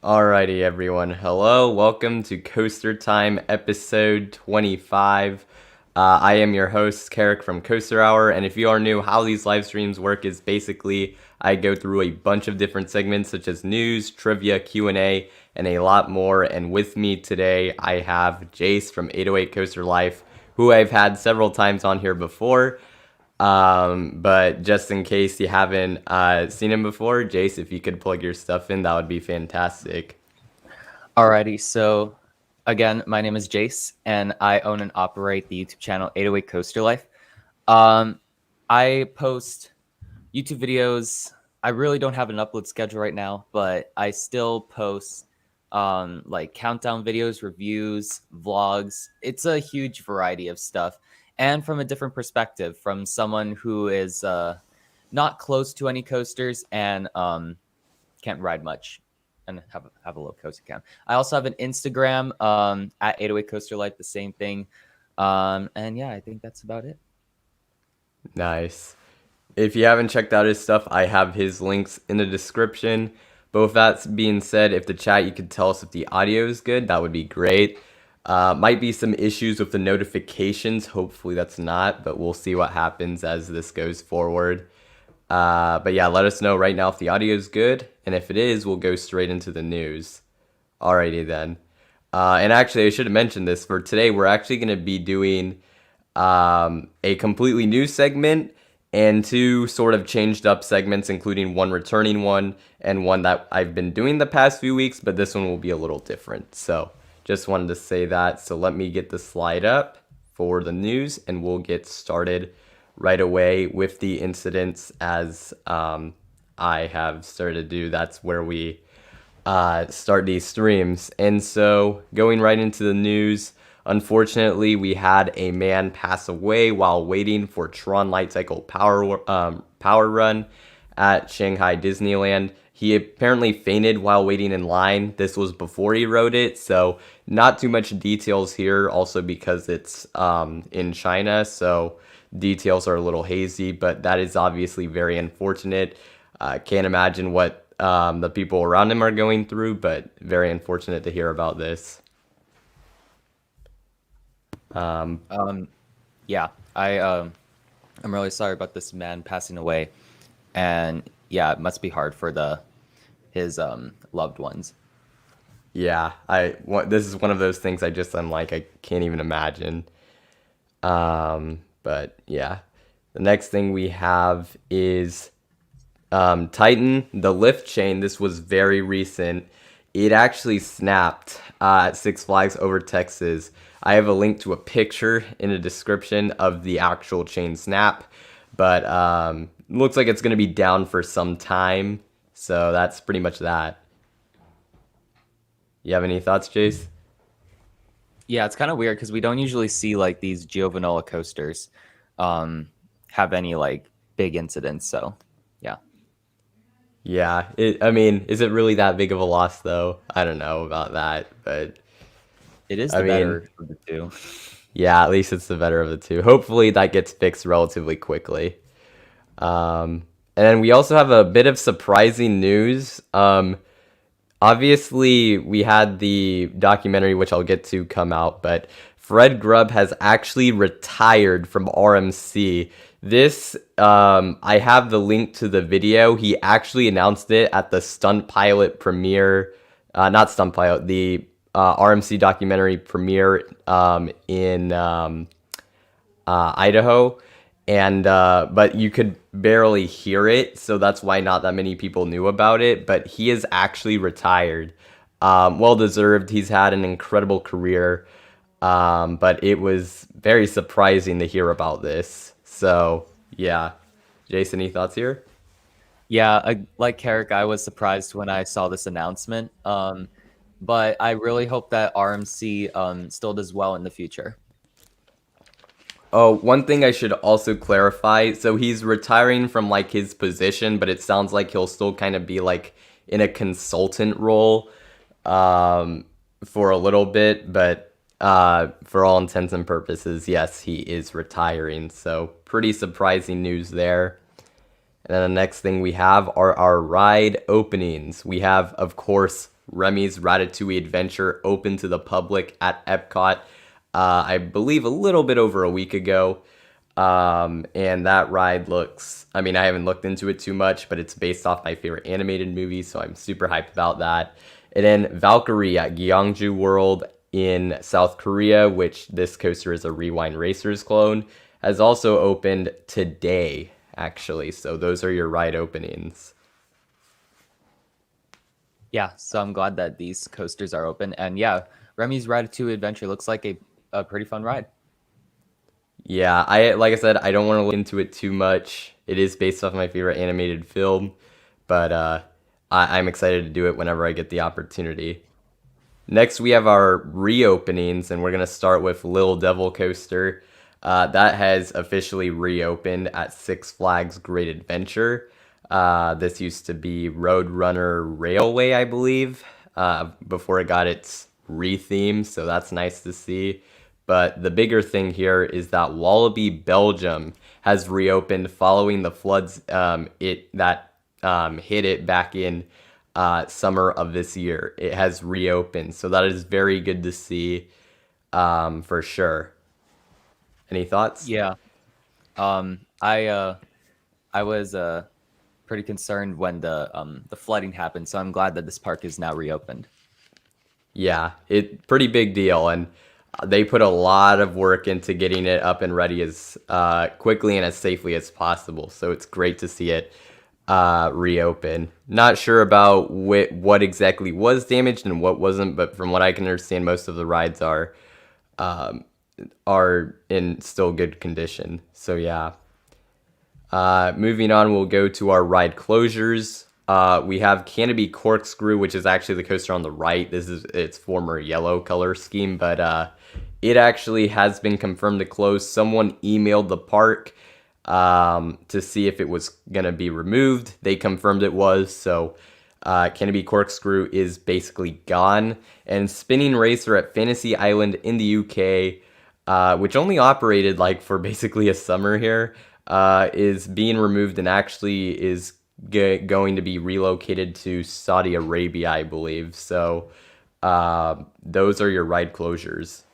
Alrighty, everyone. Hello, welcome to Coaster Time episode 25. I am your host, Carrick from Coaster Hour, and if you are new, how these live streams work is basically I go through a bunch of different segments such as news, trivia, Q&A, and a lot more. And with me today, I have Jace from 808CoasterLife, who I've had several times on here before. But just in case you haven't seen him before, Jace, if you could plug your stuff in, that would be fantastic. Alrighty, so again, my name is Jace, and I own and operate the YouTube channel 808CoasterLife. I post YouTube videos. I really don't have an upload schedule right now, but I still post like countdown videos, reviews, vlogs. It's a huge variety of stuff, and from a different perspective, from someone who is not close to any coasters and can't ride much and have a low coaster count. I also have an Instagram at 808CoasterLife, the same thing. And yeah, I think that's about it. Nice. If you haven't checked out his stuff, I have his links in the description. But with that being said, if the chat you could tell us if the audio is good, that would be great. Might be some issues with the notifications. Hopefully that's not, but we'll see what happens as this goes forward. But yeah, let us know right now if the audio is good, and if it is, we'll go straight into the news. Alrighty then. And actually, I should have mentioned this. For today, we're actually going to be doing a completely new segment and two sort of changed up segments, including one returning one and one that I've been doing the past few weeks, but this one will be a little different. So just wanted to say that. So let me get the slide up for the news and we'll get started right away with the incidents as I have started to do. That's where we start these streams. And so going right into the news, unfortunately, we had a man pass away while waiting for Tron Light Cycle power run at Shanghai Disneyland. He apparently fainted while waiting in line. This was before he rode it, so not too much details here, also because it's in China, so details are a little hazy, but that is obviously very unfortunate. Can't imagine what the people around him are going through, but very unfortunate to hear about this. Yeah, I'm really sorry about this man passing away, and yeah, it must be hard for his loved ones. Yeah, this is one of those things I'm like, I can't even imagine. But yeah, the next thing we have is Titan, the lift chain. This was very recent. It actually snapped at Six Flags Over Texas. I have a link to a picture in the description of the actual chain snap, but looks like it's going to be down for some time. So that's pretty much that. You have any thoughts, Jace? Yeah, it's kind of weird because we don't usually see like these Giovanola coasters have any like big incidents. So yeah. Yeah, I mean, is it really that big of a loss though? I don't know about that, but It is I the mean, better of the two. yeah, at least it's the better of the two. Hopefully that gets fixed relatively quickly. And then we also have a bit of surprising news. Obviously, we had the documentary, which I'll get to, come out, but Fred Grubb has actually retired from RMC. This, I have the link to the video. He actually announced it at the Stunt Pilot premiere, not Stunt Pilot, the RMC documentary premiere in Idaho, and but you could barely hear it, so that's why not that many people knew about it. But he is actually retired. Well deserved. He's had an incredible career, but it was very surprising to hear about this. So yeah, Jason, any thoughts here? Yeah, like Carrick, I was surprised when I saw this announcement. But I really hope that RMC still does well in the future. Oh, one thing I should also clarify. So he's retiring from like his position, but it sounds like he'll still kind of be like in a consultant role for a little bit. But for all intents and purposes, yes, he is retiring. So pretty surprising news there. And then the next thing we have are our ride openings. We have, of course, Remy's Ratatouille Adventure open to the public at Epcot. I believe a little bit over a week ago. And that ride looks, I mean, I haven't looked into it too much, but it's based off my favorite animated movie, so I'm super hyped about that. And then Valkyrie at Gyeongju World in South Korea, which this coaster is a Rewind Racers clone, has also opened today, actually. So those are your ride openings. Yeah, so I'm glad that these coasters are open. And yeah, Remy's Ratatouille Adventure looks like a pretty fun ride. Yeah, like I said, I don't want to look into it too much. It is based off my favorite animated film, but I'm excited to do it whenever I get the opportunity. Next, we have our reopenings, and we're going to start with Lil Devil Coaster. That has officially reopened at Six Flags Great Adventure. This used to be Roadrunner Railway, I believe, before it got its re-theme, so that's nice to see. But the bigger thing here is that Walibi, Belgium has reopened following the floods hit it back in summer of this year. It has reopened, so that is very good to see for sure. Any thoughts? Yeah. I was pretty concerned when the flooding happened, so I'm glad that this park is now reopened. Yeah, it pretty big deal, and they put a lot of work into getting it up and ready as quickly and as safely as possible. So it's great to see it reopen. Not sure about what exactly was damaged and what wasn't, but from what I can understand, most of the rides are in still good condition. So yeah. Moving on, we'll go to our ride closures. We have Canobie Corkscrew, which is actually the coaster on the right. This is its former yellow color scheme, but it actually has been confirmed to close. Someone emailed the park to see if it was going to be removed. They confirmed it was, so Canobie Corkscrew is basically gone. And Spinning Racer at Fantasy Island in the UK, which only operated like for basically a summer here, is being removed and actually is going to be relocated to Saudi Arabia, I believe. So those are your ride closures.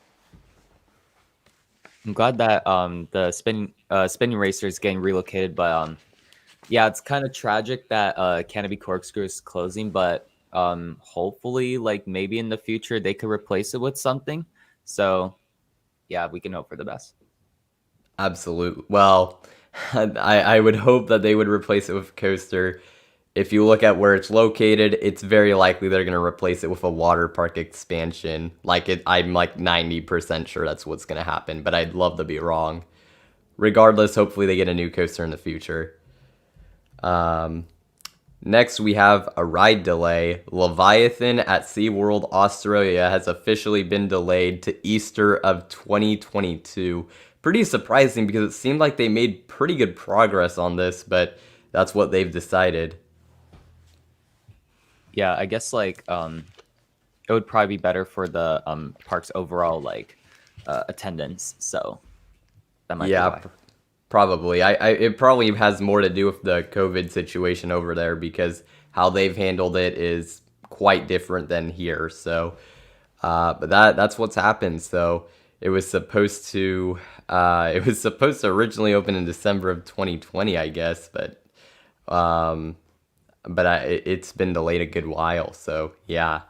I'm glad that the spinning racer is getting relocated, but yeah, it's kind of tragic that Canopy Corkscrew is closing, but hopefully, like maybe in the future they could replace it with something. So yeah, we can hope for the best. Absolutely. Well, I would hope that they would replace it with a coaster. If you look at where it's located, it's very likely they're going to replace it with a water park expansion. I'm like 90% sure that's what's going to happen, but I'd love to be wrong. Regardless, hopefully they get a new coaster in the future. Next, we have a ride delay. Leviathan at SeaWorld Australia has officially been delayed to Easter of 2022. Pretty surprising because it seemed like they made pretty good progress on this, but that's what they've decided. Yeah, I guess like it would probably be better for the park's overall like attendance. So that might be why. Probably. It probably has more to do with the COVID situation over there because how they've handled it is quite different than here. So, but that's what's happened. So it was supposed to originally open in December of 2020, I guess, but it's been delayed a good while. So yeah.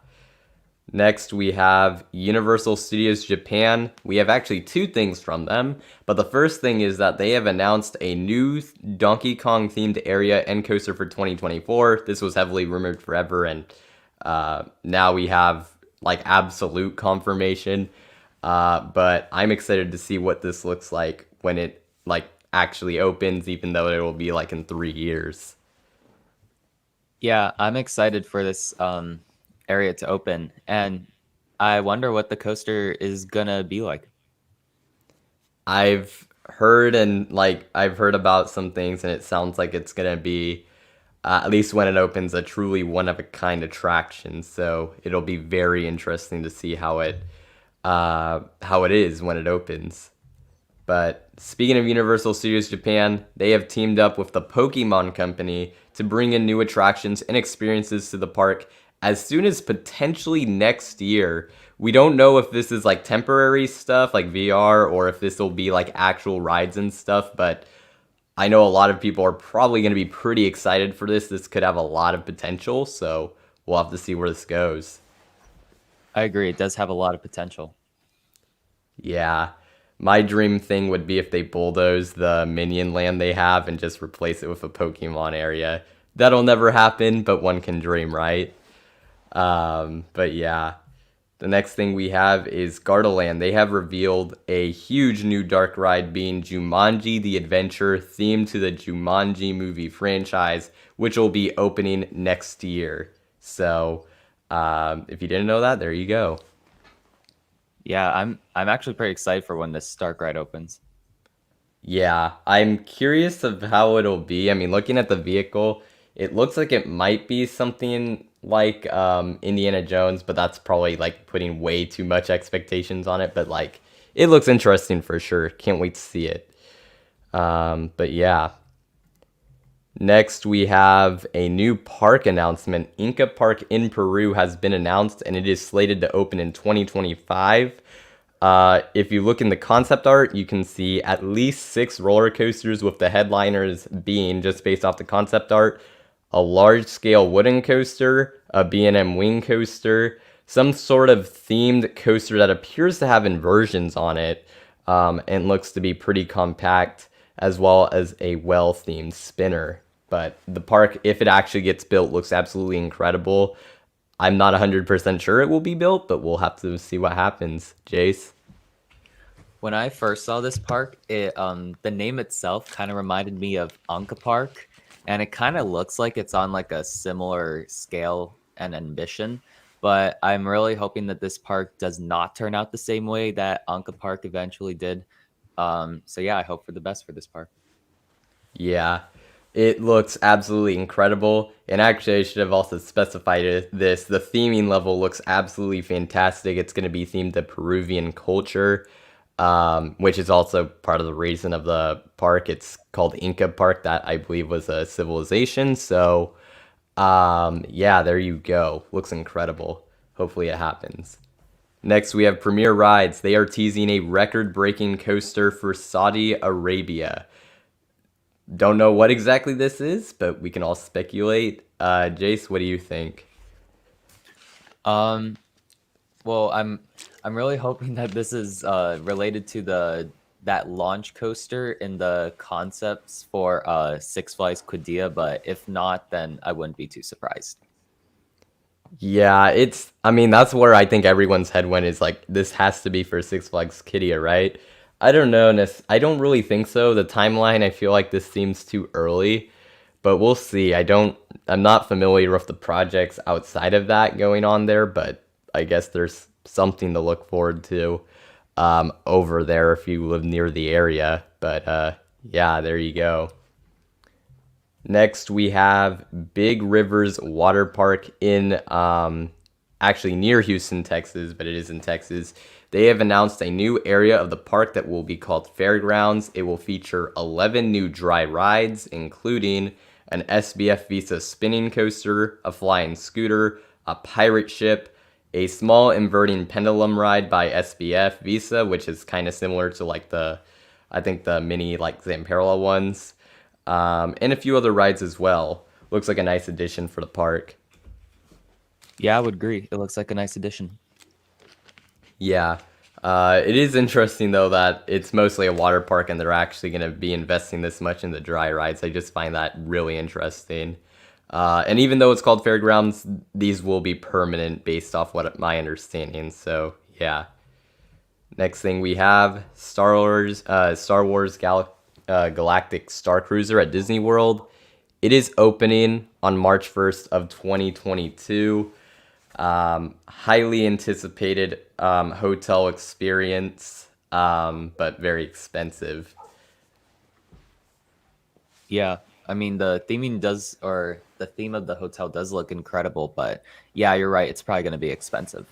Next, we have Universal Studios Japan. We have actually two things from them, but the first thing is that they have announced a new Donkey Kong themed area and coaster for 2024. This was heavily rumored forever, and now we have like absolute confirmation. But I'm excited to see what this looks like when it like actually opens, even though it will be like in 3 years. Yeah, I'm excited for this area to open, and I wonder what the coaster is gonna be like. I've heard about some things, and it sounds like it's gonna be at least when it opens a truly one of a kind attraction. So it'll be very interesting to see how it is when it opens. But speaking of Universal Studios Japan, they have teamed up with the Pokemon Company to bring in new attractions and experiences to the park as soon as potentially next year. We don't know if this is like temporary stuff like VR or if this will be like actual rides and stuff, but I know a lot of people are probably going to be pretty excited for this. This could have a lot of potential, so we'll have to see where this goes. I agree. It does have a lot of potential. Yeah. My dream thing would be if they bulldoze the Minion Land they have and just replace it with a Pokemon area. That'll never happen, but one can dream, right? But yeah, the next thing we have is Gardaland. They have revealed a huge new dark ride being Jumanji the Adventure, themed to the Jumanji movie franchise, which will be opening next year. So, if you didn't know that, there you go. Yeah, I'm actually pretty excited for when this dark ride opens. Yeah, I'm curious of how it'll be. I mean, looking at the vehicle, it looks like it might be something like Indiana Jones, but that's probably like putting way too much expectations on it. But like, it looks interesting for sure. Can't wait to see it. But yeah. Next, we have a new park announcement. Inca Park in Peru has been announced, and it is slated to open in 2025. If you look in the concept art, you can see at least 6 roller coasters, with the headliners being, just based off the concept art, a large-scale wooden coaster, a B&M wing coaster, some sort of themed coaster that appears to have inversions on it, and looks to be pretty compact, as well as a well-themed spinner. But the park, if it actually gets built, looks absolutely incredible. I'm not 100% sure it will be built, but we'll have to see what happens. Jace? When I first saw this park, the name itself kind of reminded me of Anka Park, and it kind of looks like it's on like a similar scale and ambition. But I'm really hoping that this park does not turn out the same way that Anka Park eventually did. So yeah, I hope for the best for this park. Yeah, it looks absolutely incredible. And actually, I should have also specified this. The theming level looks absolutely fantastic. It's going to be themed to Peruvian culture, which is also part of the reason of the park. It's called Inca Park. That I believe was a civilization. So, yeah, there you go. Looks incredible. Hopefully it happens. Next, we have Premier Rides. They are teasing a record-breaking coaster for Saudi Arabia. Don't know what exactly this is, but we can all speculate. Jace, what do you think? Um, well, I'm really hoping that this is related to that launch coaster in the concepts for Six Flags Qiddiya, but if not, then I wouldn't be too surprised. Yeah, I mean, that's where I think everyone's head went, is like, this has to be for Six Flags Qiddiya, right? I don't know. I don't really think so. The timeline, I feel like this seems too early, but we'll see. I'm not familiar with the projects outside of that going on there, but I guess there's something to look forward to over there if you live near the area. But yeah, there you go. Next, we have Big Rivers Water Park in actually near Houston, Texas, but it is in Texas. They have announced a new area of the park that will be called Fairgrounds. It will feature 11 new dry rides, including an SBF Visa spinning coaster, a flying scooter, a pirate ship, a small inverting pendulum ride by SBF Visa, which is kind of similar to like I think the mini like Zamperla ones, and a few other rides as well. Looks like a nice addition for the park. Yeah, I would agree. It looks like a nice addition. Yeah. It is interesting though that it's mostly a water park and they're actually going to be investing this much in the dry rides. I just find that really interesting. And even though it's called Fairgrounds, these will be permanent based off what my understanding. So yeah. Next thing we have Star Wars Galactic Star Cruiser at Disney World. It is opening on March 1st of 2022. Highly anticipated hotel experience, but very expensive. Yeah, I mean the theme of the hotel does look incredible, but yeah, you're right. It's probably going to be expensive.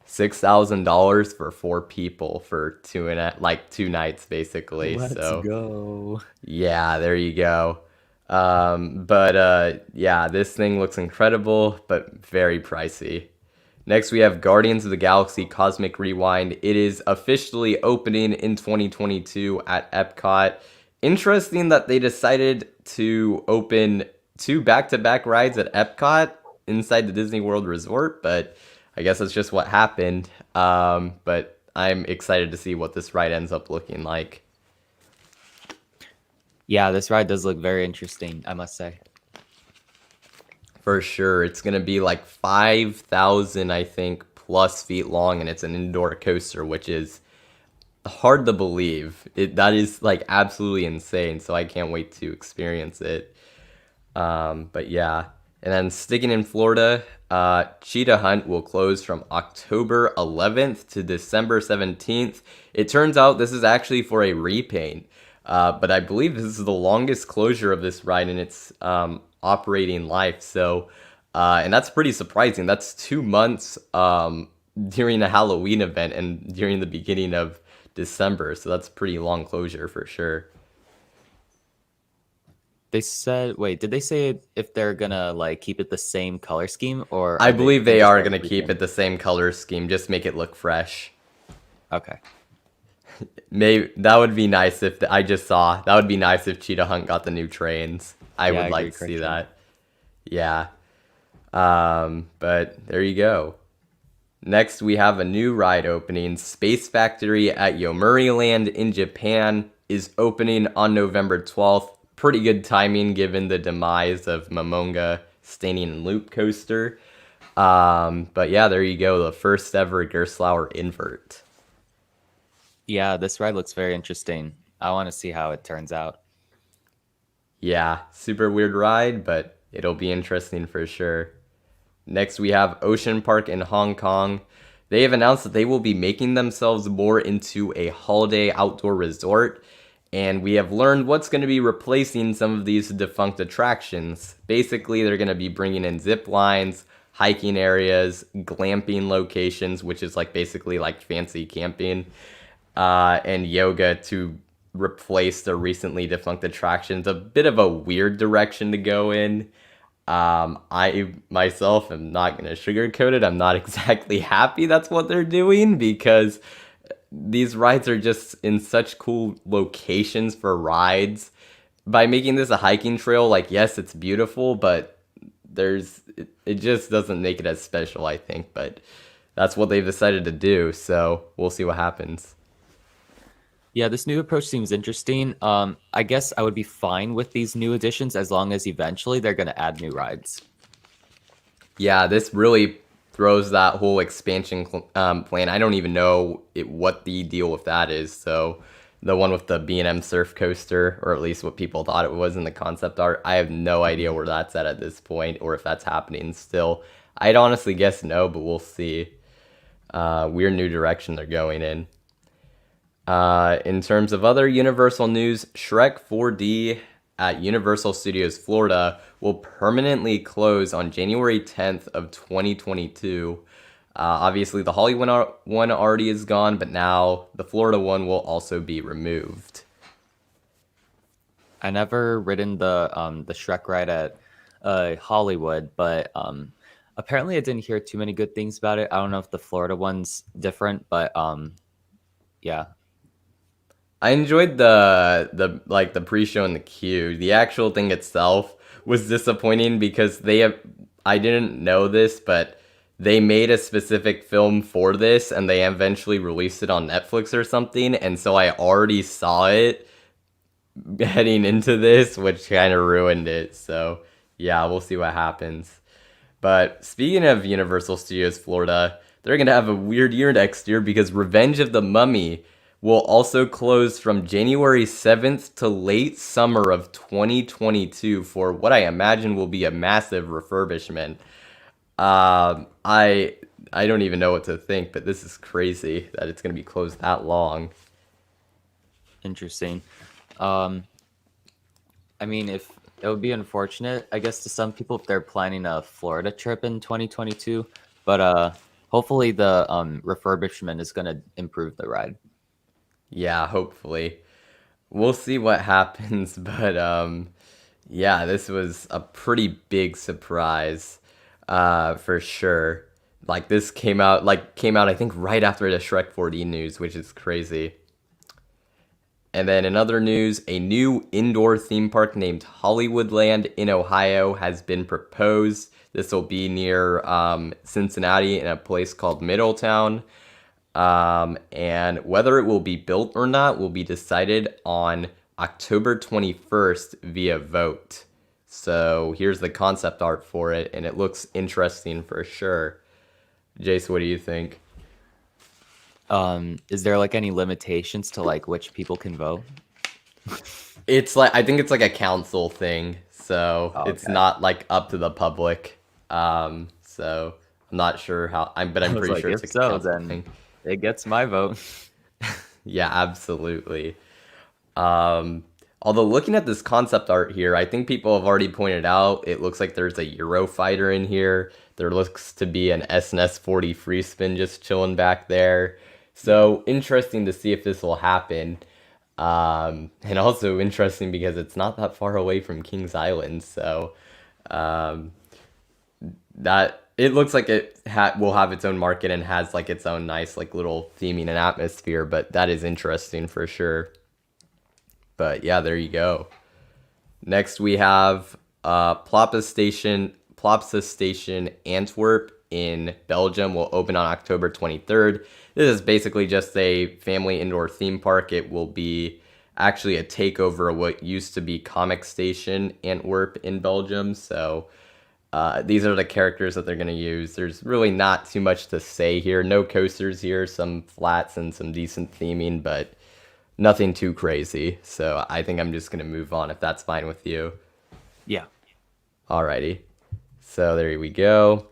$6,000 for 4 people for 2 nights basically. Let's So go. yeah, there you go. But yeah, this thing looks incredible, but very pricey. Next, we have Guardians of the Galaxy Cosmic Rewind. It is officially opening in 2022 at Epcot. Interesting that they decided to open 2 back-to-back rides at Epcot inside the Disney World Resort, but I guess that's just what happened. But I'm excited to see what this ride ends up looking like. Yeah, this ride does look very interesting, I must say. For sure. It's going to be like 5,000, I think, plus feet long, and it's an indoor coaster, which is hard to believe. That is like absolutely insane, so I can't wait to experience it. But yeah. And then sticking in Florida, Cheetah Hunt will close from October 11th to December 17th. It turns out this is actually for a repaint. But I believe this is the longest closure of this ride in its operating life. So, and that's pretty surprising. That's 2 months during a Halloween event and during the beginning of December, so that's pretty long closure for sure. They said, wait, did they say if they're gonna like keep it the same color scheme, or I are they believe they just are like going to keep rethink? it the same color scheme, just make it look fresh. Okay. Maybe that would be nice if I just saw that would be nice if Cheetah Hunt got the new trains. I Yeah, I would agree, like to see Christian. that. Yeah. But there you go. Next, we have a new ride opening. Space Factory at Yomiuri Land in Japan is opening on November 12th. Pretty good timing given the demise of Momonga Staining and Loop Coaster. But yeah, there you go. The first ever Gerstlauer invert. Yeah, this ride looks very interesting. I want to see how it turns out. Yeah, super weird ride, but it'll be interesting for sure. Next, we have Ocean Park in Hong Kong. They have announced that they will be making themselves more into a holiday outdoor resort, and we have learned what's going to be replacing some of these defunct attractions. Basically, they're going to be bringing in zip lines, hiking areas, glamping locations, which is like basically like fancy camping, and yoga to replace the recently defunct attractions. A bit of a weird direction to go in. I myself am not going to sugarcoat it. I'm not exactly happy that's what they're doing because these rides are just in such cool locations for rides. By making this a hiking trail, like, yes, it's beautiful, but it just doesn't make it as special, I think. But that's what they've decided to do, so we'll see what happens. Yeah, this new approach seems interesting. I guess I would be fine with these new additions as long as eventually they're going to add new rides. Yeah, this really throws that whole expansion plan. I don't even know what the deal with that is. So the one with the B&M Surf Coaster, or at least what people thought it was in the concept art, I have no idea where that's at this point, or if that's happening still. I'd honestly guess no, but we'll see. Weird new direction they're going in. In terms of other Universal news, Shrek 4D at Universal Studios Florida will permanently close on January 10th of 2022. Obviously, the Hollywood one already is gone, but now the Florida one will also be removed. I never ridden the Shrek ride at Hollywood, but apparently I didn't hear too many good things about it. I don't know if the Florida one's different, but yeah. I enjoyed the pre-show and the queue. The actual thing itself was disappointing because I didn't know this, but they made a specific film for this and they eventually released it on Netflix or something, and so I already saw it heading into this, which kind of ruined it. So, yeah, we'll see what happens. But speaking of Universal Studios Florida, they're going to have a weird year next year because Revenge of the Mummy will also close from January 7th to late summer of 2022 for what I imagine will be a massive refurbishment. I don't even know what to think, but this is crazy that it's going to be closed that long. Interesting. I mean, if it would be unfortunate, I guess, to some people if they're planning a Florida trip in 2022, but hopefully the refurbishment is going to improve the ride. Yeah, hopefully. We'll see what happens, but yeah, this was a pretty big surprise for sure. Like this came out I think right after the Shrek 4D news, which is crazy. And then in other news, a new indoor theme park named Hollywoodland in Ohio has been proposed. This will be near Cincinnati in a place called Middletown. And whether it will be built or not will be decided on October 21st via vote. So here's the concept art for it, and it looks interesting for sure. Jace, what do you think? Is there like any limitations to like which people can vote? It's like I think it's like a council thing, so Oh, it's okay. not like up to the public. So I'm not sure how. But I'm I was pretty like, sure it's if like a so, council then thing. it gets my vote. Yeah, absolutely. Although looking at this concept art here, I think people have already pointed out it looks like there's a Eurofighter in here. There looks to be an SNS 40 free spin just chilling back there. So interesting to see if this will happen. And also interesting because it's not that far away from Kings Island. So um, that it looks like it will have its own market and has like its own nice like little theming and atmosphere. But that is interesting for sure. But yeah, there you go. Next we have Plopsa Station Antwerp in Belgium will open on October 23rd. This is basically just a family indoor theme park. It will be actually a takeover of what used to be Comic Station Antwerp in Belgium. So these are the characters that they're going to use. There's really not too much to say here. No coasters here, some flats and some decent theming, but nothing too crazy. So I think I'm just going to move on if that's fine with you. Yeah. Alrighty. So there we go.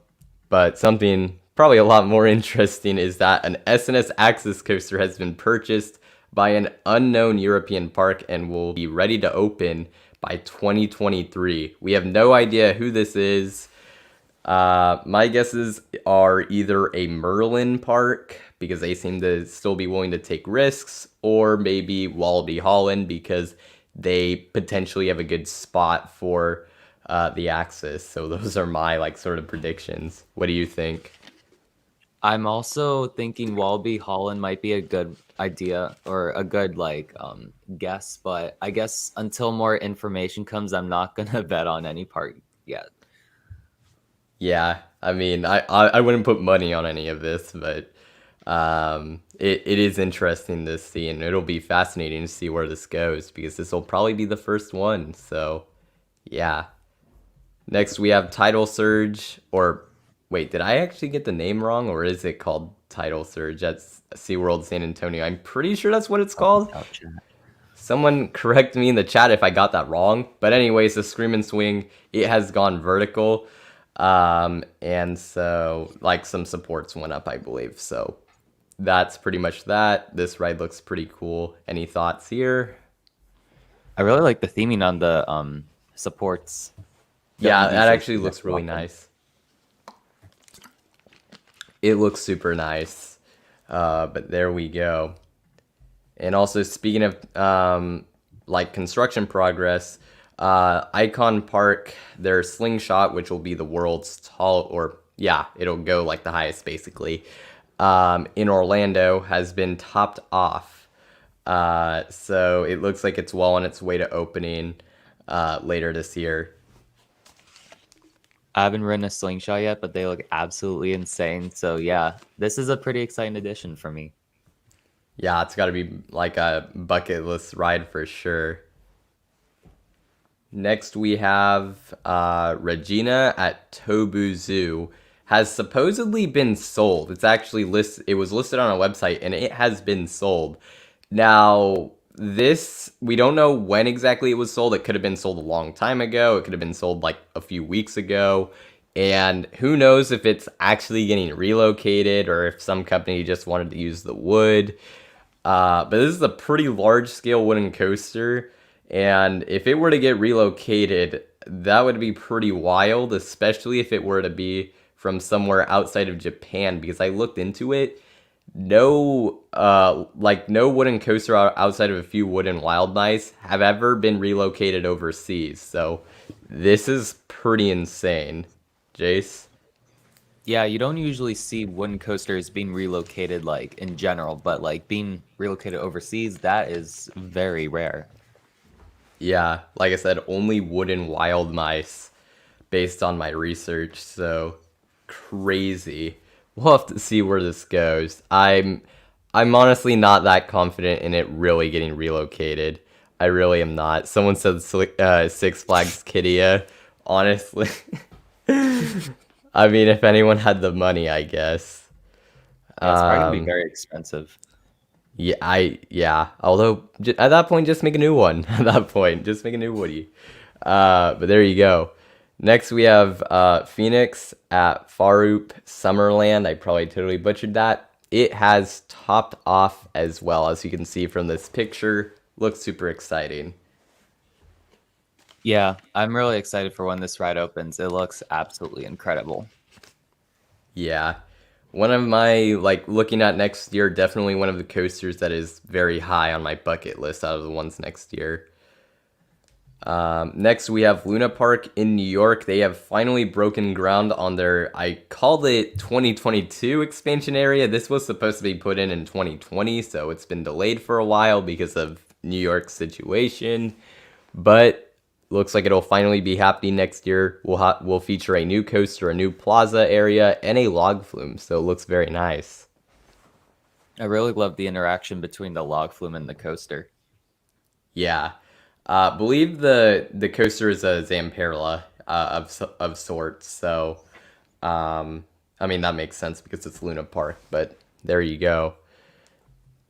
But something probably a lot more interesting is that an SNS Axis coaster has been purchased by an unknown European park and will be ready to open by 2023. We have no idea who this is. My guesses are either a Merlin park because they seem to still be willing to take risks, or maybe Walibi Holland because they potentially have a good spot for the Axis. So those are my like sort of predictions. What do you think? I'm also thinking Walibi Holland might be a good idea or a good guess, but I guess until more information comes, I'm not gonna bet on any part yet. Yeah, I mean, I wouldn't put money on any of this, but it is interesting to see, and it'll be fascinating to see where this goes because this will probably be the first one. So, yeah. Next, we have Tidal Surge, or wait, did I actually get the name wrong, or is it called Tidal Surge at SeaWorld San Antonio? I'm pretty sure that's what it's called. Someone correct me in the chat if I got that wrong. But anyways, the Scream and Swing, it has gone vertical. And so like some supports went up, I believe. So that's pretty much that. This ride looks pretty cool. Any thoughts here? I really like the theming on the supports. Yeah, that actually looks really nice. It looks super nice. But there we go. And also speaking of like construction progress, Icon Park, their slingshot, which will be the world's tall, or yeah, it'll go like the highest basically, in Orlando has been topped off. So it looks like it's well on its way to opening later this year. I haven't ridden a slingshot yet, but they look absolutely insane. So yeah, this is a pretty exciting addition for me. Yeah, it's got to be like a bucket list ride for sure. Next, we have Regina at Tobu Zoo has supposedly been sold. It's actually it was listed on a website and it has been sold. Now, this, we don't know when exactly it was sold. It could have been sold a long time ago. It could have been sold like a few weeks ago. And who knows if it's actually getting relocated or if some company just wanted to use the wood. But this is a pretty large scale wooden coaster. And if it were to get relocated, that would be pretty wild, especially if it were to be from somewhere outside of Japan, because I looked into it. No wooden coaster outside of a few wooden wild mice have ever been relocated overseas. So this is pretty insane. Jace? Yeah, you don't usually see wooden coasters being relocated like in general, but like being relocated overseas, that is very rare. Yeah, like I said, only wooden wild mice based on my research, so crazy. We'll have to see where this goes. I'm honestly not that confident in it really getting relocated. I really am not. Someone said Six Flags Kidia. Honestly, I mean, if anyone had the money, I guess. Yeah, it's probably gonna be very expensive. Yeah. Although at that point, just make a new one. At that point, just make a new Woody. But there you go. Next, we have Phoenix at Farup Summerland. I probably totally butchered that. It has topped off as well, as you can see from this picture. Looks super exciting. Yeah, I'm really excited for when this ride opens. It looks absolutely incredible. Yeah. one of my like looking at next year, definitely one of the coasters that is very high on my bucket list out of the ones next year. Next, we have Luna Park in New York. They have finally broken ground on their, I called it 2022 expansion area. This was supposed to be put in 2020, so it's been delayed for a while because of New York's situation. But looks like it'll finally be happening next year. We'll feature a new coaster, a new plaza area, and a log flume, so it looks very nice. I really love the interaction between the log flume and the coaster. Yeah. Believe the coaster is a Zamperla of sorts. So, I mean that makes sense because it's Luna Park. But there you go.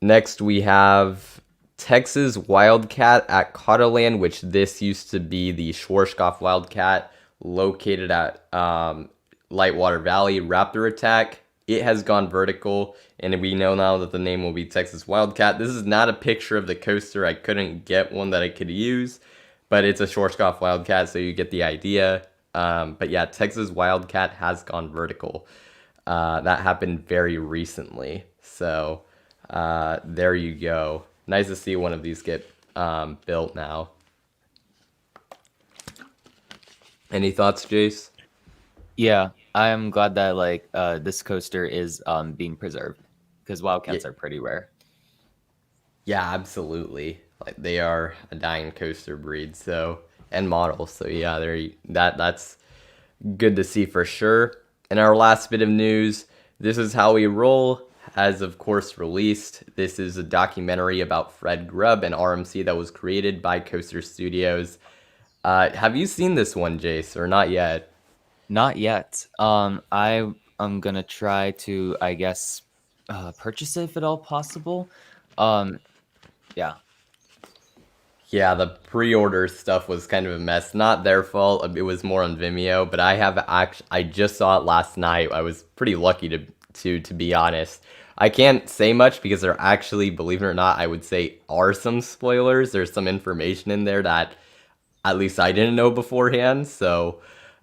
Next we have Texas Wildcat at Cotterland, which this used to be the Schwarzkopf Wildcat, located at Lightwater Valley. Raptor Attack. It has gone vertical, and we know now that the name will be Texas Wildcat. This is not a picture of the coaster. I couldn't get one that I could use, but it's a Schwarzkopf Wildcat, so you get the idea. But yeah, Texas Wildcat has gone vertical. That happened very recently, so there you go. Nice to see one of these get built now. Any thoughts, Jace? Yeah, I am glad that like this coaster is being preserved because wildcats are pretty rare. Yeah, absolutely. Like they are a dying coaster breed, so and model. So yeah, that's good to see for sure. And our last bit of news, This Is How We Roll has of course released. This is a documentary about Fred Grubb and RMC that was created by Coaster Studios. Have you seen this one, Jace, or not yet? Not yet. I am gonna try to, I guess, purchase it if at all possible. Yeah. Yeah, the pre-order stuff was kind of a mess. Not their fault. It was more on Vimeo, but I just saw it last night. I was pretty lucky to be honest. I can't say much because there actually, believe it or not, I would say are some spoilers. There's some information in there that at least I didn't know beforehand. So,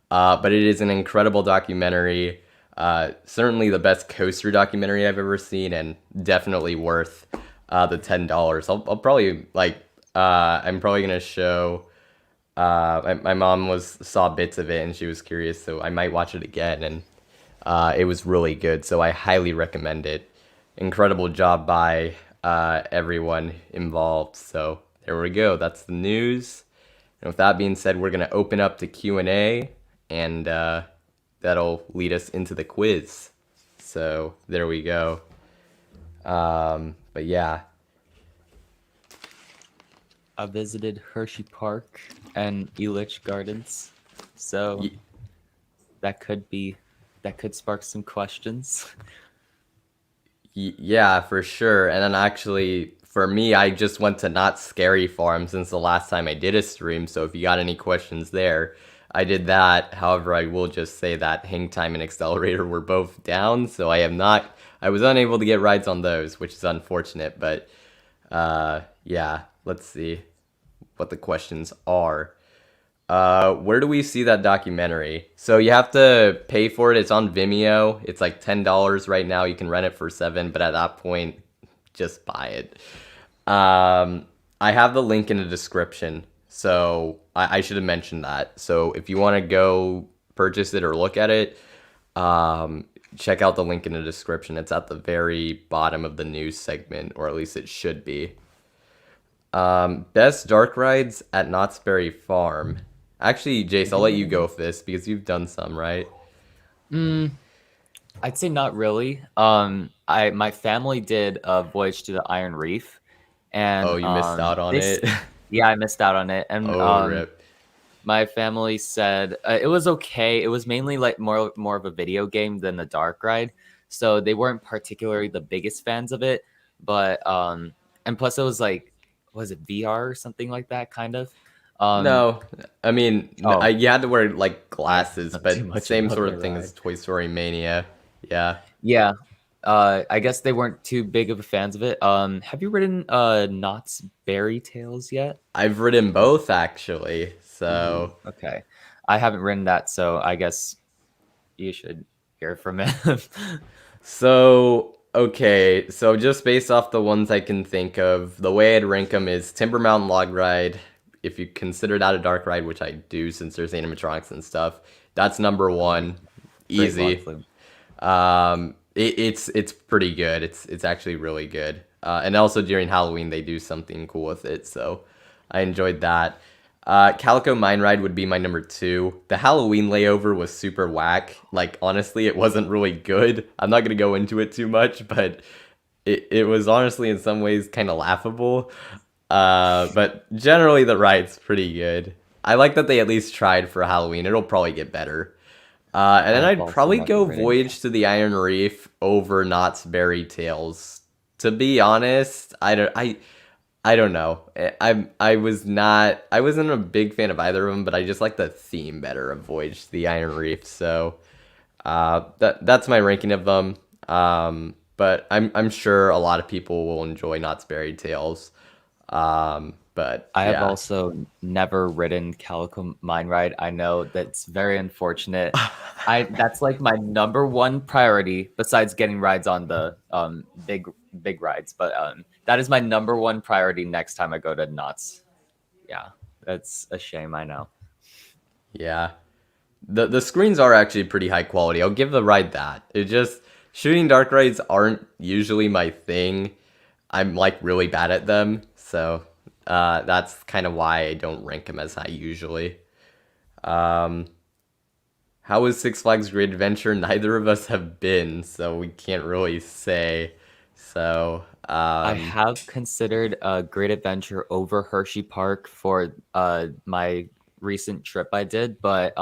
but it is an incredible documentary. Certainly the best coaster documentary I've ever seen, and definitely worth the $10. I'll probably like. I'm probably gonna show. My mom saw bits of it and she was curious, so I might watch it again. And it was really good, so I highly recommend it. Incredible job by everyone involved. So there we go. That's the news. And with that being said, we're gonna open up to Q&A, and that'll lead us into the quiz. So there we go. But yeah. I visited Hershey Park and Elitch Gardens, so that could spark some questions. Yeah, for sure. And then actually, for me, I just went to Not Scary Farm since the last time I did a stream. So if you got any questions there, I did that. However, I will just say that Hang Time and Accelerator were both down, so I was unable to get rides on those, which is unfortunate. But yeah, let's see what the questions are. Where do we see that documentary? So you have to pay for it. It's on Vimeo. It's like $10 right now. You can rent it for $7, but at that point, just buy it. I have the link in the description, so I should have mentioned that. So if you want to go purchase it or look at it, check out the link in the description. It's at the very bottom of the news segment, or at least it should be. Best dark rides at Knott's Berry Farm. Actually, Jace, I'll let you go with this because you've done some, right? I'd say not really. My family did a voyage to the Iron Reef, and Oh, you missed out on it. Yeah, I missed out on it, and Oh, rip. my family said it was okay. It was mainly like more of a video game than the dark ride, so they weren't particularly the biggest fans of it. But and plus it was like, was it VR or something like that, kind of? No, I mean, you had to wear like glasses, Not too but much same about sort the of thing ride. as Toy Story Mania. Yeah. Yeah. I guess they weren't too big of a fans of it. Have you ridden Knott's Berry Tales yet? I've ridden both actually. So Okay. I haven't ridden that, so I guess you should hear from him. So, okay, so just based off the ones I can think of, the way I'd rank them is Timber Mountain Log Ride. If you consider that a dark ride, which I do since there's animatronics and stuff, that's number one. Great log Easy. flume. It's pretty good. It's actually really good. And also during Halloween they do something cool with it, so I enjoyed that. Calico Mine Ride would be my number two. The Halloween layover was super whack. Like honestly, it wasn't really good. I'm not gonna go into it too much, but it was honestly in some ways kind of laughable. But generally the ride's pretty good. I like that they at least tried for Halloween. It'll probably get better. And then I've I'd also probably never go ridden. Voyage to the Iron Reef over Knott's Berry Tales. To be honest, I don't know. I wasn't a big fan of either of them, but I just like the theme better of Voyage to the Iron Reef. So that's my ranking of them. But I'm sure a lot of people will enjoy Knott's Berry Tales. But I have yeah. also never ridden Calico Mine Ride. I know that's very unfortunate. That's like my number one priority besides getting rides on the big rides. But that is my number one priority next time I go to Knott's. Yeah, that's a shame. I know. Yeah. The screens are actually pretty high quality. I'll give the ride that. It just shooting dark rides aren't usually my thing. I'm like really bad at them, so that's kind of why I don't rank them as high usually. Um, how was Six Flags Great Adventure? Neither of us have been, so we can't really say. So, I have considered a Great Adventure over Hershey Park for my recent trip I did, but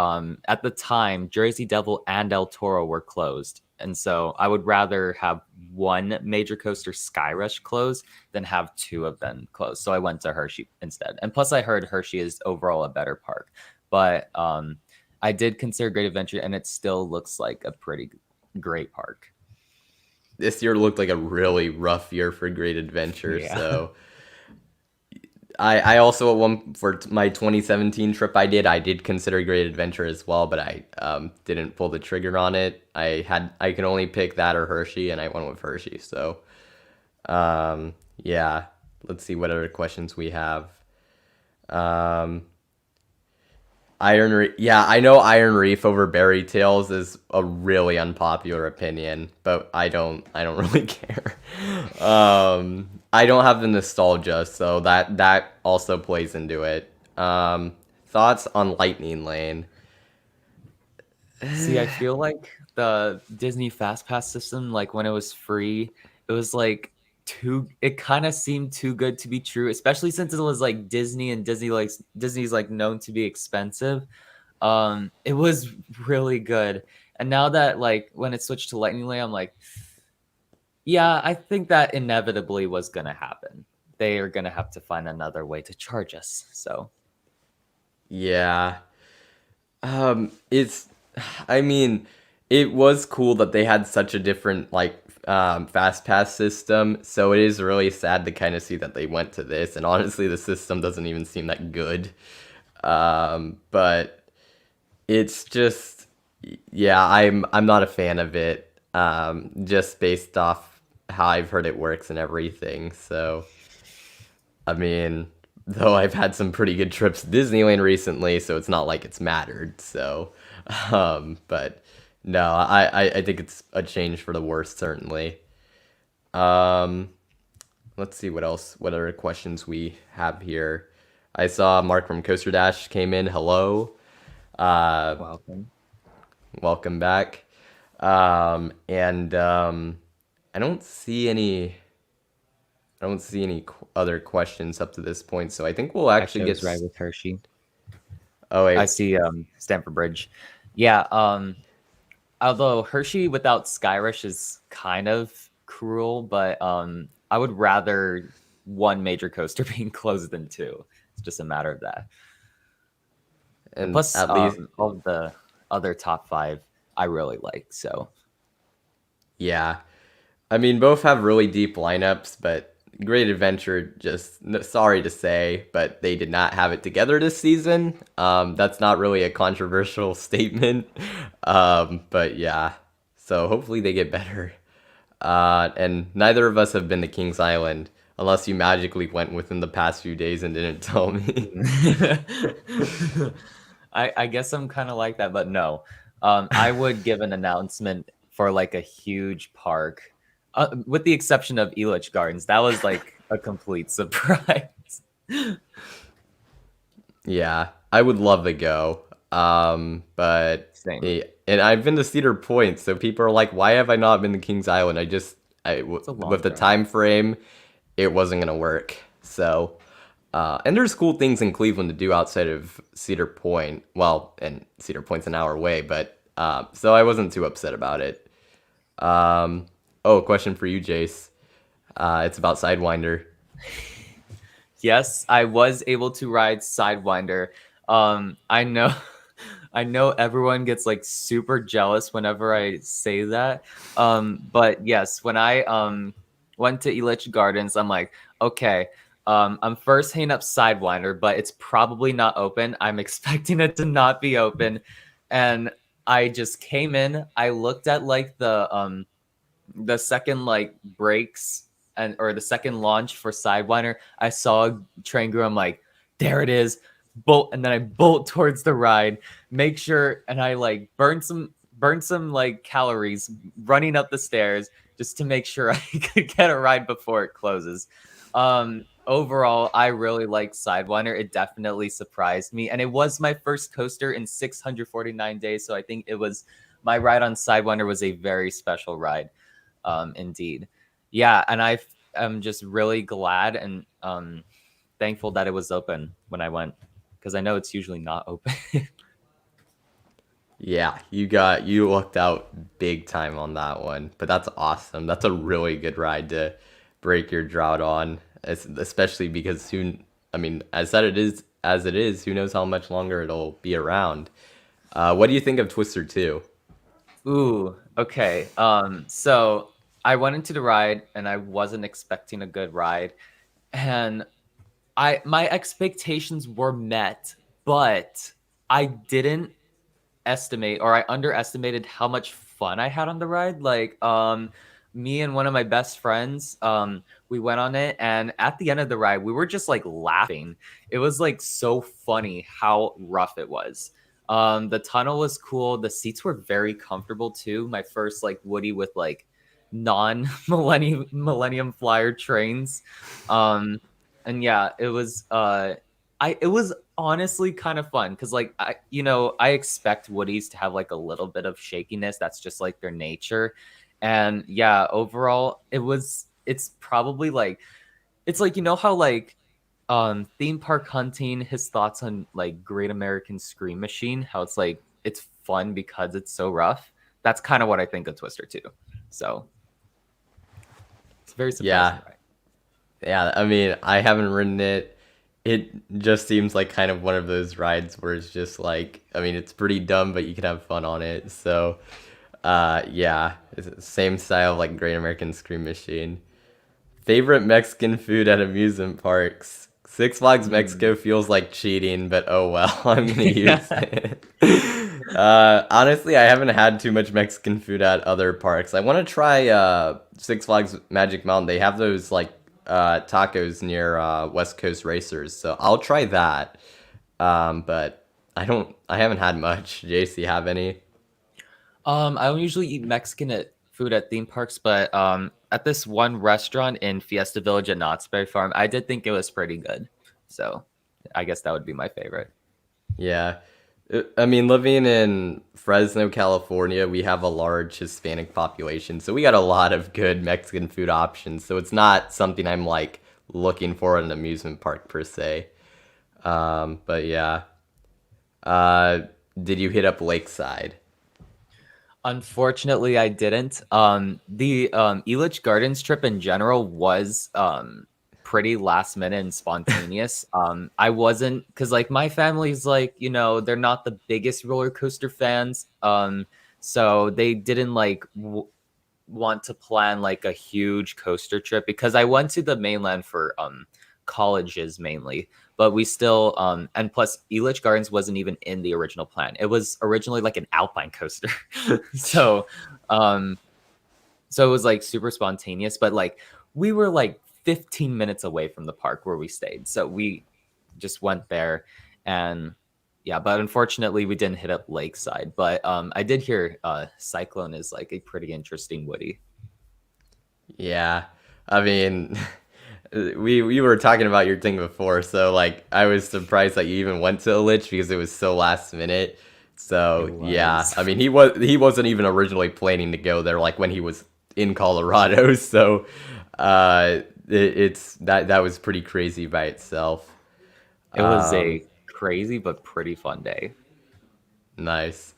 at the time, Jersey Devil and El Toro were closed. And so I would rather have one major coaster, Sky Rush, closed than have two of them closed. So I went to Hershey instead. And plus, I heard Hershey is overall a better park. But I did consider Great Adventure, and it still looks like a pretty great park. this year looked like a really rough year for Great Adventure, Yeah. so I also at one for my 2017 trip I did consider Great Adventure as well, but I didn't pull the trigger on it. I could only pick that or Hershey, and I went with Hershey. So yeah, let's see what other questions we have. Um, Iron Reef, yeah, I know Iron Reef over Berry Tales is a really unpopular opinion, but I don't really care. I don't have the nostalgia, so that also plays into it. Thoughts on Lightning Lane? See, I feel like the Disney Fast Pass system, like when it was free, it was like it kind of seemed too good to be true, especially since it was like Disney and Disney's like known to be expensive. It was really good. And now that like when it switched to Lightning Lane, I'm like, yeah, I think that inevitably was gonna happen. They are gonna have to find another way to charge us. So Yeah. It's, I mean, it was cool that they had such a different like fast pass system. So it is really sad to kind of see that they went to this. And honestly, the system doesn't even seem that good. But it's just, yeah, I'm not a fan of it. Just based off how I've heard it works and everything. So. I mean, though I've had some pretty good trips to Disneyland recently, so it's not like it's mattered. So, but no, I think it's a change for the worse, certainly. Um, let's see what else, what other questions we have here. I saw Mark from Coaster Dash came in. Hello. Uh, welcome. welcome back. And I don't see any. I don't see any other questions up to this point, so I think we'll I actually chose right with Hershey. Oh I wait, see Stamford Bridge. Yeah, although Hershey without Skyrush is kind of cruel, but I would rather one major coaster being closed than two. It's just a matter of that. And and plus, at least all of the other top five I really like. So yeah. I mean, both have really deep lineups, but Great Adventure just sorry to say, but they did not have it together this season. That's not really a controversial statement. But yeah. So hopefully they get better. And neither of us have been to Kings Island, unless you magically went within the past few days and didn't tell me. I guess I'm kind of like that, but no. I would give an announcement for like a huge park, with the exception of Elitch Gardens. That was like a complete surprise. Yeah, I would love to go. But Same. and I've been to Cedar Point, so people are like, "Why have I not been to Kings Island?" It's a long With the drive. time frame, it wasn't gonna work. So, and there's cool things in Cleveland to do outside of Cedar Point. Well, and Cedar Point's an hour away, but so I wasn't too upset about it. Oh, question for you, Jace. It's about Sidewinder. Yes, I was able to ride Sidewinder. I know I know everyone gets like super jealous whenever I say that. But yes, when I went to Elitch Gardens, I'm like, okay, I'm first hitting up Sidewinder, but it's probably not open. I'm expecting it to not be open. And I just came in, I looked at like the second like breaks and or the second launch for Sidewinder, I saw a train crew. I'm like, there it is, bolt, and then I bolt towards the ride, make sure, and I like burn some like calories running up the stairs just to make sure I could get a ride before it closes. Overall, I really liked Sidewinder. It definitely surprised me, and it was my first coaster in 649 days. So I think it was my ride on Sidewinder was a very special ride. Indeed. Yeah, and I am just really glad and thankful that it was open when I went, because I know it's usually not open. Yeah, you lucked out big time on that one. But that's awesome. That's a really good ride to break your drought on, especially because soon, I mean, as it is, who knows how much longer it'll be around. What do you think of Twister 2? Ooh, okay. So I went into the ride and I wasn't expecting a good ride, and my expectations were met, but I didn't estimate, or I underestimated how much fun I had on the ride. Like, me and one of my best friends, we went on it, and at the end of the ride, we were just like laughing. It was like so funny how rough it was. The tunnel was cool. The seats were very comfortable too. My first like Woody with like non Millennium Flyer trains. And yeah, it was it was honestly kind of fun because like I expect Woodies to have like a little bit of shakiness. That's just like their nature. And yeah, overall it's probably like it's like how like theme park hunting, his thoughts on like Great American Scream Machine, how it's like it's fun because it's so rough. That's kind of what I think of Twister too. So it's very surprising, Yeah, right? yeah. I mean, I haven't ridden it. It just seems like kind of one of those rides where it's just like, I mean, it's pretty dumb, but you can have fun on it. So, yeah, it's the same style of like Great American Scream Machine. Favorite Mexican food at amusement parks. Six Flags Mm. Mexico feels like cheating, but oh well, I'm gonna use it. Honestly, I haven't had too much Mexican food at other parks. I want to try Six Flags Magic Mountain. They have those like tacos near West Coast Racers, so I'll try that. But I haven't had much. JC, have any? I don't usually eat Mexican food at theme parks, but at this one restaurant in Fiesta Village at Knott's Berry Farm, I did think it was pretty good. So I guess that would be my favorite. Yeah. I mean, living in Fresno, California, we have a large Hispanic population, so we got a lot of good Mexican food options. So it's not something I'm like looking for at an amusement park per se. But yeah. Uh, did you hit up Lakeside? Unfortunately, I didn't. The Elitch Gardens trip in general was pretty last minute and spontaneous. I wasn't because like my family's like they're not the biggest roller coaster fans. So they didn't like want to plan like a huge coaster trip because I went to the mainland for colleges mainly, but we still and plus Elitch Gardens wasn't even in the original plan. It was originally like an alpine coaster. So So it was like super spontaneous, but like we were like 15 minutes away from the park where we stayed. So we just went there and yeah, but unfortunately we didn't hit up Lakeside. But I did hear Cyclone is like a pretty interesting woody. Yeah, I mean, we were talking about your thing before, so like I was surprised that you even went to a lich because it was so last minute. It So yeah, was. I mean he wasn't even originally planning to go there like when he was in Colorado. So it's that was pretty crazy by itself. It was Um, a crazy but pretty fun day. nice.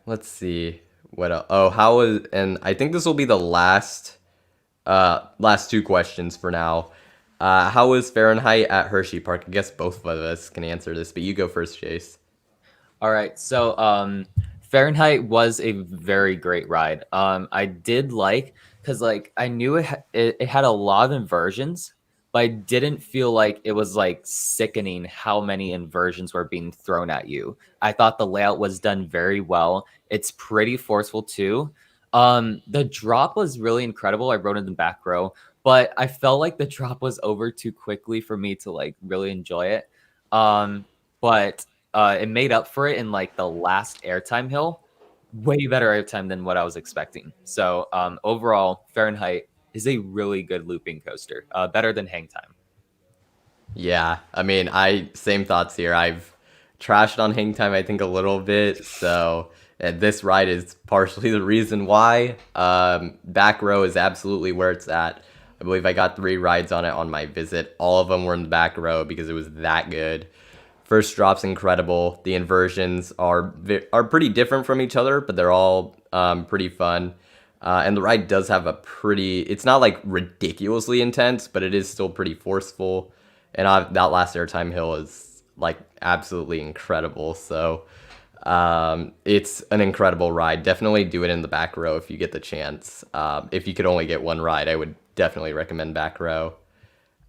Let's see what else. Oh, how was and I think this will be the last two questions for now. How was Fahrenheit at Hershey Park? I guess both of us can answer this, but you go first, Jace. All right. So Fahrenheit was a very great ride. I did like because like I knew it had a lot of inversions, but I didn't feel like it was like sickening how many inversions were being thrown at you. I thought the layout was done very well. It's pretty forceful too. The drop was really incredible. I rode in the back row, but I felt like the drop was over too quickly for me to like really enjoy it. But it made up for it in like the last airtime hill. Way better airtime than what I was expecting. So overall, Fahrenheit is a really good looping coaster, better than Hang Time. Yeah, I mean, I same thoughts here. I've trashed on Hang Time, I think, a little bit, so this ride is partially the reason why. Back row is absolutely where it's at. I believe I got 3 rides on it on my visit. All of them were in the back row because it was that good. First drop's incredible. The inversions are pretty different from each other, but they're all pretty fun. And the ride does have a pretty. It's not like ridiculously intense, but it is still pretty forceful. And that last airtime hill is like absolutely incredible. So it's an incredible ride. Definitely do it in the back row if you get the chance. If you could only get one ride, I would definitely recommend back row.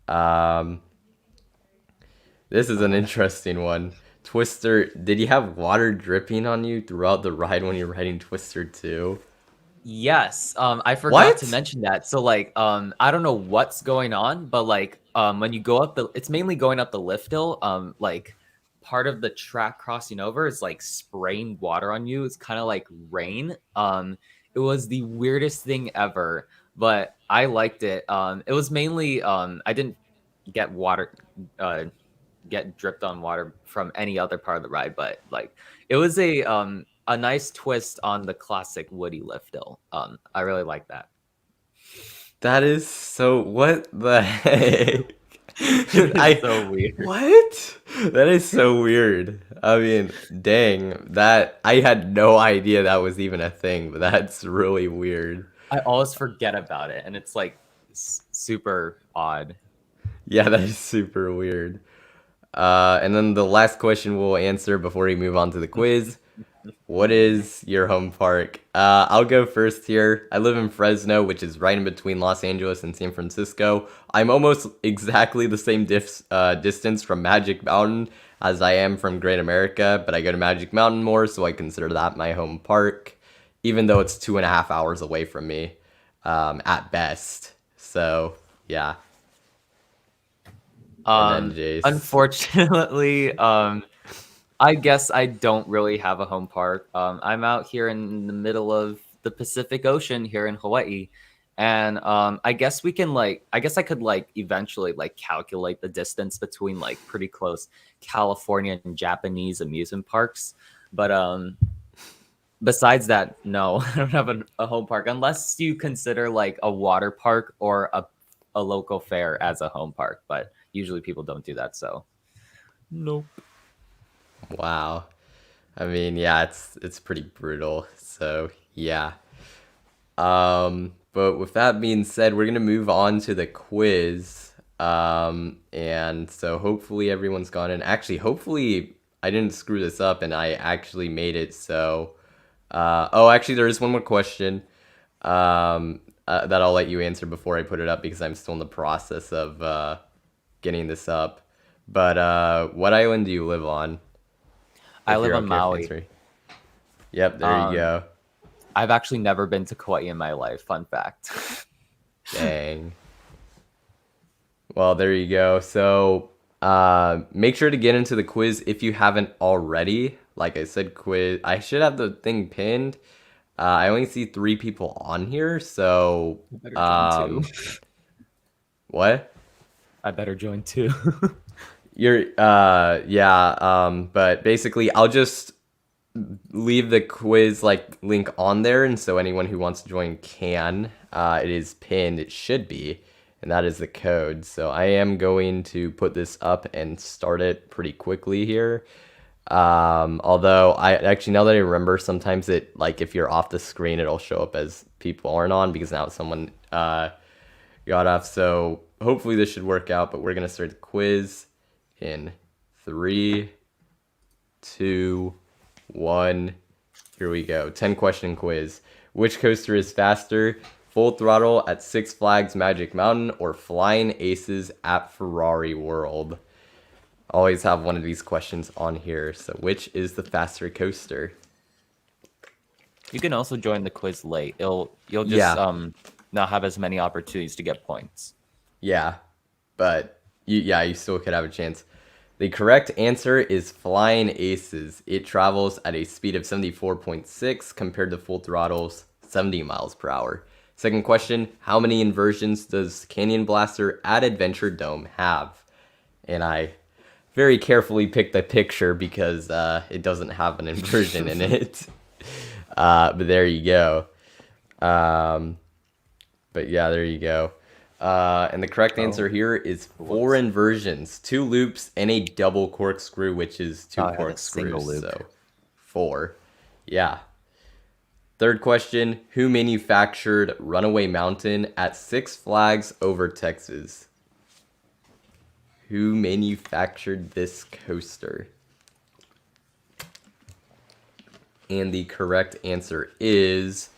Um, this is an interesting one. Twister, did you have water dripping on you throughout the ride when you're riding Twister 2? Yes, I forgot to What? mention that. So like, I don't know what's going on, but like, when you go up it's mainly going up the lift hill. Like, part of the track crossing over is like spraying water on you. It's kind of like rain. It was the weirdest thing ever, but I liked it. It was mainly, I didn't get water, uh, get dripped on water from any other part of the ride, but like, it was a nice twist on the classic Woody lift hill. I really like that. That is so. What the heck? It is I. so weird. What? That is so weird. I mean, dang. That. I had no idea that was even a thing, but that's really weird. I always forget about it, and it's like super odd. Yeah, that is super weird. And then the last question we'll answer before we move on to the quiz. What is your home park? I'll go first here. I live in Fresno, which is right in between Los Angeles and San Francisco. I'm almost exactly the same distance from Magic Mountain as I am from Great America, but I go to Magic Mountain more, so I consider that my home park, even though it's 2.5 hours away from me, at best. So, yeah. And then Jace. Unfortunately, I guess I don't really have a home park. I'm out here in the middle of the Pacific Ocean here in Hawaii. And I guess we can like I guess I could like eventually like calculate the distance between like pretty close California and Japanese amusement parks. But besides that, no, I don't have a home park unless you consider like a water park or a local fair as a home park. But usually people don't do that. So nope. Wow. I mean, yeah, it's pretty brutal. So, yeah. But with that being said, we're gonna move on to the quiz. And so hopefully everyone's gone in. Actually, hopefully I didn't screw this up and I actually made it so. Oh, actually, there is one more question. That I'll let you answer before I put it up because I'm still in the process of getting this up. But what island do you live on? I If live you're on okay with Maui. answering. Yep, there you Um, go. I've actually never been to Kauai in my life. Fun fact. Dang. Well, there you go. So, make sure to get into the quiz if you haven't already. Like I said, quiz. I should have the thing pinned. I only see 3 people on here, so I better join too. What? I better join too. You're yeah, but basically I'll just leave the quiz like link on there, and so anyone who wants to join can. It is pinned, it should be, and that is the code. So I am going to put this up and start it pretty quickly here. Although I actually, now that I remember, sometimes it, like, if you're off the screen, it'll show up as people aren't on because now someone got off. So hopefully this should work out, but we're gonna start the quiz in 3, 2, 1. Here we go. 10-question quiz. Which coaster is faster? Full throttle at Six Flags Magic Mountain or Flying Aces at Ferrari World? Always have one of these questions on here. So which is the faster coaster? You can also join the quiz late. You'll just not have as many opportunities to get points. Yeah, but you still could have a chance. The correct answer is Flying Aces. It travels at a speed of 74.6 compared to full throttle's 70 miles per hour. Second question, how many inversions does Canyon Blaster at Adventure Dome have? And I very carefully picked the picture because it doesn't have an inversion in it. But there you go. But yeah, there you go. And the correct answer here is 4 inversions, 2 loops, and a double corkscrew, which is 2 corkscrews. So 4. Yeah. Third question, who manufactured Runaway Mountain at Six Flags Over Texas? Who manufactured this coaster? And the correct answer is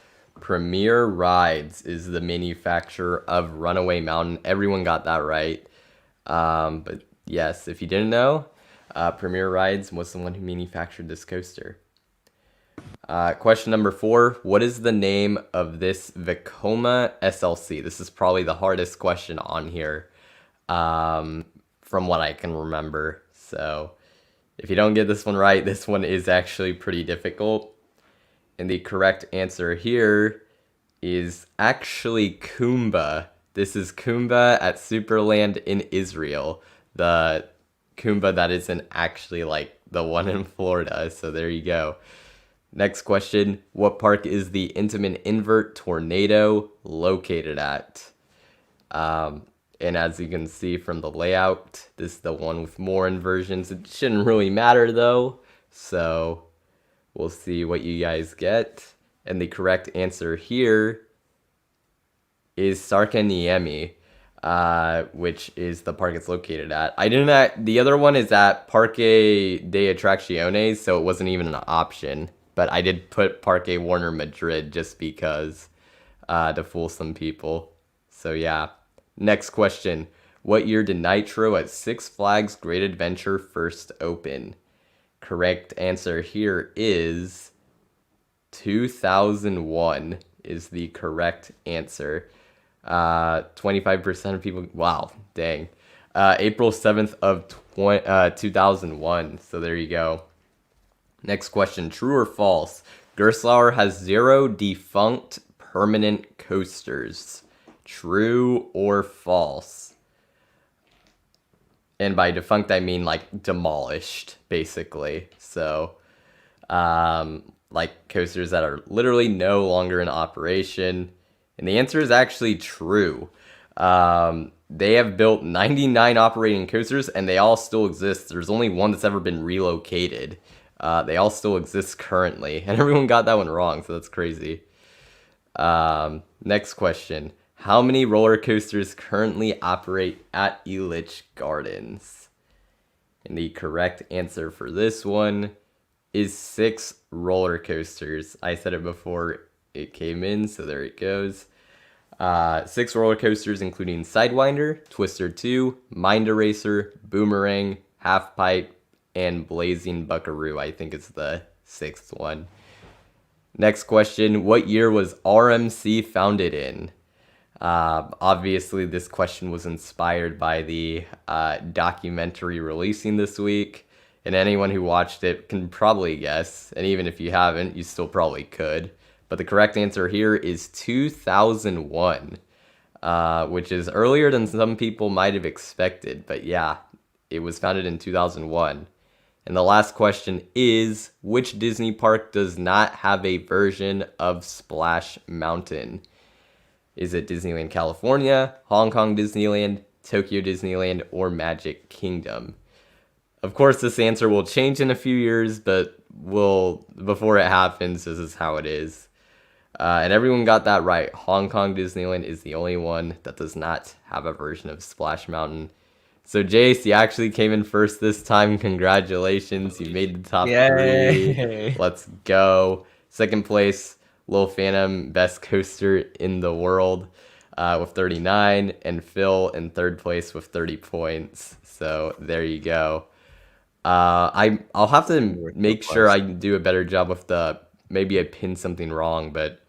Premier Rides is the manufacturer of Runaway Mountain. Everyone got that right. But yes, if you didn't know, Premier Rides was the one who manufactured this coaster. Question number 4. What is the name of this Vekoma SLC? This is probably the hardest question on here from what I can remember. So if you don't get this one right, this one is actually pretty difficult. And the correct answer here is actually Kumba. This is Kumba at Superland in Israel. The Kumba that isn't actually like the one in Florida. So there you go. Next question. What park is the Intamin Invert Tornado located at? And as you can see from the layout, this is the one with more inversions. It shouldn't really matter though. So we'll see what you guys get. And the correct answer here is Sarkaniemi, which is the park it's located at. The other one is at Parque de Atracciones, so it wasn't even an option. But I did put Parque Warner Madrid just because to fool some people. So yeah. Next question. What year did Nitro at Six Flags Great Adventure first open? Correct answer here is 2001 is the correct answer. 25% of people, wow, dang. April 7th of 2001, so there you go. Next question, true or false? Gerstlauer has 0 defunct permanent coasters. True or false? And by defunct, I mean like demolished, basically. So, like coasters that are literally no longer in operation. And the answer is actually true. They have built 99 operating coasters, and they all still exist. There's only one that's ever been relocated. They all still exist currently, and everyone got that one wrong, so that's crazy. Next question. How many roller coasters currently operate at Elitch Gardens? And the correct answer for this one is 6 roller coasters. I said it before it came in, so there it goes. 6 roller coasters, including Sidewinder, Twister 2, Mind Eraser, Boomerang, Half Pipe, and Blazing Buckaroo. I think it's the 6th one. Next question, what year was RMC founded in? Obviously, this question was inspired by the documentary releasing this week, and anyone who watched it can probably guess, and even if you haven't, you still probably could. But the correct answer here is 2001, which is earlier than some people might have expected, but yeah, it was founded in 2001. And the last question is, which Disney park does not have a version of Splash Mountain? Is it Disneyland California, Hong Kong Disneyland, Tokyo Disneyland, or Magic Kingdom? Of course, this answer will change in a few years, but before it happens, this is how it is. And everyone got that right. Hong Kong Disneyland is the only one that does not have a version of Splash Mountain. So, Jace, you actually came in first this time. Congratulations. You made the top Yay. 3. Let's go. Second place, Lil Phantom, best coaster in the world with 39. And Phil in third place with 30 points. So, there you go. I'll have to make sure I do a better job with maybe I pinned something wrong. But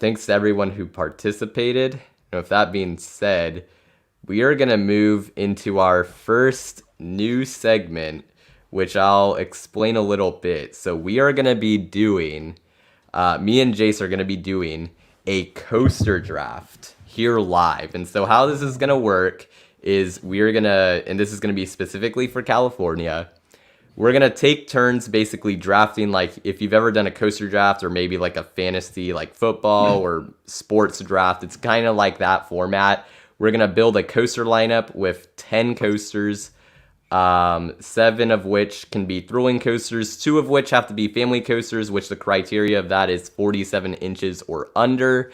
thanks to everyone who participated. And with that being said, we are going to move into our first new segment, which I'll explain a little bit. So we are going to be doing, me and Jace are going to be doing a coaster draft here live. And so how this is going to work is we're going to, and this is going to be specifically for California, we're going to take turns basically drafting, like if you've ever done a coaster draft or maybe like a fantasy like football or sports draft, it's kind of like that format. We're going to build a coaster lineup with 10 coasters, 7 of which can be thrilling coasters, 2 of which have to be family coasters, which the criteria of that is 47 inches or under,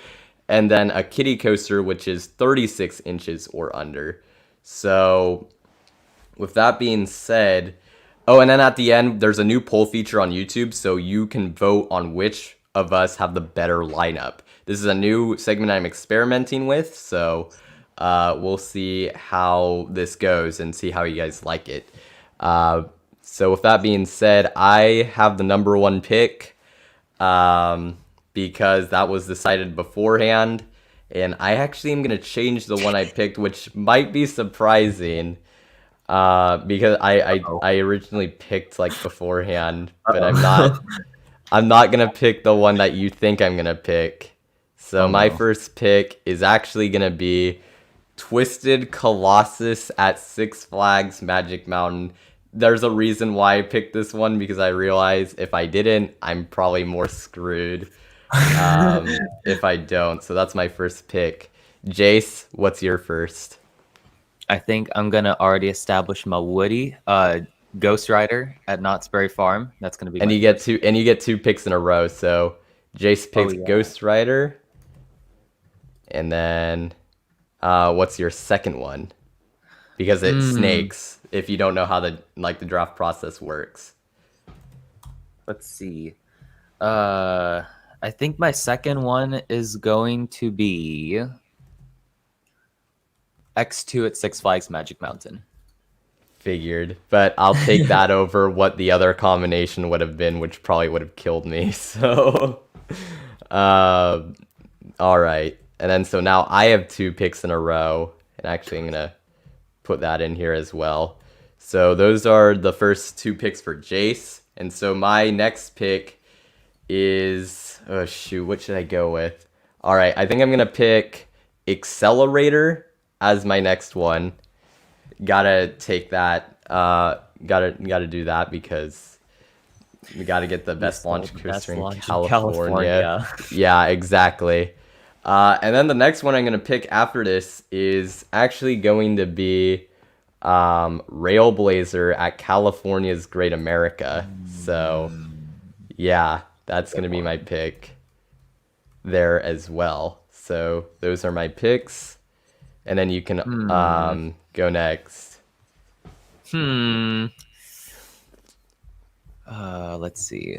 and then a kiddie coaster, which is 36 inches or under. So with that being said, oh, and then at the end, there's a new poll feature on YouTube, so you can vote on which of us have the better lineup. This is a new segment I'm experimenting with, so we'll see how this goes and see how you guys like it. So with that being said, I have the number 1 pick because that was decided beforehand. And I actually am going to change the one I picked, which might be surprising because I originally picked like beforehand, but I'm not going to pick the one that you think I'm going to pick. So my first pick is actually going to be Twisted Colossus at Six Flags Magic Mountain. There's a reason why I picked this one, because I realized if I didn't, I'm probably more screwed if I don't. So that's my first pick. Jace, what's your first? I think I'm gonna already establish my Woody, Ghost Rider at Knott's Berry Farm. That's gonna be. And you get two picks in a row. So Jace picks Ghost Rider, and then what's your second one? Because it snakes if you don't know how the draft process works. Let's see. I think my second one is going to be X2 at Six Flags Magic Mountain. Figured, but I'll take that over what the other combination would have been, which probably would have killed me. So, all right. And then so now I have 2 picks in a row, and actually I'm gonna put that in here as well. So those are the first 2 picks for Jace, and so my next pick is, oh shoot, what should I go with? All right, I think I'm gonna pick Accelerator as my next one. Gotta take that. Gotta do that because we gotta get the best launch coaster in California. Yeah, exactly. And then the next one I'm gonna pick after this is actually going to be Railblazer at California's Great America. So yeah, that's gonna be my pick there as well. So those are my picks, and then you can go next. Let's see.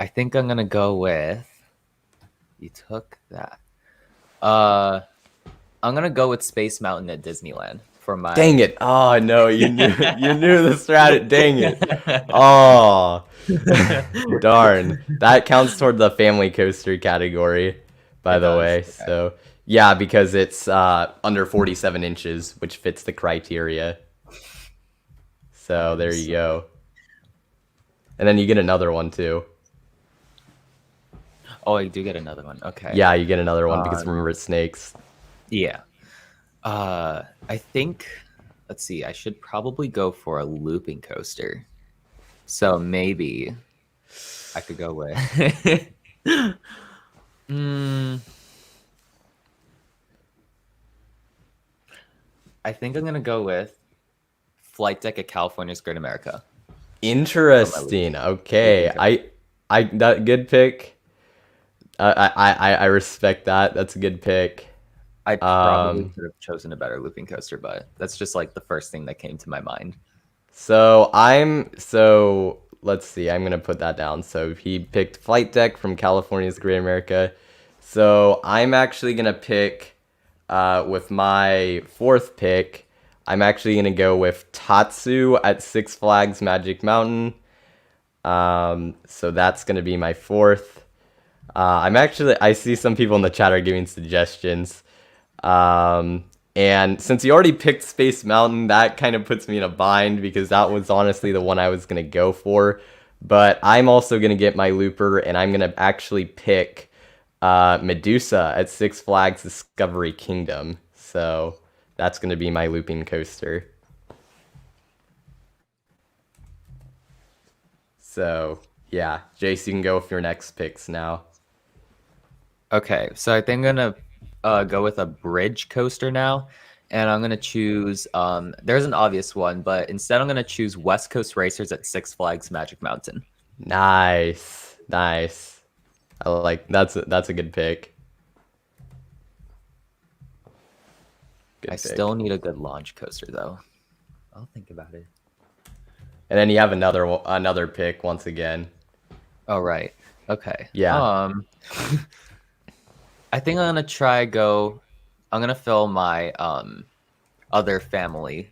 I think I'm gonna go with. You took that. I'm gonna go with Space Mountain at Disneyland for my. Dang it! Oh no, you knew the strat. Dang it! Oh, darn. That counts toward the family coaster category, by It the does. way. Okay. So yeah, because it's under 47 inches, which fits the criteria. So there you go. And then you get another one too. Oh, I do get another one. Okay. Yeah, you get another one because remember it's snakes. Yeah. I think, let's see, I should probably go for a looping coaster. So maybe I could go with. I think I'm gonna go with Flight Deck at California's Great America. Interesting. Okay, I that good pick. I respect that. That's a good pick. I probably could have chosen a better looping coaster, but that's just like the first thing that came to my mind. So let's see. I'm gonna put that down. So he picked Flight Deck from California's Great America. So I'm actually gonna pick with my fourth pick. I'm actually gonna go with Tatsu at Six Flags Magic Mountain. So that's gonna be my fourth. I see some people in the chat are giving suggestions. And since you already picked Space Mountain, that kind of puts me in a bind because that was honestly the one I was going to go for. But I'm also going to get my looper and I'm going to actually pick Medusa at Six Flags Discovery Kingdom. So that's going to be my looping coaster. So yeah, Jace, you can go with your next picks now. Okay, so I think I'm gonna go with a bridge coaster now, and I'm gonna choose. There's an obvious one, but instead I'm gonna choose West Coast Racers at Six Flags Magic Mountain. Nice. I like that's a good pick. Good pick. Still need a good launch coaster though. I'll think about it. And then you have another pick once again. Oh right. Okay. Yeah. I think I'm gonna fill my other family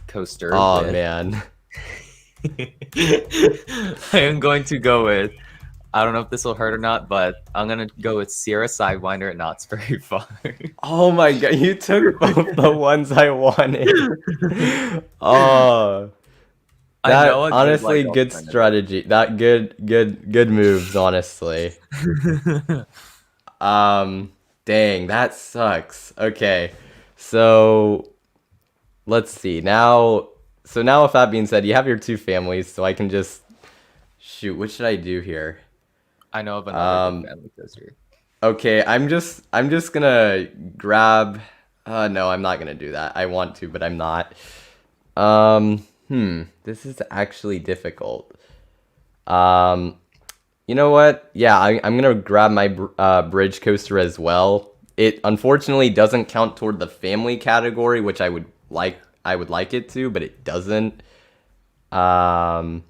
coaster. Oh man. I am going to go with, I don't know if this will hurt or not, but I'm gonna go with Sierra Sidewinder at Knott's Berry Farm. Oh my god, you took both the ones I wanted. Oh. That honestly good strategy. That good moves, honestly. Dang, that sucks. Okay. So let's see. Now with that being said, you have your two families, so I can just shoot, what should I do here? I know of another good family coaster. Okay, I'm just gonna grab no, I'm not gonna do that. I want to, but I'm not. This is actually difficult. You know what? Yeah, I'm gonna grab my bridge coaster as well. It unfortunately doesn't count toward the family category, which I would like it to, but it doesn't. And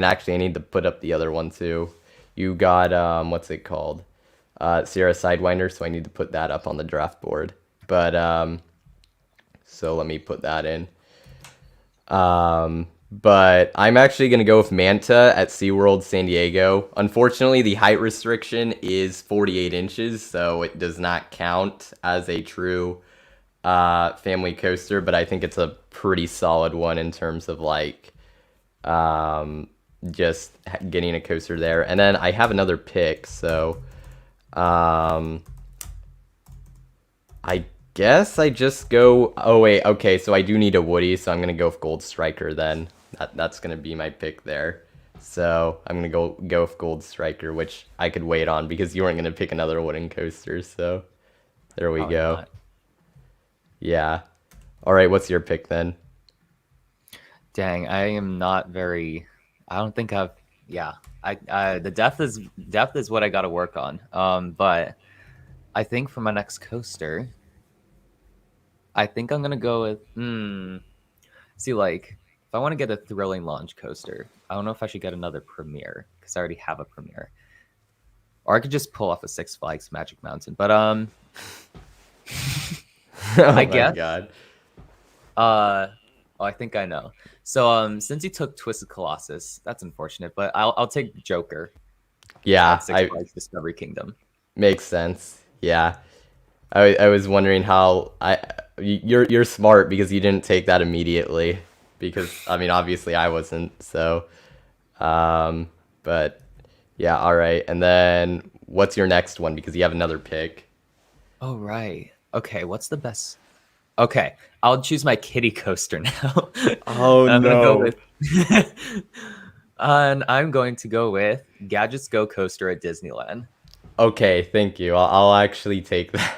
actually I need to put up the other one too. You got what's it called? Sierra Sidewinder, so I need to put that up on the draft board. But so let me put that in. But I'm actually going to go with Manta at SeaWorld San Diego. Unfortunately, the height restriction is 48 inches, so it does not count as a true family coaster, but I think it's a pretty solid one in terms of like just getting a coaster there. And then I have another pick, so I guess I just go. Oh wait, okay. So I do need a Woody, so I'm gonna go with Gold Striker then. That's gonna be my pick there. So I'm gonna go with Gold Striker, which I could wait on because you weren't gonna pick another wooden coaster. So there we go. Not. Yeah. All right. What's your pick then? Dang, I am not very. I don't think I've. Yeah, the depth is what I got to work on. But I think for my next coaster, I think I'm gonna go with. See, like, if I want to get a thrilling launch coaster, I don't know if I should get another Premier because I already have a Premier, or I could just pull off a Six Flags Magic Mountain. But Oh I my guess. god. Oh, I think I know. So, since you took Twisted Colossus, that's unfortunate, but I'll take Joker Yeah, at Six I Flags Discovery Kingdom. makes sense. Yeah. I was wondering how you're smart because you didn't take that immediately because I mean obviously I wasn't so um but yeah, all right. And then what's your next one because you have another pick. Oh, right. Okay, what's the best? Okay, I'll choose my kitty coaster now. Oh I'm gonna go no. with, and I'm going to go with Gadgets Go Coaster at Disneyland. Okay, thank you. I'll actually take that.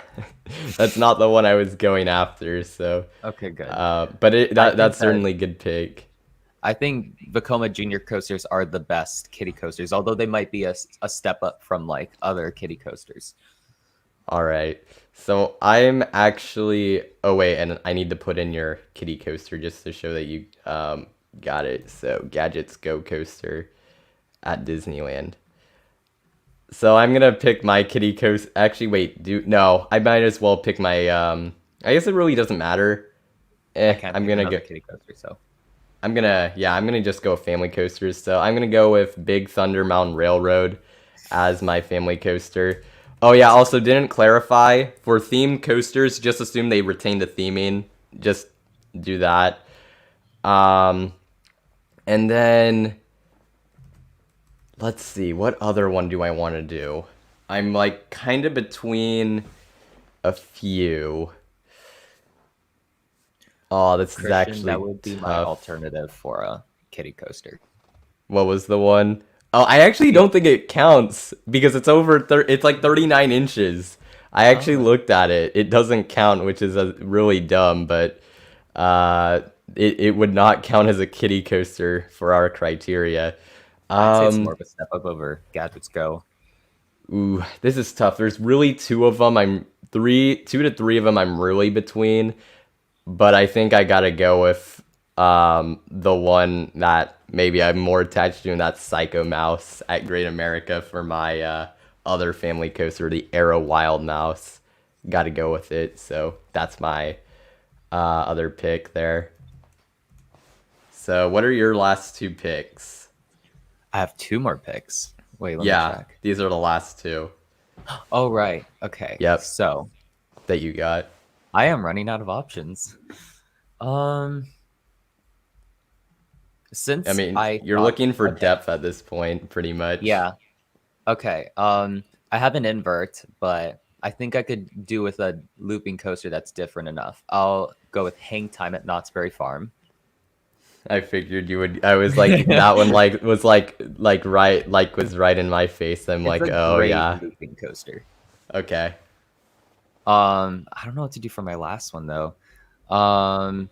That's not the one I was going after, so Okay, good. but I think that's that certainly a good pick. I think Vekoma Junior coasters are the best kitty coasters, although they might be a step up from like other kitty coasters. All right. So I'm actually. Oh wait, and I need to put in your kitty coaster just to show that you got it. So Gadgets Go Coaster at Disneyland. So I'm gonna pick my kitty coaster. Actually, wait. Do no. I might as well pick my. I guess it really doesn't matter. I can't I'm think of gonna another go. kitty coaster, so I'm gonna just go family coasters. So I'm gonna go with Big Thunder Mountain Railroad as my family coaster. Oh yeah, also didn't clarify for themed coasters. Just assume they retain the theming. Just do that. Um, and then let's see, what other one do I want to do? I'm like kind of between a few. Oh, this is Christian, that actually would be my tough. alternative for a kitty coaster. What was the one? Oh, I actually don't think it counts because it's over. It's like 39 inches. I actually Oh, looked at it. It doesn't count, which is really dumb. But uh, it would not count as a kiddie coaster for our criteria. I'd say it's Um, more of a step up over Gadgets Go. ooh, this is tough. There's really two of them. Two to three of them. I'm really between. But I think I gotta go with the one that maybe I'm more attached to, and that's Psycho Mouse at Great America for my other family coaster, the Arrow Wild Mouse. Gotta go with it. So that's my other pick there. So what are your last two picks? I have two more picks. Wait, let me Yeah, check. these are the last two. Oh, right. Okay. Yep, So that you got. I am running out of options. Um, I since mean, I you're thought, looking for okay, depth at this point, pretty much. yeah, okay. I have an invert, but I think I could do with a looping coaster that's different enough. I'll go with Hang Time at Knott's Berry Farm. I figured you would. I was like that one, like right, like was right in my face. I'm It's like, a oh great yeah, looping coaster. okay. I don't know what to do for my last one though. Um,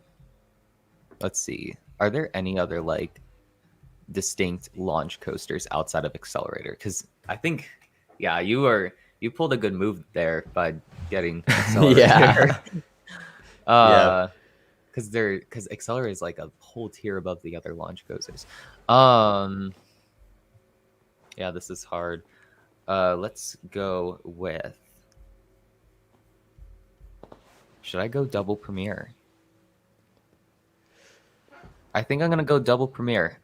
let's see. Are there any other like distinct launch coasters outside of Accelerator? Because I think, yeah, you pulled a good move there by getting Accelerator. Yeah, yep. uh, because Accelerator is like a whole tier above the other launch coasters. Um, yeah, this is hard. Let's go with. Should I go double premiere? I think I'm gonna go double premiere.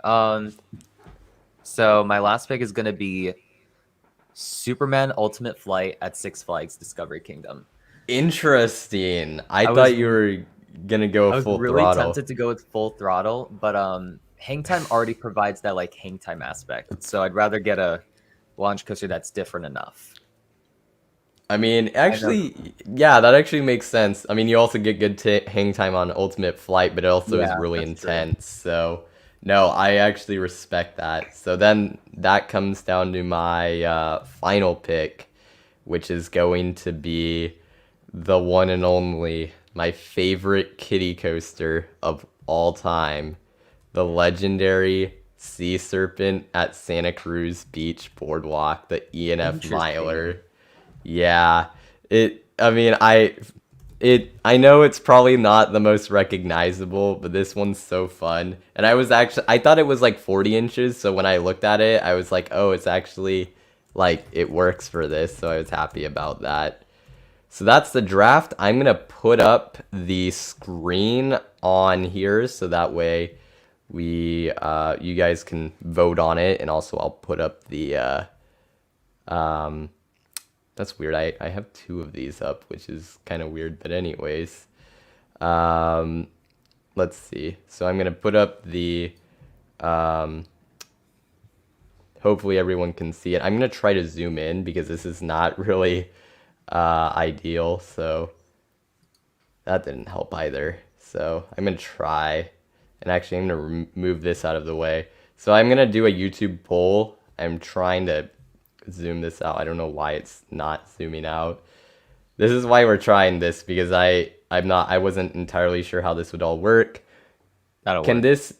So my last pick is gonna be Superman Ultimate Flight at Six Flags Discovery Kingdom. Interesting. I I was thought you were gonna go I was full really throttle. tempted to go with full throttle, but hang time already provides that like hang time aspect. So I'd rather get a launch coaster that's different enough. I mean, I know. actually, yeah, that actually makes sense. I mean, you also get good hang time on Ultimate Flight, but it also is Yeah, really that's true. intense. So, no, I actually respect that. So then that comes down to my final pick, which is going to be the one and only, my favorite kiddie coaster of all time, the legendary Sea Serpent at Santa Cruz Beach Boardwalk, the E&F Interesting. Miler. Yeah, it. I mean, I know it's probably not the most recognizable, but this one's so fun. And I thought it was like 40 inches. So when I looked at it, I was like, oh, it's actually like it works for this. So I was happy about that. So that's the draft. I'm gonna put up the screen on here so that way you guys can vote on it, and also I'll put up the that's weird. I have two of these up, which is kind of weird, but anyways. Let's see. So I'm gonna put up the hopefully everyone can see it. I'm gonna try to zoom in because this is not really ideal, so that didn't help either. So I'm gonna try, and actually I'm gonna move this out of the way. So I'm gonna do a YouTube poll. I'm trying to zoom this out. I don't know why it's not zooming out. This is why we're trying this, because I wasn't entirely sure how this would all work. That'll Can work. this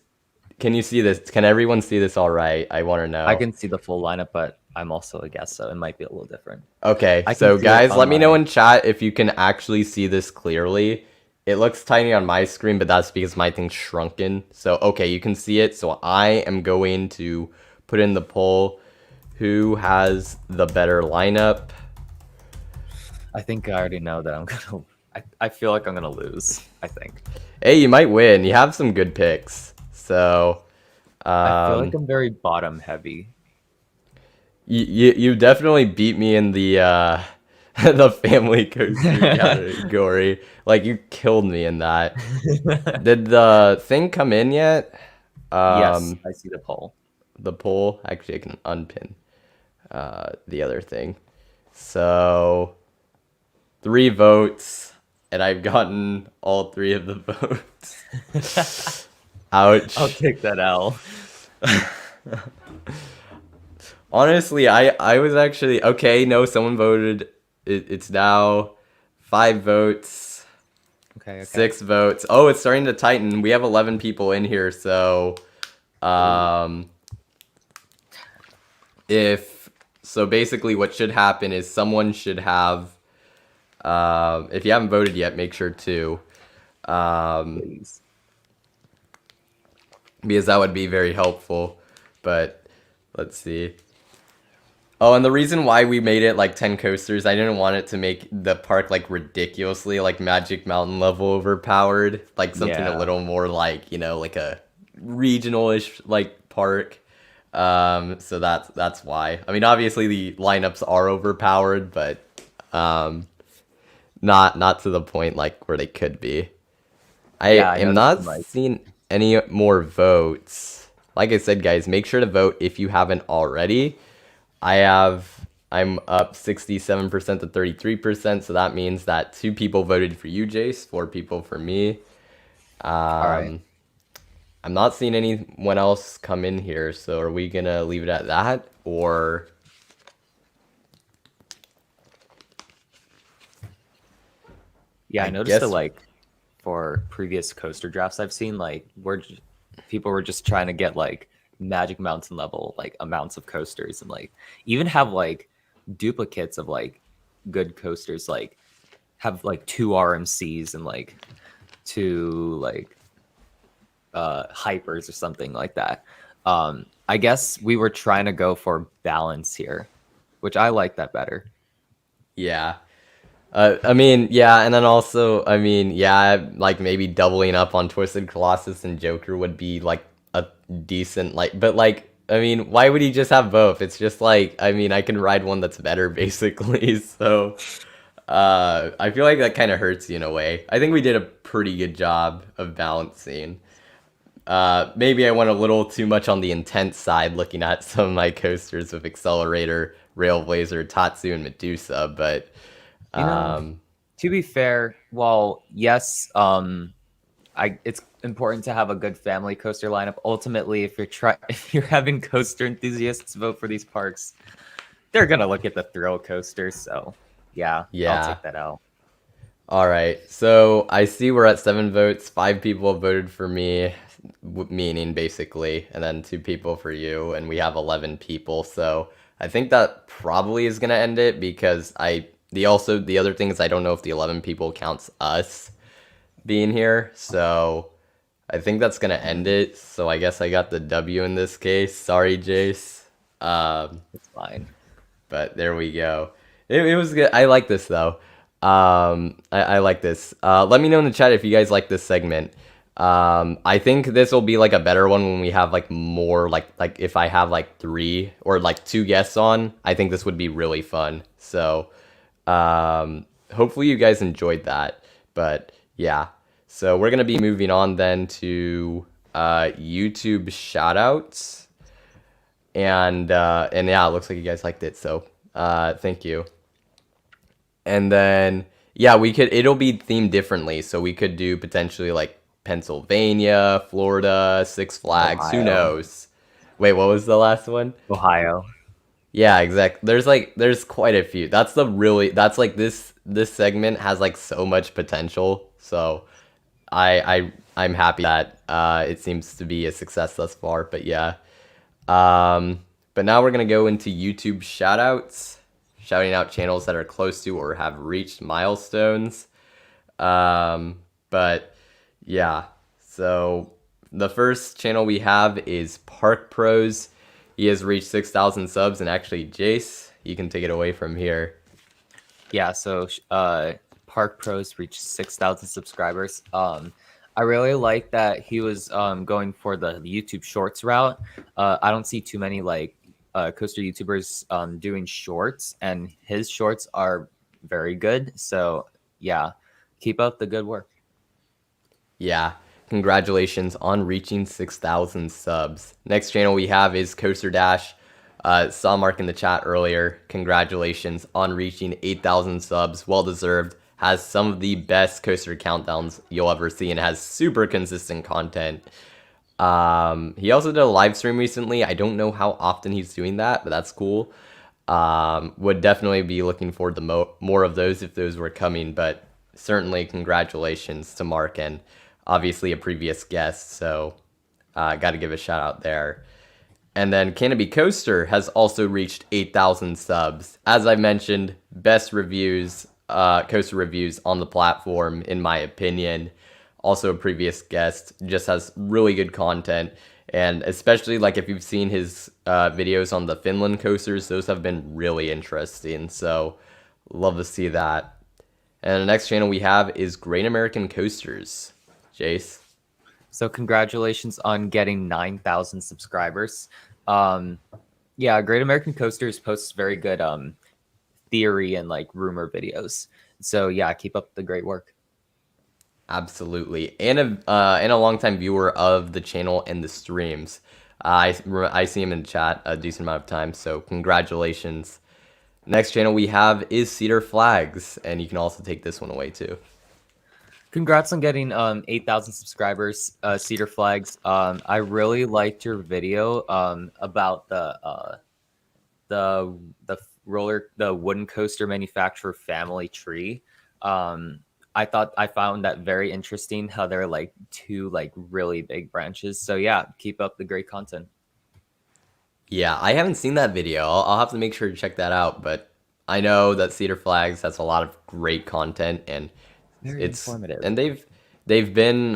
can you see this? Can everyone see this all right? I want to know. I can see the full lineup, but I'm also a guest, so it might be a little different. Okay, I can so see it guys, on let me know my- in chat if you can actually see this clearly. It looks tiny on my screen, but that's because my thing's shrunken. So, okay, you can see it. So I am going to put in the poll. Who has the better lineup? I think I already know that I'm gonna. I feel like I'm gonna lose. I think. Hey, you might win. You have some good picks. So, I feel like I'm very bottom heavy. you definitely beat me in the the family coaster category. Like, you killed me in that. Did the thing come in yet? Yes, I see the poll. The poll. Actually, I can unpin the other thing. So 3 votes, and I've gotten all 3 of the votes. Ouch. I'll take that L. Honestly, I was actually okay. No, someone voted. It's now 5 votes, Okay. 6 votes. Oh, it's starting to tighten. We have 11 people in here, so so basically what should happen is someone should have if you haven't voted yet, make sure to Please. because that would be very helpful. But let's see. Oh, and the reason why we made it like 10 coasters, I didn't want it to make the park like ridiculously like Magic Mountain level overpowered, like something a Yeah. little more like, like a regional-ish like park. So that's why. I mean, obviously the lineups are overpowered, but not to the point like where they could be. I Yeah, I am noticed not them, like- seeing any more votes. Like I said, guys, make sure to vote if you haven't already. I'm up 67% to 33%, so that means that 2 people voted for you, Jace, 4 people for me. All right. I'm not seeing anyone else come in here, so are we gonna leave it at that, or Yeah, I I noticed that guess- like for previous coaster drafts I've seen, like people were just trying to get like Magic Mountain level like amounts of coasters, and like even have like duplicates of like good coasters, like have like 2 RMCs and like 2 like hypers or something like that. I guess we were trying to go for balance here, which I like that better. yeah. I mean, yeah, and then also, I mean, yeah, like maybe doubling up on Twisted Colossus and Joker would be like a decent, like, but like, I mean, why would he just have both? It's just like, I mean, I can ride one that's better, basically. So, I feel like that kind of hurts you in a way. I think we did a pretty good job of balancing. Maybe I went a little too much on the intense side looking at some of my coasters with Accelerator, Railblazer, Tatsu, and Medusa, but You know, to be fair, while yes, it's important to have a good family coaster lineup. Ultimately, if you're having coaster enthusiasts vote for these parks, they're gonna look at the thrill coasters. So, yeah, Yeah. I'll take that out. all right. So I see we're at 7 votes. 5 people voted for me, meaning basically, and then 2 people for you, and we have 11 people. So I think that probably is gonna end it because the other thing is I don't know if the 11 people counts us being here. So I think that's gonna end it. So I guess I got the W in this case. Sorry, Jace. It's fine. But there we go. It was good. I like this though. I like this. Let me know in the chat if you guys like this segment. I think this will be like a better one when we have like more like if I have like 3 or like 2 guests on, I think this would be really fun. So, hopefully you guys enjoyed that. But yeah, so we're gonna be moving on then to YouTube shoutouts, and yeah, it looks like you guys liked it. So, thank you. And then yeah, it'll be themed differently. So we could do potentially like Pennsylvania, Florida, Six Flags, who Ohio. knows? Wait, what was the last one? Ohio. Yeah, exactly. There's quite a few. That's like this segment has like so much potential. So I'm happy that it seems to be a success thus far. But yeah. But now we're gonna go into YouTube shoutouts, shouting out channels that are close to or have reached milestones. But yeah, so the first channel we have is Park Pros. He has reached 6,000 subs, and actually, Jace, you can take it away from here. Yeah, so Park Pros reached 6,000 subscribers. I really like that he was going for the YouTube Shorts route. I don't see too many like coaster YouTubers doing shorts, and his shorts are very good. So yeah, keep up the good work. Yeah, congratulations on reaching 6,000 subs. Next channel we have is Coaster Dash. Saw Mark in the chat earlier. Congratulations on reaching 8,000 subs. Well deserved. Has some of the best coaster countdowns you'll ever see and has super consistent content. He also did a live stream recently. I don't know how often he's doing that, but that's cool. Would definitely be looking forward to more of those if those were coming, but certainly congratulations to Mark and obviously a previous guest, so got to give a shout out there. And then Canobie Coaster has also reached 8,000 subs. As I mentioned, best reviews, coaster reviews on the platform, in my opinion. Also a previous guest, just has really good content. And especially like if you've seen his videos on the Finland coasters, those have been really interesting. So love to see that. And the next channel we have is Great American Coasters. Jace. So congratulations on getting 9,000 subscribers. Yeah, Great American Coasters posts very good theory and like rumor videos. So yeah, keep up the great work. Absolutely, and a longtime viewer of the channel and the streams. I see him in chat a decent amount of times, so congratulations. Next channel we have is Cedar Flags, and you can also take this one away too. Congrats on getting 8,000 subscribers, Cedar Flags. I really liked your video about the the wooden coaster manufacturer family tree. I found that very interesting how they're like 2 like really big branches. So yeah, keep up the great content. Yeah, I haven't seen that video. I'll have to make sure to check that out, but I know that Cedar Flags has a lot of great content, and Very informative. and they've been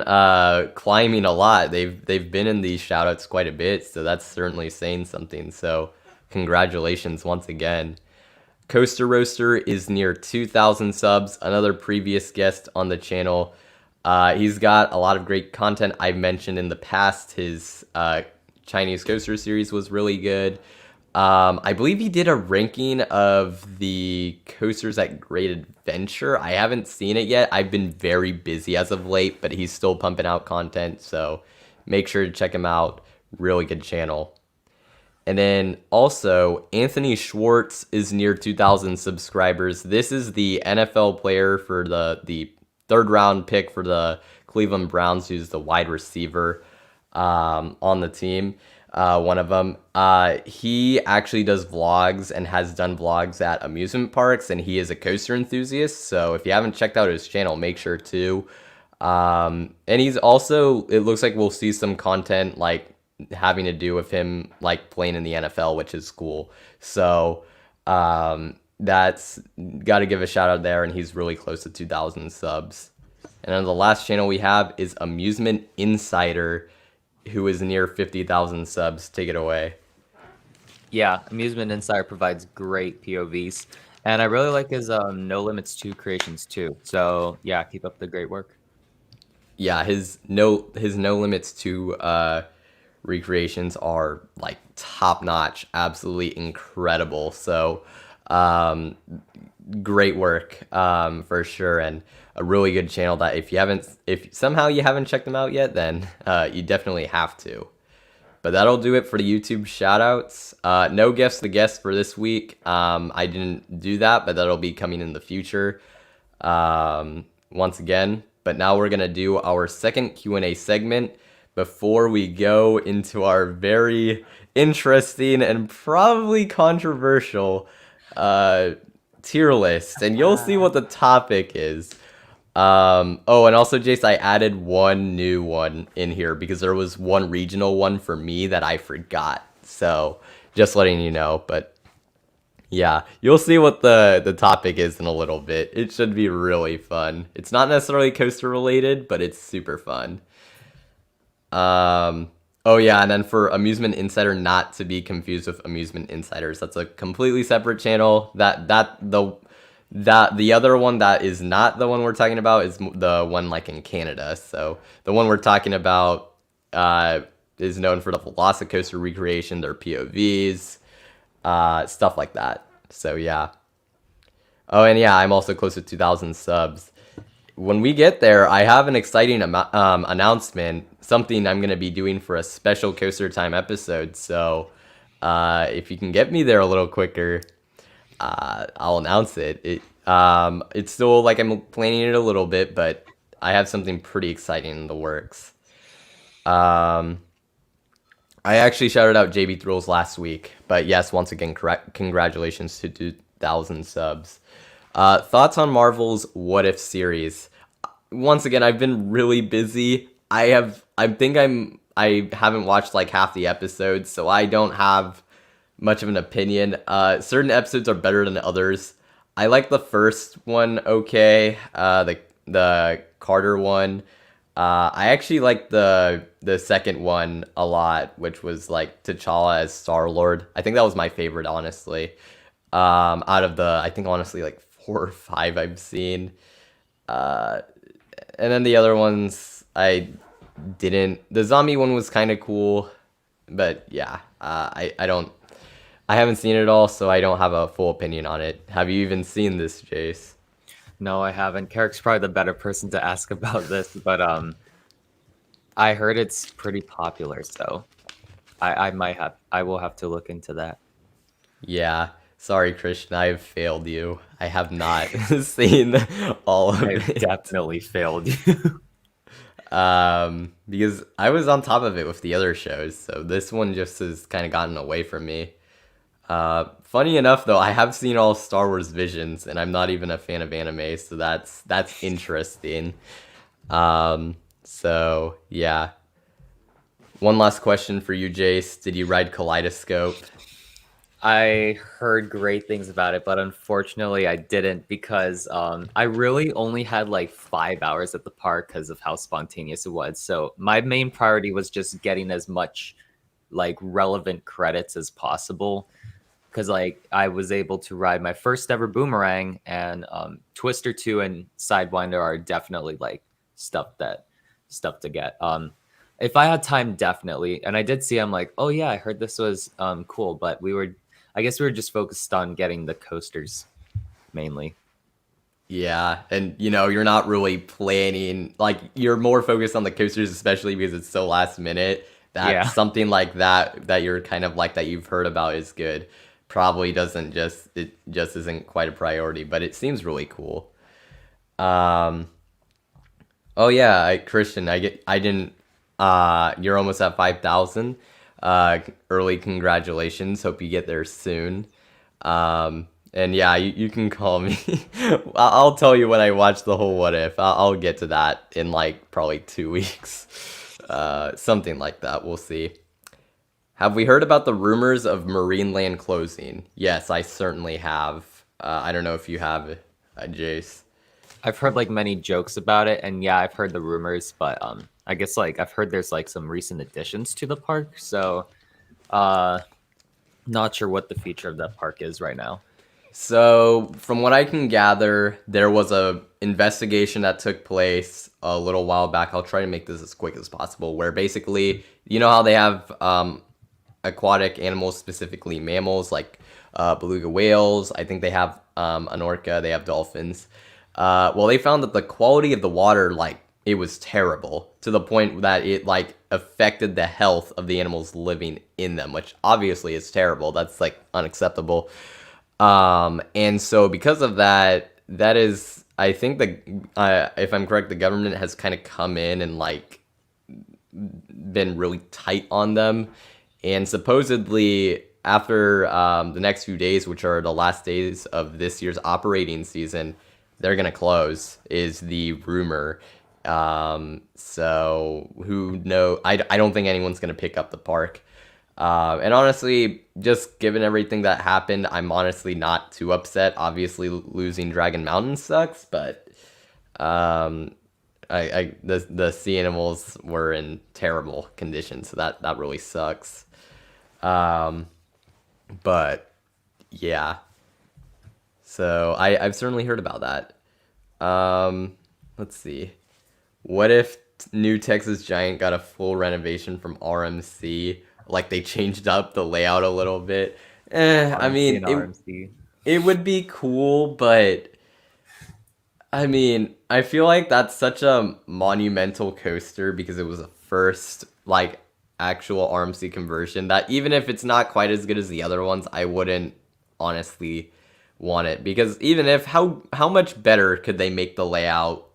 climbing a lot. They've been in these shoutouts quite a bit, so that's certainly saying something. So congratulations once again. Coaster Roaster is near 2,000 subs. Another previous guest on the channel. He's got a lot of great content. I've mentioned in the past his Chinese coaster series was really good. I believe he did a ranking of the coasters at Great Adventure. I haven't seen it yet. I've been very busy as of late, but he's still pumping out content, so make sure to check him out. Really good channel. And then also, Anthony Schwartz is near 2,000 subscribers. This is the NFL player for the third round pick for the Cleveland Browns, who's the wide receiver on the team. One of them. He actually does vlogs and has done vlogs at amusement parks, and he is a coaster enthusiast. So if you haven't checked out his channel, make sure to. And he's also, it looks like we'll see some content like having to do with him like playing in the NFL, which is cool. So that's got to give a shout out there, and he's really close to 2,000 subs. And then the last channel we have is Amusement Insider, who is near 50,000 subs. Take it away. Yeah, Amusement Insider provides great POVs. And I really like his No Limits 2 creations too. So yeah, keep up the great work. Yeah, his no limits to recreations are like top notch, absolutely incredible. So um, great work for sure, and a really good channel that if somehow you haven't checked them out yet, then you definitely have to. But that'll do it for the YouTube shoutouts. No guess the guest for this week. I didn't do that, but that'll be coming in the future once again. But now we're gonna do our second Q&A segment before we go into our very interesting and probably controversial tier list, and you'll see what the topic is. Oh, and also, Jace, I added one new one in here because there was one regional one for me that I forgot. So just letting you know. But yeah, you'll see what the topic is in a little bit. It should be really fun. It's not necessarily coaster related, but it's super fun. Oh yeah, and then for Amusement Insider, not to be confused with Amusement Insiders. That's a completely separate channel. The other one that is not the one we're talking about is the one like in Canada. So the one we're talking about is known for the Velocicoaster recreation, their POVs, stuff like that. So yeah. Oh, and yeah, I'm also close to 2,000 subs. When we get there, I have an exciting announcement, something I'm going to be doing for a special Coaster Time episode. So if you can get me there a little quicker, I'll announce it. It's still like I'm planning it a little bit, but I have something pretty exciting in the works. I actually shouted out JB Thrills last week, but yes, once again, congratulations to 2,000 subs. Thoughts on Marvel's What If series? Once again, I've been really busy. I haven't watched like half the episodes, so I don't have much of an opinion. Certain episodes are better than others. I like the first one okay. The Carter one. I actually like the second one a lot, which was like T'Challa as Star-Lord. I think that was my favorite, honestly. Out of the, I think honestly like 4 or 5 I've seen. And then the other ones I didn't. The zombie one was kind of cool, but yeah, I haven't seen it all, so I don't have a full opinion on it. Have you even seen this, Jace? No, I haven't. Carrick's probably the better person to ask about this, but I heard it's pretty popular, so I will have to look into that. Yeah. Sorry, Christian, I've failed you. I have not seen all of I've it. definitely failed you. Because I was on top of it with the other shows, so this one just has kind of gotten away from me. Funny enough, though, I have seen all Star Wars Visions, and I'm not even a fan of anime, so that's interesting. So yeah. One last question for you, Jace. Did you ride Kaleidoscope? I heard great things about it, but unfortunately I didn't because I really only had like 5 hours at the park because of how spontaneous it was. So my main priority was just getting as much like relevant credits as possible because like I was able to ride my first ever boomerang, and Twister 2 and Sidewinder are definitely like stuff to get. If I had time, definitely. And I did see, I'm like, oh yeah, I heard this was cool, but I guess we were just focused on getting the coasters mainly. Yeah, and you're not really planning, like you're more focused on the coasters, especially because it's so last minute. That Yeah. something like that you're kind of like that you've heard about is good. Probably doesn't just it just isn't quite a priority, but it seems really cool. Um, oh yeah, Christian, I didn't. You're almost at 5,000. Early congratulations. Hope you get there soon. And yeah, you can call me. I'll tell you when I watch the whole What If. I'll get to that in like probably 2 weeks. Something like that. We'll see. Have we heard about the rumors of Marineland closing? Yes, I certainly have. I don't know if you have, Jace. I've heard like many jokes about it, and yeah, I've heard the rumors, but I guess like I've heard there's like some recent additions to the park, so not sure what the future of that park is right now. So, from what I can gather, there was a investigation that took place a little while back. I'll try to make this as quick as possible. Where basically, you know how they have aquatic animals, specifically mammals, like beluga whales. I think they have an orca. They have dolphins. Well, they found that the quality of the water, like, it was terrible to the point that it like affected the health of the animals living in them, which obviously is terrible. That's like unacceptable. And so because of that, that is, I think if I'm correct, the government has kind of come in and like been really tight on them. And supposedly after the next few days, which are the last days of this year's operating season, they're gonna close, is the rumor. So who know? I don't think anyone's gonna pick up the park. And honestly, just given everything that happened, I'm honestly not too upset. Obviously, losing Dragon Mountain sucks, but the sea animals were in terrible condition, so that really sucks. But yeah, so I've certainly heard about that. Let's see. What if New Texas Giant got a full renovation from RMC? Like they changed up the layout a little bit. I RMC mean, and RMC. it would be cool, but I mean, I feel like that's such a monumental coaster because it was a first like actual RMC conversion that even if it's not quite as good as the other ones, I wouldn't honestly want it because even if how much better could they make the layout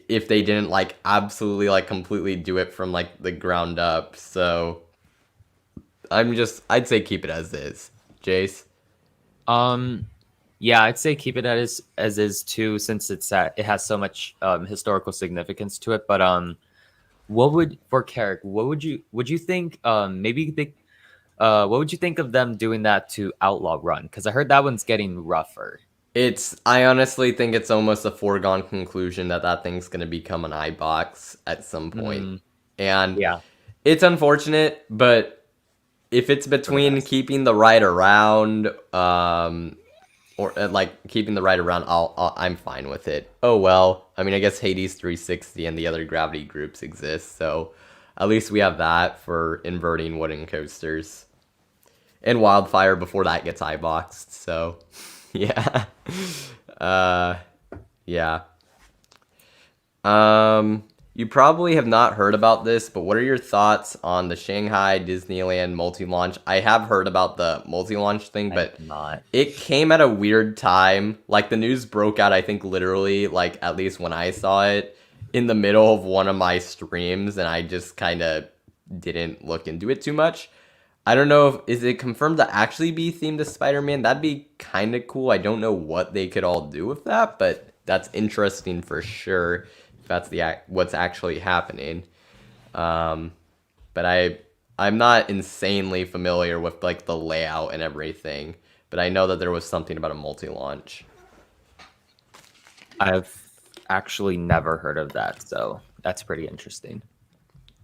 if they didn't like absolutely like completely do it from like the ground up. So I'd say keep it as is. Jace. Yeah, I'd say keep it as is too, since it has so much historical significance to it. But what would for Carrick? Would you think maybe they what would you think of them doing that to Outlaw Run? Because I heard that one's getting rougher. I honestly think it's almost a foregone conclusion that that thing's going to become an iBox at some point. Mm, And yeah, it's unfortunate, but if it's for the between best. keeping the ride around, or like keeping the ride around, I'm fine with it. Oh well, I mean, I guess Hades 360 and the other gravity groups exist, so at least we have that for inverting wooden coasters and Wildfire before that gets iBoxed. So yeah, uh, yeah. You probably have not heard about this, but what are your thoughts on the Shanghai Disneyland multi-launch? I have heard about the multi-launch thing, I but not. it came at a weird time. Like the news broke out, I think literally, like at least when I saw it, in the middle of one of my streams, and I just kind of didn't look into it too much. I don't know if is it confirmed to actually be themed to Spider-Man. That'd be kind of cool. I don't know what they could all do with that, but that's interesting for sure. If that's what's actually happening. Um, but I'm not insanely familiar with like the layout and everything. But I know that there was something about a multi-launch. I've actually never heard of that, so that's pretty interesting.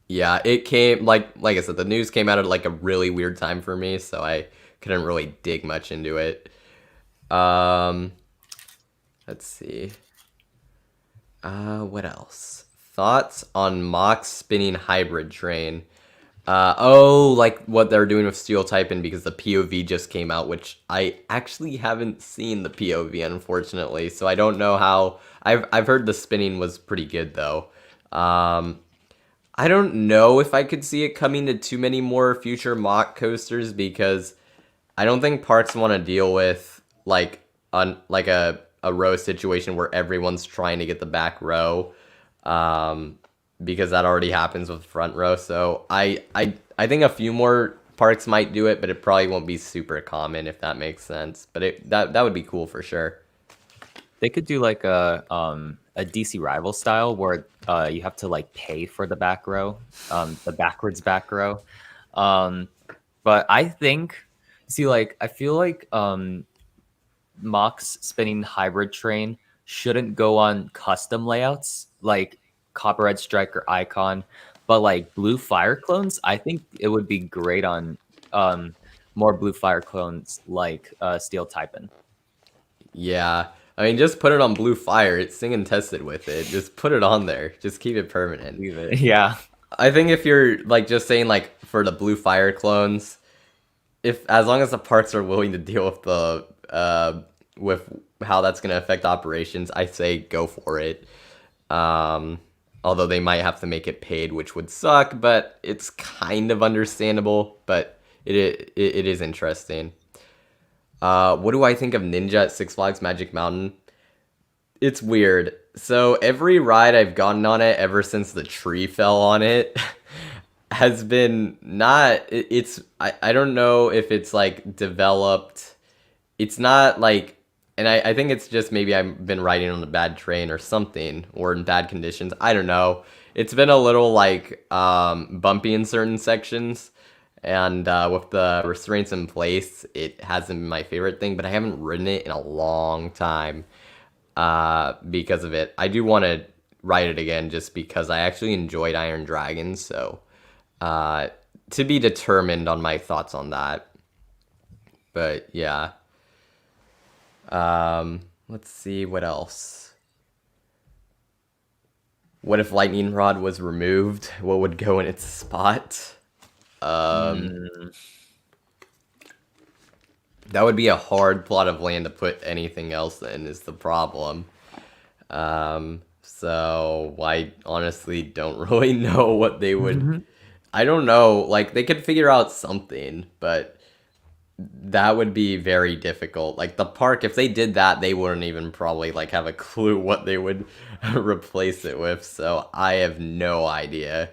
Yeah, it came like I said, the news came out at like a really weird time for me, so I couldn't really dig much into it. Um, let's see. What else? Thoughts on Mox spinning hybrid train? Like what they're doing with Steel Typing because the POV just came out, which I actually haven't seen the POV, unfortunately. So I don't know how. I've heard the spinning was pretty good though. I don't know if I could see it coming to too many more future mock coasters because I don't think parks want to deal with like a row situation where everyone's trying to get the back row, because that already happens with front row. So I think a few more parks might do it, but it probably won't be super common if that makes sense. But that would be cool for sure. They could do like a DC rival style where you have to like pay for the back row, the backwards back row. Um, but I think, see, like I feel like Mox spinning hybrid train shouldn't go on custom layouts like Copperhead Strike or Icon, but like Blue Fire clones, I think it would be great on more Blue Fire clones like Steel Typin. Yeah. I mean, just put it on Blue Fire. It's sing and tested with it. Just put it on there. Just keep it permanent. Leave it. Yeah. I think if you're like just saying like for the Blue Fire clones, if as long as the parks are willing to deal with the with how that's gonna affect operations, I say go for it. Although they might have to make it paid, which would suck, but it's kind of understandable. But it is interesting. What do I think of Ninja at Six Flags Magic Mountain? It's weird. So every ride I've gotten on it ever since the tree fell on it has been not I don't know if it's like developed. It's not like, and I think it's just maybe I've been riding on a bad train or something, or in bad conditions. I don't know. It's been a little like bumpy in certain sections, and with the restraints in place, it hasn't been my favorite thing, but I haven't ridden it in a long time because of it. I do want to ride it again just because I actually enjoyed Iron Dragon, so to be determined on my thoughts on that. But yeah. Let's see what else. What if Lightning Rod was removed? What would go in its spot? That would be a hard plot of land to put anything else in, is the problem. So I honestly don't really know what they would. I don't know. Like, they could figure out something, but that would be very difficult. Like, the park, if they did that, they wouldn't even probably like have a clue what they would replace it with. So I have no idea.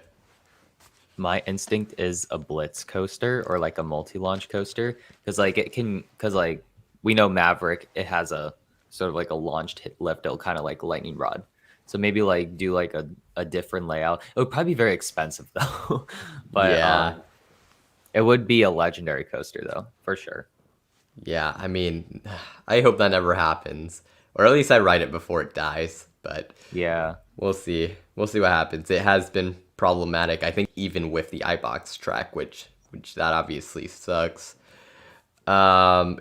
My instinct is a Blitz coaster or like a multi-launch coaster, because like we know Maverick, it has a sort of like a launched hit lift, it'll kind of like lightning rod. So maybe like do like a different layout. It would probably be very expensive though. But Yeah. it would be a legendary coaster though, for sure. Yeah, I mean, I hope that never happens. Or at least I ride it before it dies. But Yeah. we'll see. We'll see what happens. It has been problematic, I think, even with the iBox track, which that obviously sucks. And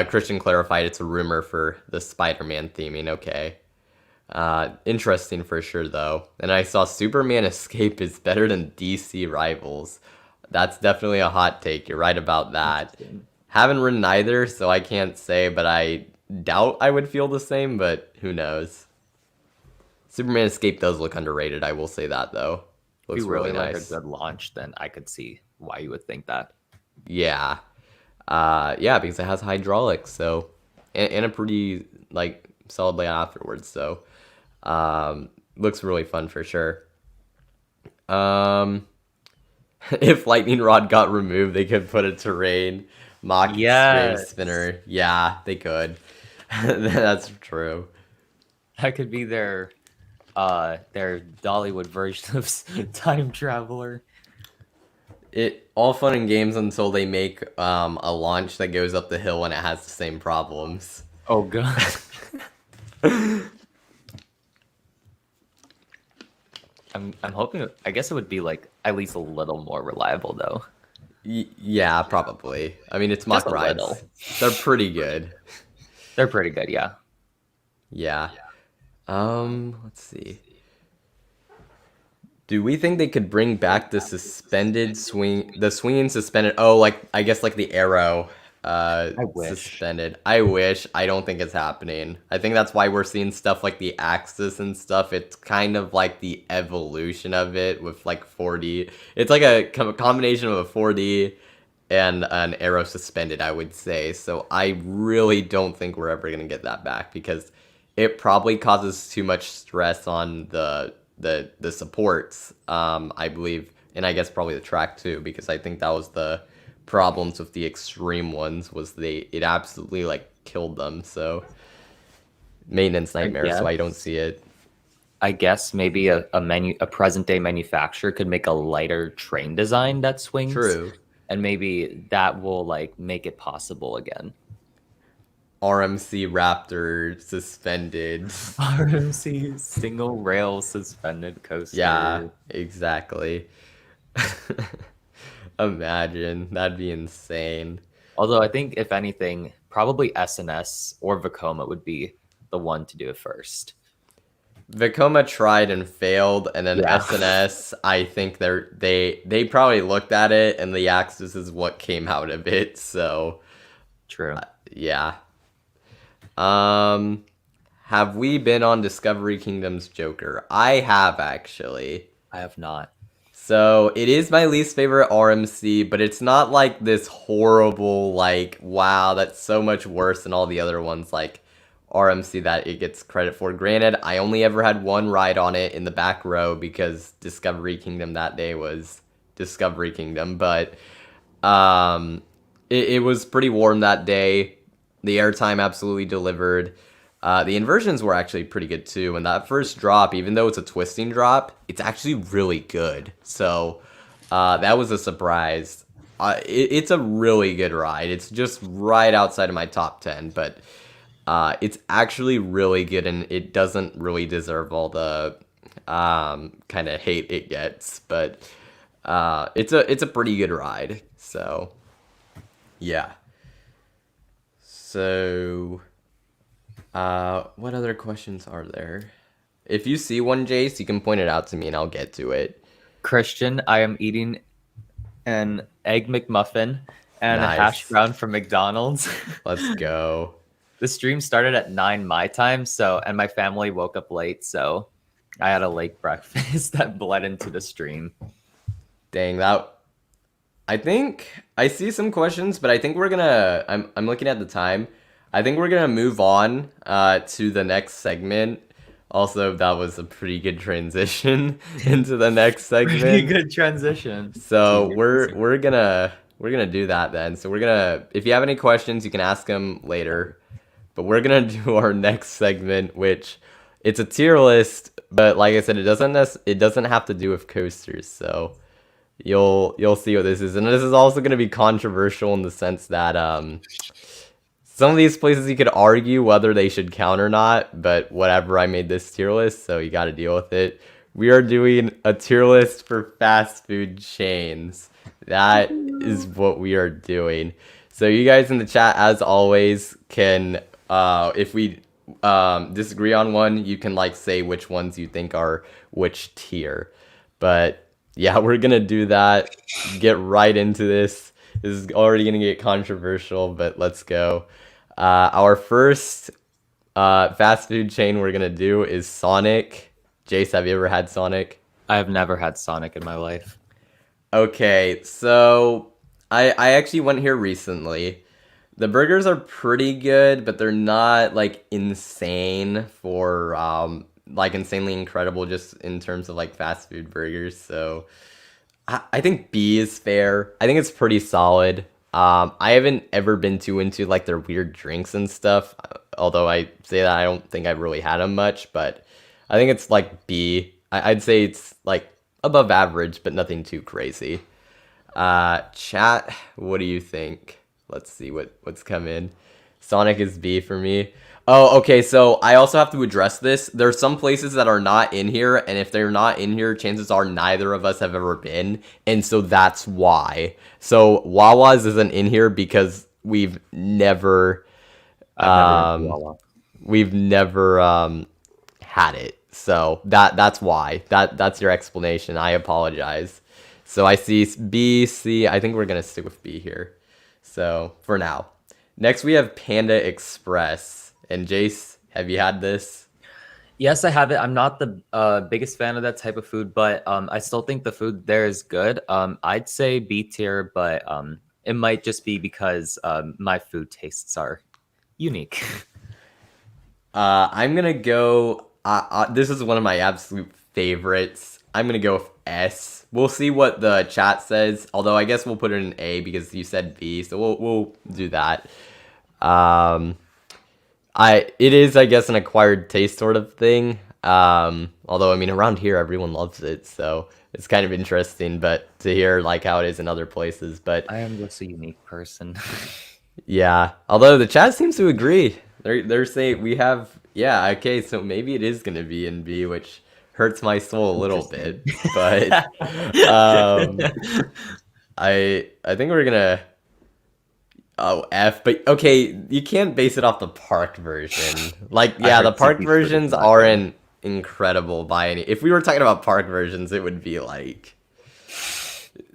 Christian clarified it's a rumor for the Spider-Man theming. Okay. Interesting for sure, though. And I saw Superman Escape is better than DC Rivals. That's definitely a hot take. You're right about that. Haven't ridden either, so I can't say, but I doubt I would feel the same, but who knows. Superman Escape does look underrated, I will say that, though. If Looks you really really like nice. a good launch, then I could see why you would think that. Yeah. Yeah, because it has hydraulics, so and a pretty like solid layout afterwards, so looks really fun for sure. If Lightning Rod got removed, they could put a terrain mock extreme Yes. spinner. Yeah, they could. That's true. That could be their Dollywood version of Time Traveler. It all fun and games until they make a launch that goes up the hill and it has the same problems. Oh god. I'm hoping, I guess it would be like at least a little more reliable though. Yeah, probably. I mean, it's mock Just a rides. little. They're pretty good. They're pretty good, yeah. Yeah. Let's see. Do we think they could bring back the suspended swing, the swinging suspended? Oh, like I guess like the arrow, wish. suspended. I wish. I don't think it's happening. I think that's why we're seeing stuff like the axis and stuff. It's kind of like the evolution of it with like 4D. It's like a combination of a 4D and an arrow suspended, I would say. So I really don't think we're ever gonna get that back because it probably causes too much stress on the supports, I believe, and I guess probably the track too, because I think that was the problems with the extreme ones was it absolutely like killed them. So maintenance nightmare. So I don't see it. I guess maybe a present day manufacturer could make a lighter train design that swings. True. And maybe that will like make it possible again. RMC Raptor suspended. RMC single rail suspended coaster. Yeah, exactly. Imagine. That'd be insane. Although I think if anything, probably SNS or Vekoma would be the one to do it first. Vekoma tried and failed, and then Yeah. SNS, I think they probably looked at it, and the Axis is what came out of it. So True. yeah. Um, have we been on Discovery Kingdom's Joker? I have actually. I have not. So it is my least favorite RMC, but it's not like this horrible, like, wow, that's so much worse than all the other ones, like RMC that it gets credit for. Granted, I only ever had one ride on it in the back row because Discovery Kingdom that day was Discovery Kingdom, but it was pretty warm that day. The airtime absolutely delivered. The inversions were actually pretty good too. And that first drop, even though it's a twisting drop, it's actually really good. So that was a surprise. It's a really good ride. It's just right outside of my top 10, but it's actually really good, and it doesn't really deserve all the kind of hate it gets. But it's a pretty good ride. So yeah. So what other questions are there? If you see one, Jace, you can point it out to me and I'll get to it. Christian, I am eating an egg McMuffin and a Nice. hash brown from McDonald's. Let's go. The stream started at 9 my time, and my family woke up late, so I had a late breakfast that bled into the stream. Dang, I think I see some questions, but I think we're gonna I'm looking at the time. I think we're gonna move on to the next segment. Also, that was a pretty good transition into the next segment. Pretty good transition. So we're gonna do that then. So if you have any questions, you can ask them later. But we're gonna do our next segment, which it's a tier list, but like I said, it doesn't have to do with coasters. So you'll see what this is, and this is also gonna be controversial in the sense that some of these places you could argue whether they should count or not, but whatever, I made this tier list, so you got to deal with it. We are doing a tier list for fast food chains. That is what we are doing. So you guys in the chat, as always, can, if we disagree on one, you can like say which ones you think are which tier. But yeah, we're going to do that. Get right into this. This is already going to get controversial, but let's go. Our first fast food chain we're gonna do is Sonic. Jace, have you ever had Sonic? I have never had Sonic in my life. Okay, so I actually went here recently. The burgers are pretty good, but they're not like insane for like insanely incredible just in terms of like fast food burgers. So I think B is fair. I think it's pretty solid. I haven't ever been too into like their weird drinks and stuff. Although I say that I don't think I've really had them much, but I think it's like B. I'd say it's like above average, but nothing too crazy. Chat, what do you think? Let's see what's come in. Sonic is B for me. Oh, okay, so I also have to address this. There are some places that are not in here, and if they're not in here, chances are neither of us have ever been, and so that's why. So Wawa's isn't in here because we've never we've never had it. So that's why. That's your explanation. I apologize. So I see B, C. I think we're gonna stick with B here. So for now. Next we have Panda Express. And Jace, have you had this? Yes, I have it. I'm not the biggest fan of that type of food, but I still think the food there is good. I'd say B tier, but it might just be because my food tastes are unique. I'm gonna go. This is one of my absolute favorites. I'm gonna go with S. We'll see what the chat says. Although I guess we'll put it in A because you said B, so we'll do that. It is, I guess, an acquired taste sort of thing. Although, I mean, around here, everyone loves it, so it's kind of interesting, but to hear, like, how it is in other places, but... I am just a unique person. Yeah, although the chat seems to agree. They're saying we have... Yeah, okay, so maybe it is going to be in B, which hurts my soul a little bit, but... I think we're gonna F, but okay, you can't base it off the park version. Like, I yeah, the heard park seafood food is versions not good. aren't incredible by any. If we were talking about park versions, it would be like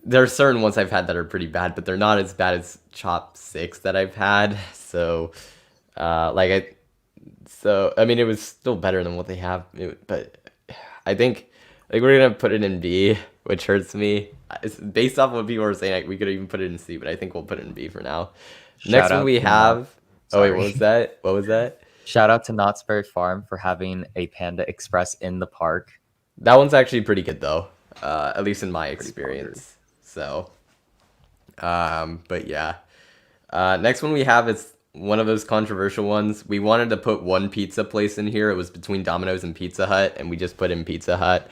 there are certain ones I've had that are pretty bad, but they're not as bad as Chop Six that I've had. So, like I mean, it was still better than what they have, but I think like we're gonna put it in B, which hurts me. It's based off what people were saying. Like, we could even put it in C, but I think we'll put it in B for now. Next Shout one out we to Not. have. Oh wait, what Sorry. was that? What was that? Shout out to Knott's Berry Farm for having a Panda Express in the park. That one's actually pretty good though, at least in my Pretty bonkers. experience. So, but yeah. Next one we have is one of those controversial ones. We wanted to put one pizza place in here. It was between Domino's and Pizza Hut, and we just put in Pizza Hut.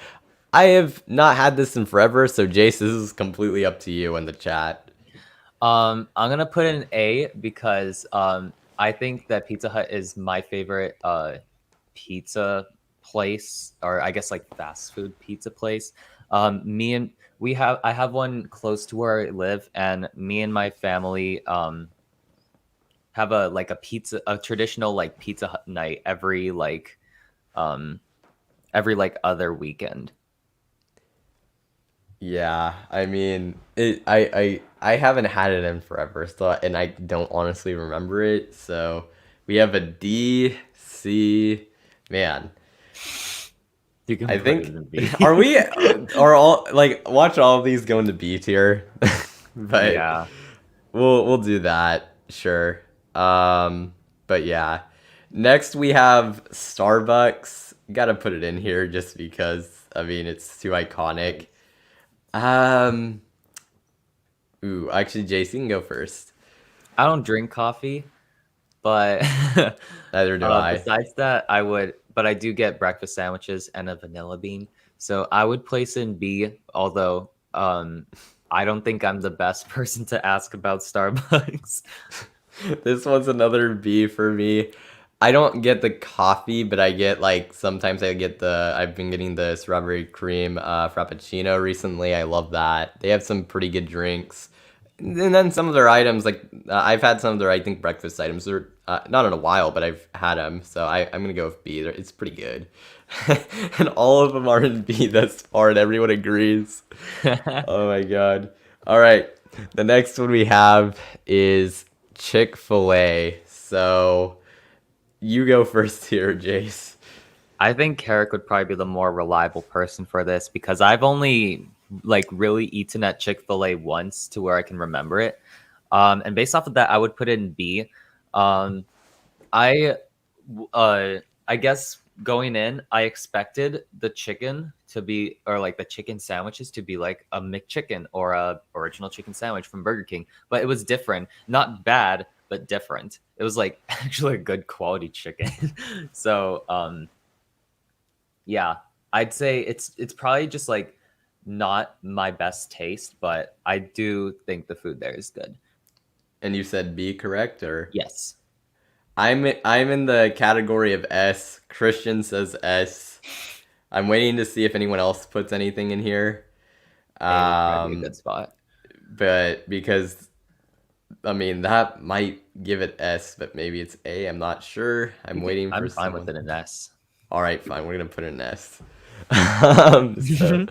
I have not had this in forever, so Jace, this is completely up to you in the chat. I'm gonna put in A because I think that Pizza Hut is my favorite pizza place, or I guess like fast food pizza place. I have one close to where I live, and me and my family have a traditional like Pizza Hut night um every like other weekend. Yeah, I mean, I haven't had it in forever, so and I don't honestly remember it. So we have a D, C, man. You can I put it think in B. are all like watch all of these go into B tier, but Yeah. we'll do that, sure. But yeah. Next we have Starbucks. Gotta put it in here just because I mean it's too iconic. Um, actually, Jace, you can go first. I don't drink coffee, but Neither do I. besides that, but I do get breakfast sandwiches and a vanilla bean. So I would place in B, although I don't think I'm the best person to ask about Starbucks. This one's another B for me. I don't get the coffee, but I get like sometimes I've been getting the strawberry cream frappuccino recently. I love that. They have some pretty good drinks. And then some of their items, like I've had some of their I think breakfast items. They're not in a while, but I've had them, so I'm gonna go with B. It's pretty good, and all of them are in B thus far, and everyone agrees. Oh my god! All right, the next one we have is Chick-fil-A. So you go first here, Jace. I think Carrick would probably be the more reliable person for this because I've only like really eaten at Chick-fil-A once to where I can remember it. And based off of that, I would put it in B. Um, I I guess going in, I expected the chicken to be, or like the chicken sandwiches to be like a McChicken or a original chicken sandwich from Burger King, but it was different. Not bad, but different. It was like actually a good quality chicken. So yeah, I'd say it's probably just like not my best taste, but I do think the food there is good. And you said B, correct? Or Yes. I'm in the category of S. Christian says S. I'm waiting to see if anyone else puts anything in here. A would probably be a Um, good spot. but because I mean that might give it S, but maybe it's A. I'm not sure. I'm waiting for I'm fine with someone. it in S. All right, fine. We're gonna put in S. So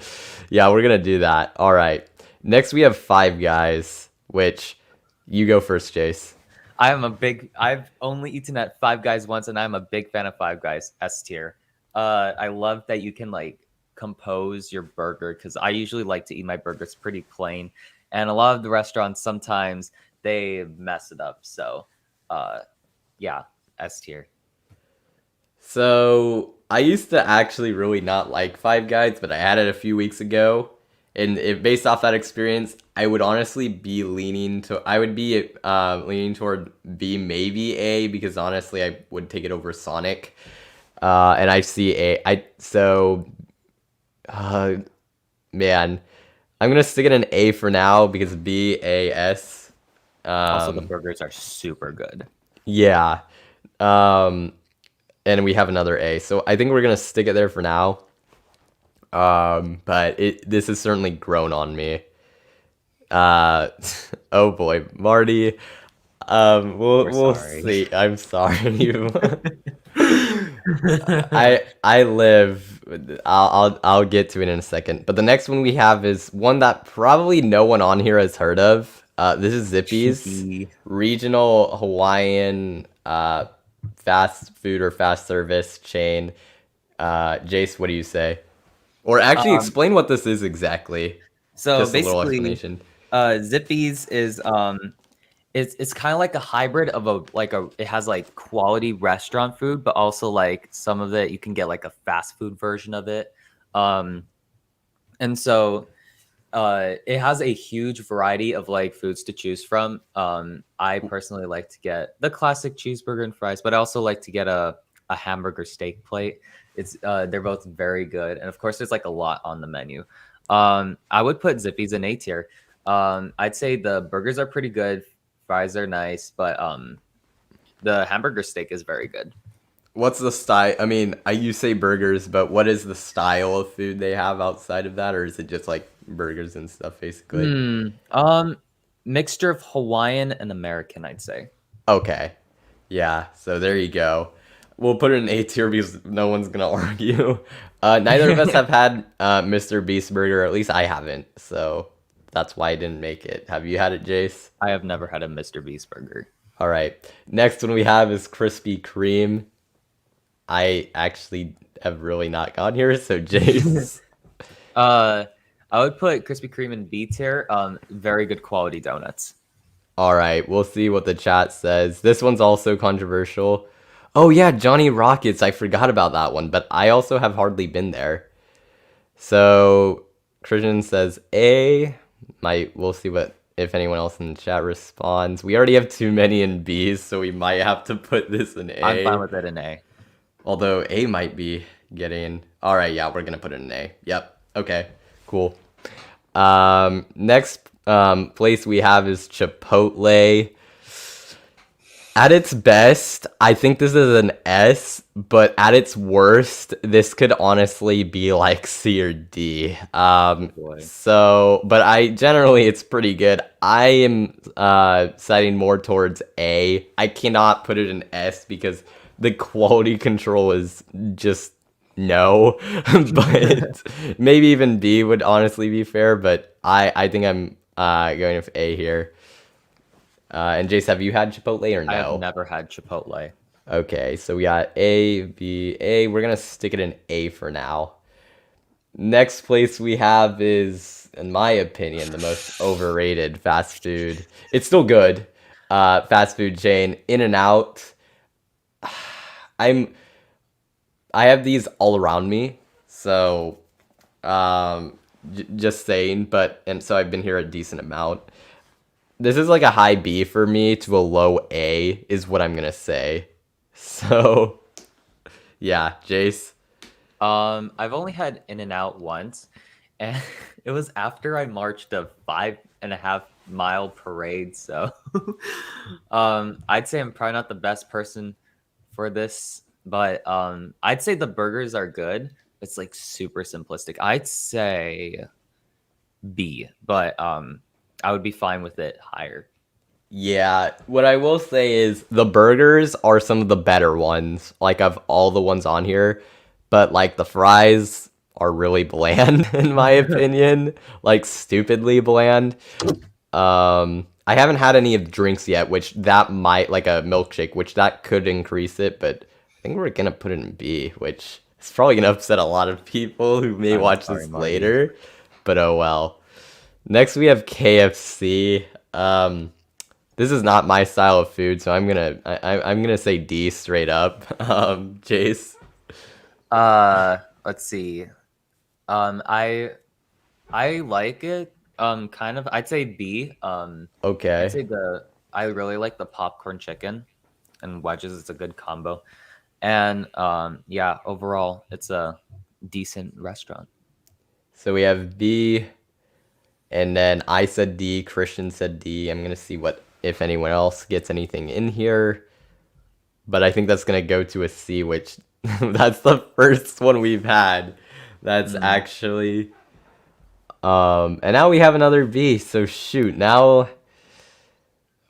yeah, we're gonna do that. All right. Next we have Five Guys, which you go first, Jace. I've only eaten at Five Guys once, and I'm a big fan of Five Guys S tier. I love that you can like compose your burger because I usually like to eat my burgers pretty plain, and a lot of the restaurants sometimes they mess it up. So, yeah, S tier. So I used to actually really not like Five Guys, but I had it a few weeks ago, and based off that experience, I would honestly be leaning to. I would be leaning toward B, maybe A, because honestly, I would take it over Sonic. And I see A. Uh, man, I'm gonna stick it in A for now because B, A, S. Also, the Um, burgers are super good. yeah. Um, and we have another A. So I think we're gonna stick it there for now. But this has certainly grown on me. Uh, oh boy, Marty. We're We'll sorry. see. I'm sorry. I live. I'll get to it in a second. But the next one we have is one that probably no one on here has heard of. This is Zippy's Chippy. regional Hawaiian fast food or fast service chain. Jace, what do you say? Or actually, Um, explain what this is exactly. so Just a little basically, explanation. Zippy's is it's kind of like a hybrid of it has like quality restaurant food, but also like some of it you can get like a fast food version of it. Um, and so it has a huge variety of like foods to choose from. I personally like to get the classic cheeseburger and fries, but I also like to get a hamburger steak plate. It's they're both very good, and of course, there's like a lot on the menu. I would put Zippy's in A tier. I'd say the burgers are pretty good, fries are nice, but the hamburger steak is very good. What's the style? I mean, you say burgers, but what is the style of food they have outside of that, or is it just like burgers and stuff, basically? Hmm. Mixture of Hawaiian and American, I'd say. Okay. Yeah, so there you go. We'll put it in A tier because no one's gonna argue. Neither of us have had Mr. Beast Burger, or at least I haven't, so that's why I didn't make it. Have you had it, Jace? I have never had a Mr. Beast burger. All right. Next one we have is Krispy Kreme. I actually have really not gone here, so Jace. I would put Krispy Kreme in B tier. Very good quality donuts. All right, we'll see what the chat says. This one's also controversial. Oh yeah, Johnny Rockets. I forgot about that one, but I also have hardly been there. So Christian says A. We'll see what if anyone else in the chat responds. We already have too many in B's, so we might have to put this in A. I'm fine with it in A. Although A might be getting. All right, yeah, we're gonna put it in A. Yep. Okay. Cool. Next place we have is Chipotle. At its best, I think this is an S, but at its worst, this could honestly be like C or D. Boy. So, but it's pretty good. I am siding more towards A. I cannot put it in S because the quality control is just no. But maybe even B would honestly be fair, but I think I'm going with A here. And Jace, have you had Chipotle or no? I have never had Chipotle. Okay, so we got A, B, A. We're gonna stick it in A for now. Next place we have is, in my opinion, the most overrated fast food. It's still good. Fast food chain, In-N-Out. I have these all around me, so just saying. And so I've been here a decent amount. This is like a high B for me to a low A is what I'm gonna say. So yeah, Jace. I've only had In-N-Out once, and it was after I marched a 5.5 mile parade. So, I'd say I'm probably not the best person for this, but I'd say the burgers are good. It's like super simplistic. I'd say B, but I would be fine with it higher. Yeah, what I will say is the burgers are some of the better ones, like of all the ones on here, but like the fries are really bland in my opinion, like stupidly bland. I haven't had any of the drinks yet, which that might like a milkshake, which that could increase it, but I think we're gonna put it in B, which is probably gonna upset a lot of people who may I'm watch sorry, this Marty. later, but oh well. Next we have KFC. This is not my style of food, so I'm gonna say D straight up. Jace. Let's see. I like it. Kind of. I'd say B. I'd Okay. say I really like the popcorn chicken and wedges. It's a good combo. And yeah, overall, it's a decent restaurant. So we have B, and then I said D. Christian said D. I'm gonna see what if anyone else gets anything in here, but I think that's gonna go to a C, which that's the first one we've had. That's actually And now we have another B. So shoot, now.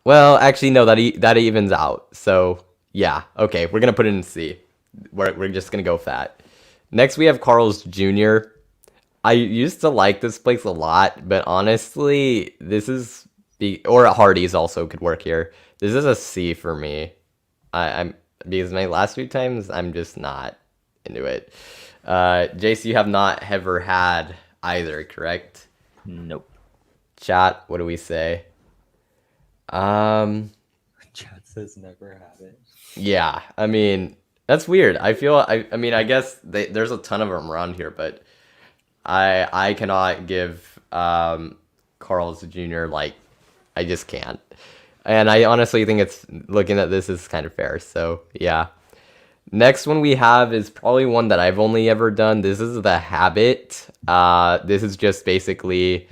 Well, actually, no, that evens out. So yeah, okay, we're gonna put it in C. We're just gonna go with that. Next, we have Carl's Jr. I used to like this place a lot, but honestly, this is or Hardy's also could work here. This is a C for me. I'm because my last few times I'm just not into it. Jace, you have not ever had either, correct? Nope. Chat, what do we say? Chat says never had it. Yeah, I mean that's weird. I mean I guess there's a ton of them around here, but I cannot give Carl's Jr. like I just can't. And I honestly think it's looking at this is kind of fair. So yeah. Next one we have is probably one that I've only ever done. This is the Habit. This is just basically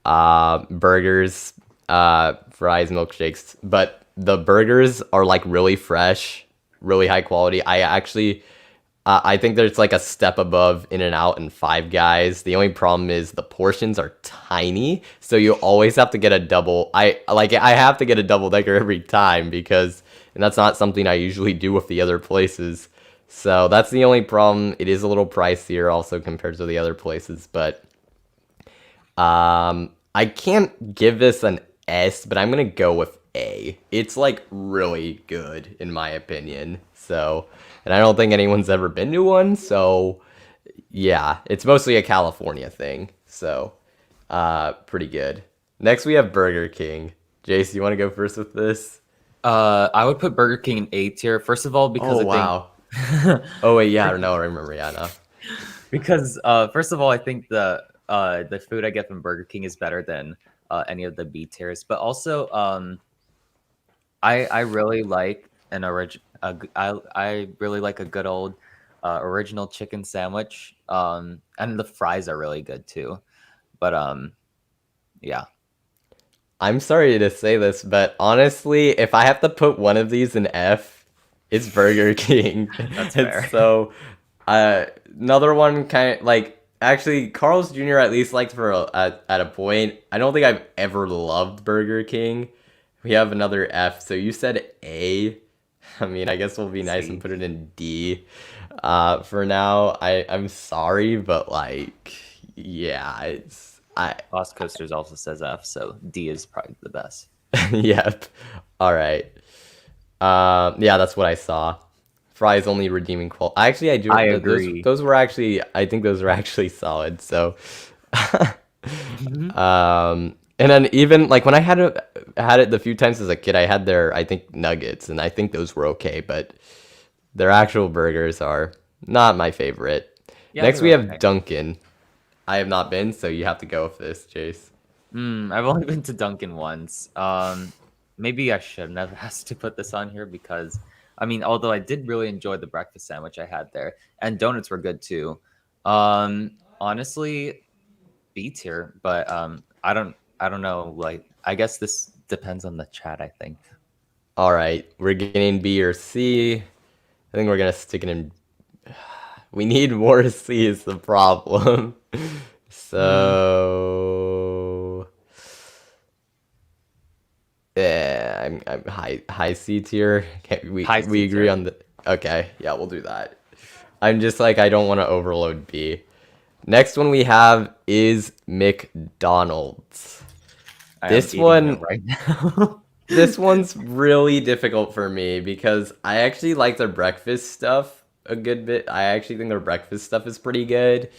burgers, fries, milkshakes, but the burgers are like really fresh, really high quality. I think there's like a step above In-N-Out and Five Guys. The only problem is the portions are tiny, so you always have to get a double. I have to get a double decker every time and that's not something I usually do with the other places. So that's the only problem. It is a little pricier also compared to the other places, but I can't give this an S, but I'm gonna go with A. It's like really good in my opinion. So, and I don't think anyone's ever been to one, so yeah, it's mostly a California thing. So, pretty good. Next we have Burger King. Jace, you want to go first with this? I would put Burger King in A tier. First of all, because wow. Oh wait, yeah, no, I remember, yeah, no. Because first of all, I think the food I get from Burger King is better than any of the B tiers. But also, I really like I really like a good old original chicken sandwich. And the fries are really good too. But yeah. I'm sorry to say this, but honestly, if I have to put one of these in F, it's Burger King. That's fair. So, another one kind of like actually Carl's Jr. at least liked at a point. I don't think I've ever loved Burger King. We have another F. So you said A. I mean, I guess we'll be nice and put it in D. For now, I'm sorry, but like, yeah, it's. Lost Coasters also says F, so D is probably the best. Yep. All right. Yeah, that's what I saw. Fries only redeeming quality. Actually, I do. I agree. Those were actually. I think those were actually solid. So, and then even like when I had it the few times as a kid, I had their I think nuggets, and I think those were okay, but their actual burgers are not my favorite. Yeah, next we have Dunkin'. I have not been, so you have to go with this, Chase. I've only been to Dunkin' once. Maybe I shouldn't have asked to put this on here because, I mean, although I did really enjoy the breakfast sandwich I had there, and donuts were good too. Honestly, B tier, but I don't know. Like, I guess this depends on the chat. I think. All right, we're getting B or C. I think we're gonna stick it in. We need more C is the problem. So yeah, I'm high C tier. We agree on the okay, yeah, we'll do that. I'm just like I don't want to overload B. Next one we have is McDonald's. This one right now. This one's really difficult for me because I actually like their breakfast stuff a good bit. I actually think their breakfast stuff is pretty good.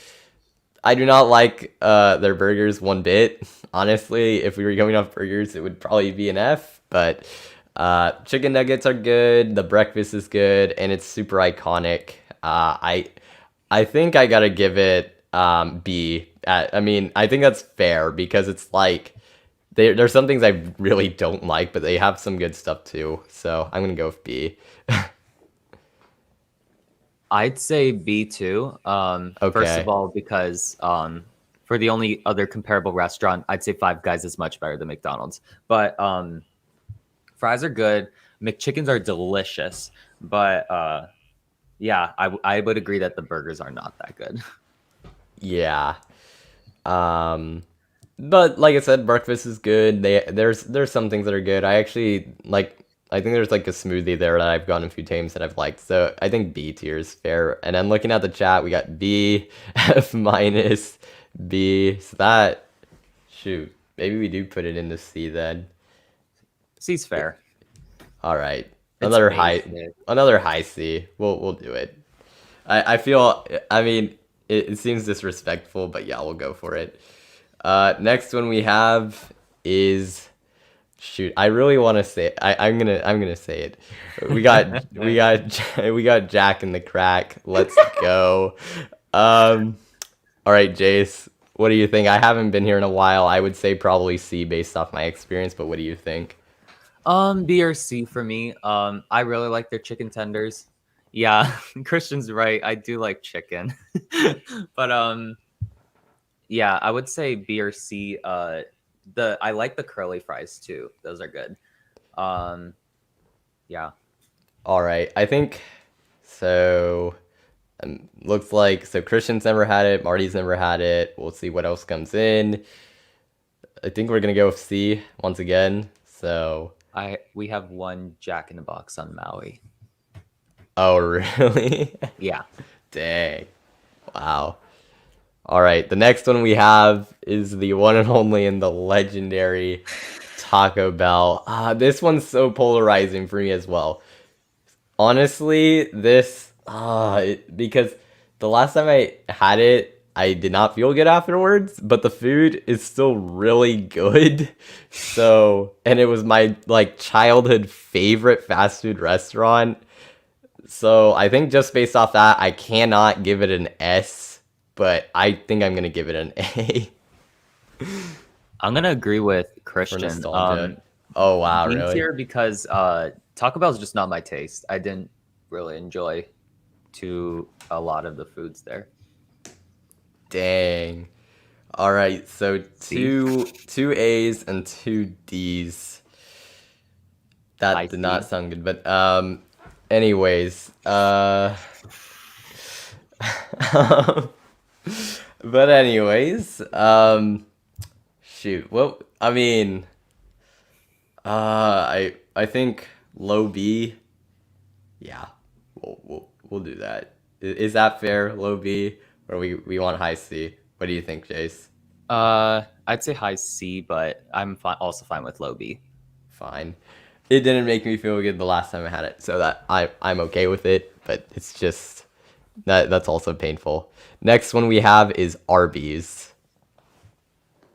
I do not like their burgers one bit. Honestly, if we were going off burgers, it would probably be an F. But chicken nuggets are good. The breakfast is good, and it's super iconic. I think I gotta give it B. I mean, I think that's fair because it's like there's some things I really don't like, but they have some good stuff too. So I'm gonna go with B. I'd say B too. Okay. First of all, because for the only other comparable restaurant, I'd say Five Guys is much better than McDonald's. But fries are good. McChickens are delicious. But yeah, I would agree that the burgers are not that good. Yeah. But like I said, breakfast is good. There's some things that are good. I actually like. I think there's like a smoothie there that I've gone a few times that I've liked. So I think B tier is fair. And then looking at the chat, we got B, F minus, B. So that, shoot, maybe we do put it into C then. C's fair. All right, It's another basic. another high C. We'll do it. I feel. I mean, it seems disrespectful, but yeah, we'll go for it. Next one we have is, shoot. I really want to say it. I'm gonna say it. We got we got Jack in the Crack. Let's go. All right, Jace. What do you think? I haven't been here in a while. I would say probably C based off my experience, but what do you think? B or C for me. I really like their chicken tenders. Yeah, Christian's right. I do like chicken. But yeah, I would say B or C. I like the curly fries too. Those are good. Yeah. All right, I think so. Looks like so Christian's never had it, Marty's never had it. We'll see what else comes in. I think we're gonna go with C once again. So, We have one Jack in the Box on Maui. oh really? Yeah. Dang. Wow. All right, the next one we have is the one and only and the legendary Taco Bell. This one's so polarizing for me as well. Honestly, because the last time I had it, I did not feel good afterwards, but the food is still really good. So, and it was my like childhood favorite fast food restaurant. So, I think just based off that, I cannot give it an S, but I think I'm gonna give it an A I'm gonna agree with for Christian. nostalgia. Oh wow, B really? tier because Taco Bell is just not my taste. I didn't really enjoy a lot of the foods there. Dang. All right, so C. two A's and two D's. That I did not see. sound good, but anyways, but anyways, shoot. Well, I mean, I think low B. Yeah, we'll do that. Is that fair? Low B, or we want high C? What do you think, Jace? I'd say high C, but I'm also fine with low B. Fine. It didn't make me feel good the last time I had it, so that I'm okay with it. But it's just that's also painful. Next one we have is Arby's.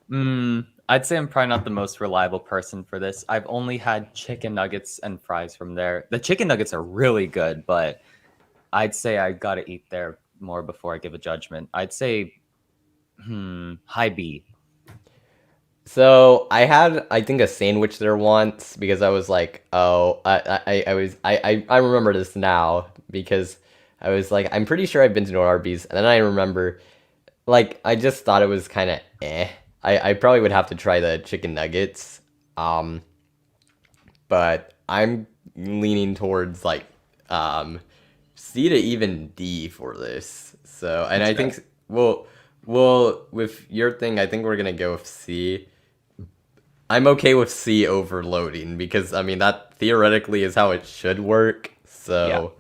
I'd say I'm probably not the most reliable person for this. I've only had chicken nuggets and fries from there. The chicken nuggets are really good, but I'd say I gotta eat there more before I give a judgment. I'd say high B. So I had I think a sandwich there once because I was like, oh, I remember this now because I was like, I'm pretty sure I've been to no Arby's, and then I remember like I just thought it was kind of eh. I probably would have to try the chicken nuggets. Um, but I'm leaning towards like C to even D for this. So, and That's I fair. think well with your thing, I think we're gonna go with C. I'm okay with C overloading because I mean that theoretically is how it should work. Yeah. So,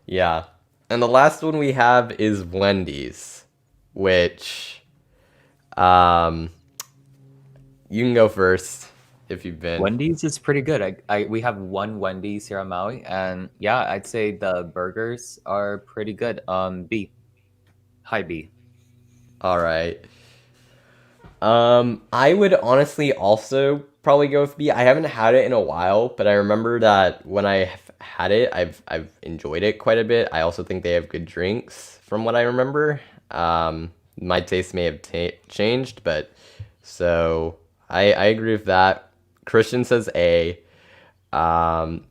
yeah. And the last one we have is Wendy's, which um you can go first if you've been. Wendy's is pretty good. We have one Wendy's here on Maui, and yeah, I'd say the burgers are pretty good. B, high B. All right. I would honestly also probably go with B. I haven't had it in a while, but I remember that when I have had it, I've enjoyed it quite a bit. I also think they have good drinks from what I remember. My taste may have changed, but so I agree with that. Christian says A. Um,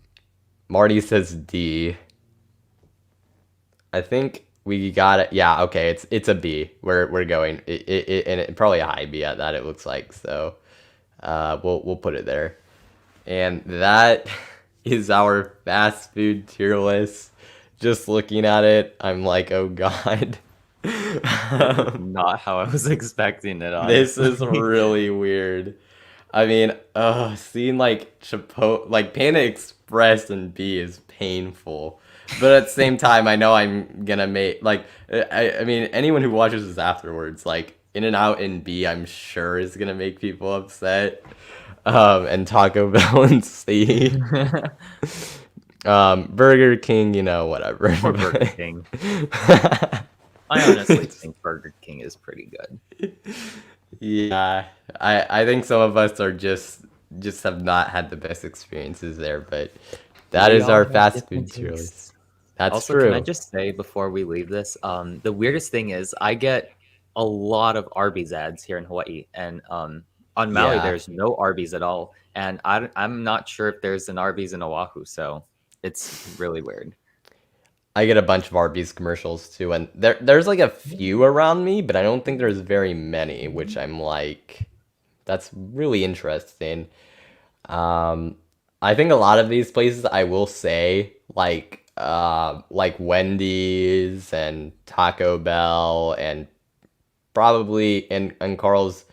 Marty says D. I think we got it. Yeah, okay, it's a B. We're going. And probably a high B at that. It looks like so. We'll put it there. And that is our fast food tier list. Just looking at it, I'm like, oh god. Not how I was expecting it, This is honestly. really weird. I mean, seeing like Chipotle, like Panda Express and B is painful. But at the same time, I know I'm gonna make like I mean anyone who watches this afterwards, like In and Out and B, I'm sure is gonna make people upset. And Taco Bell and C. Burger King, whatever. Or Burger King. I honestly think Burger King is pretty good. Yeah, I think some of us are just have not had the best experiences there, but that We is all our have fast different food tier list. tastes. That's Also, can I true. just say before we leave this, the weirdest thing is I get a lot of Arby's ads here in Hawaii, and on Maui Yeah, there's no Arby's at all, and I'm not sure if there's an Arby's in Oahu, so it's really weird. I get a bunch of Arby's commercials too, and there's like a few around me, but I don't think there's very many, which I'm like, that's really interesting. Um, I think a lot of these places, I will say, like Wendy's and Taco Bell and probably and Carl's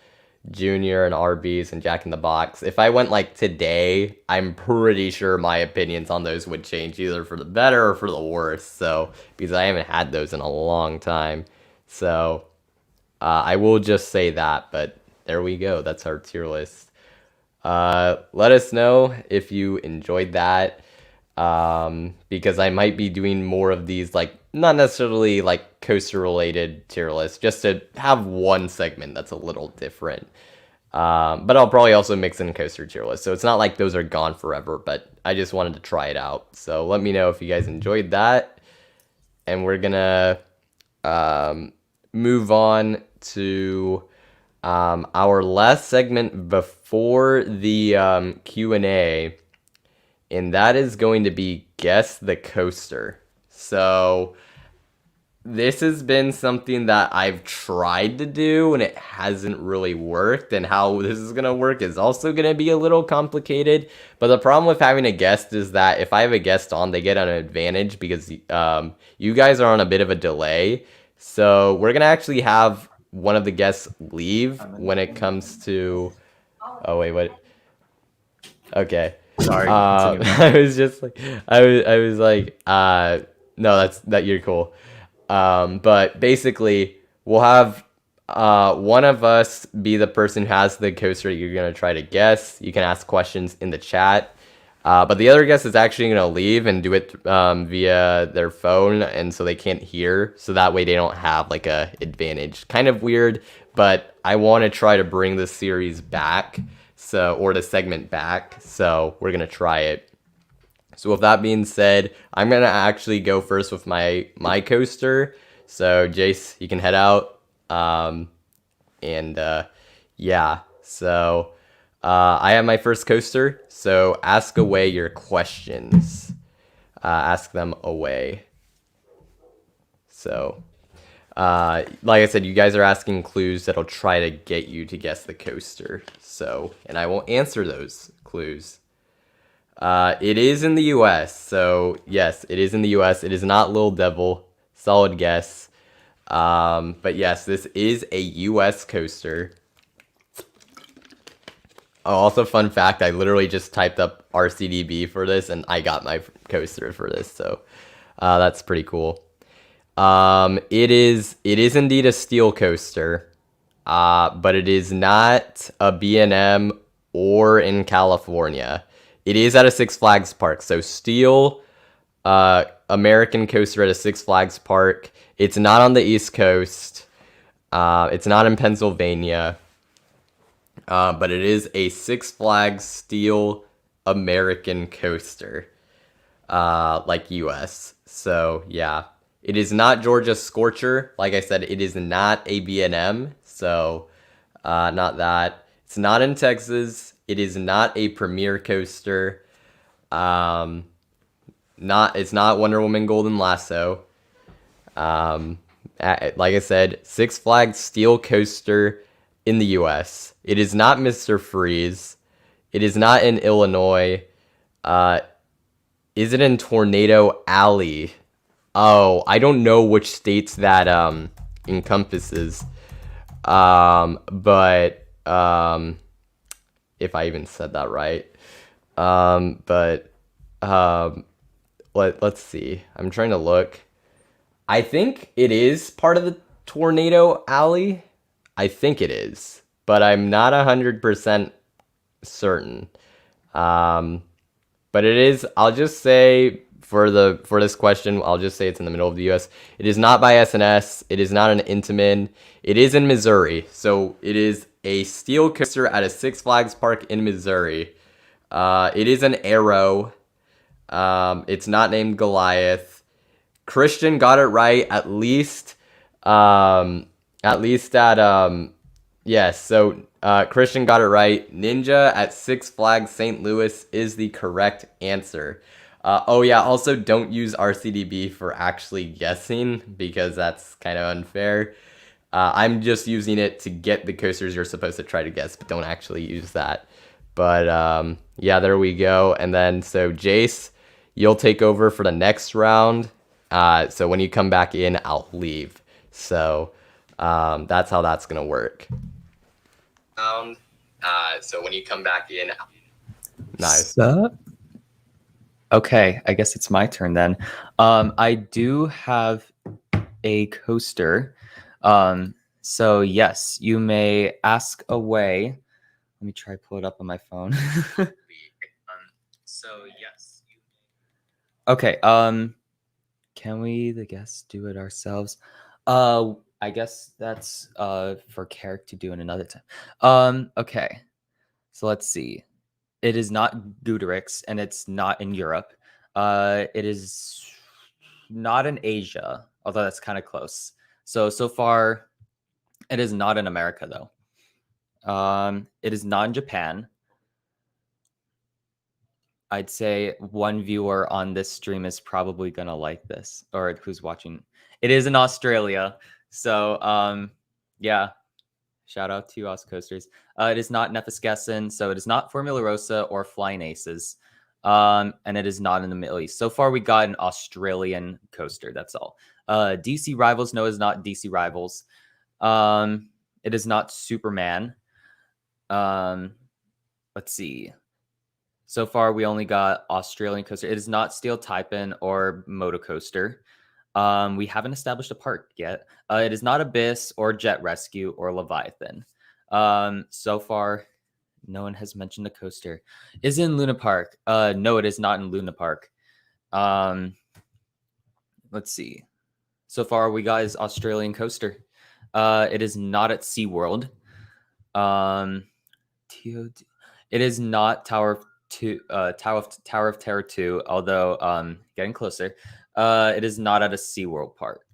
Jr. and Arby's and Jack in the Box. If I went like today, I'm pretty sure my opinions on those would change either for the better or for the worse. So because I haven't had those in a long time, so I will just say that. But there we go. That's our tier list. Let us know if you enjoyed that, because I might be doing more of these, like not necessarily like coaster related tier lists, just to have one segment that's a little different. But I'll probably also mix in coaster tier lists, so it's not like those are gone forever. But I just wanted to try it out. So let me know if you guys enjoyed that, and we're gonna move on to our last segment before the Q&A, and that is going to be Guess the Coaster. So this has been something that I've tried to do and it hasn't really worked, and how this is going to work is also going to be a little complicated. But the problem with having a guest is that if I have a guest on, they get an advantage because you guys are on a bit of a delay. So we're going to actually have one of the guests leave when it comes to... Oh, wait, what? Okay. Sorry, continue. I was just like, I was like, no, that you're cool. But basically, we'll have one of us be the person who has the coaster you're gonna try to guess. You can ask questions in the chat. But the other guest is actually gonna leave and do it via their phone, and so they can't hear. So that way they don't have like a advantage. Kind of weird, but I want to try to bring the series back, or the segment back. So we're gonna try it. So with that being said, I'm gonna actually go first with my coaster. So Jace, you can head out. Yeah. So I have my first coaster. So ask away your questions. Ask them away. So, like I said, you guys are asking clues that'll try to get you to guess the coaster. So, and I will answer those clues. It is in the U.S., so yes, it is in the U.S. It is not Lil Devil. Solid guess. But yes, this is a U.S. coaster. Oh, also fun fact, I literally just typed up RCDB for this, and I got my coaster for this, so that's pretty cool. It is indeed a steel coaster, but it is not a B&M or in California. It is at a Six Flags park. So steel, American coaster at a Six Flags park. It's not on the East Coast. It's not in Pennsylvania. But it is a Six Flags steel American coaster, like US. So yeah, it is not Georgia Scorcher. Like I said, it is not a B&M. So not that. It's not in Texas. It is not a Premier coaster. It's not Wonder Woman Golden Lasso. Like I said, Six Flags steel coaster in the US. It is not Mr. Freeze. It is not in Illinois. Is it in Tornado Alley? Oh, I don't know which states that encompasses. But if I even said that right. But let's see. I'm trying to look. I think it is part of the tornado alley. I think it is, but I'm not 100% certain. But it is. I'll just say for this question, I'll just say it's in the middle of the U.S. It is not by SNS. It is not an Intamin. It is in Missouri. So it is a steel coaster at a Six Flags park in Missouri. It is an Arrow. It's not named Goliath. Christian got it right at least. Yes. So Christian got it right. Ninja at Six Flags St. Louis is the correct answer. Oh yeah, also don't use RCDB for actually guessing because that's kind of unfair. I'm just using it to get the coasters you're supposed to try to guess, but don't actually use that. But yeah, there we go. And then so Jace, you'll take over for the next round. So when you come back in, I'll leave. So that's how that's gonna work. So when you come back in, nice. Okay, I guess it's my turn then. I do have a coaster. So yes, you may ask away. Let me try to pull it up on my phone. So yes. Okay. Can we, the guests, do it ourselves? I guess that's for Carrick to do in another time. Okay. So let's see. It is not Gudrix, and it's not in Europe. It is not in Asia, although that's kind of close. So far, it is not in America, though. It is not in Japan. I'd say one viewer on this stream is probably going to like this, or who's watching. It is in Australia. So, yeah. Shout out to us coasters. It is not Nefisgessen, so it is not Formula Rosa or Flying Aces. And it is not in the Middle East. So far, we got an Australian coaster. That's all. DC Rivals, no, it's not DC Rivals. It is not Superman. Let's see. So far, we only got Australian coaster. It is not Steel Taipan or Moto Coaster. We haven't established a park yet. It is not Abyss or Jet Rescue or Leviathan. So far, no one has mentioned the coaster. Is it in Luna Park? No, it is not in Luna Park. Let's see. So far, we got is Australian coaster. It is not at SeaWorld. It is not Tower of Terror 2, although getting closer. It is not at a SeaWorld park.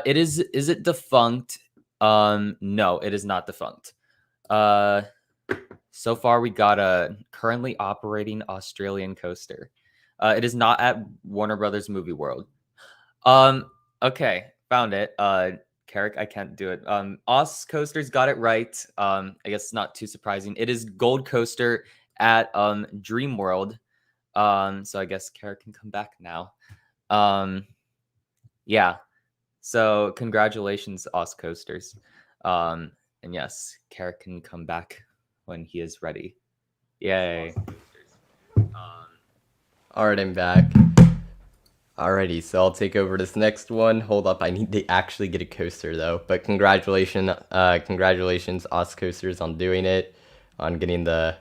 Is it defunct? No, it is not defunct. So far we got a currently operating Australian coaster. It is not at Warner Brothers Movie World. Okay, found it. Carrick, I can't do it. Oz Coasters got it right. I guess it's not too surprising. It is Gold Coaster at Dream World. So I guess Carrick can come back now. Yeah. So congratulations, Oz Coasters. And yes, Carrick can come back when he is ready. Yay. All right, I'm back. Alrighty, so I'll take over this next one. Hold up, I need to actually get a coaster though. But congratulations, Oz Coasters, on doing it, on getting the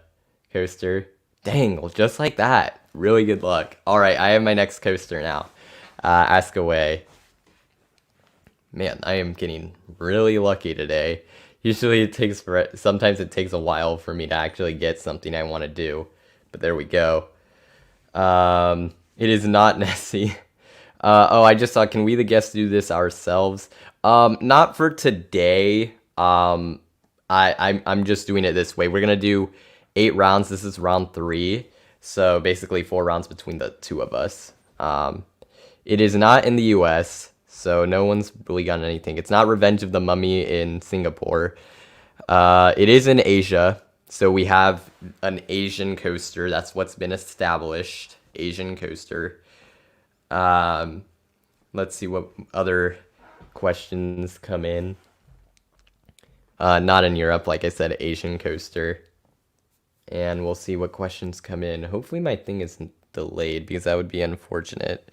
coaster. Dang, well, just like that. Really good luck. All right, I have my next coaster now. Ask away. Man, I am getting really lucky today. Usually sometimes it takes a while for me to actually get something I want to do. But there we go. It is not Nessie. Oh, I just thought, can we the guests do this ourselves? Not for today. I'm just doing it this way. We're gonna do 8 rounds. This is round 3, so basically 4 rounds between the 2 of us. It is not in the U.S., so no one's really gotten anything. It's not Revenge of the Mummy in Singapore. It is in Asia, so we have an Asian coaster. That's what's been established. Asian coaster. Let's see what other questions come in. Not in Europe, like I said, Asian coaster. And we'll see what questions come in. Hopefully my thing isn't delayed because that would be unfortunate.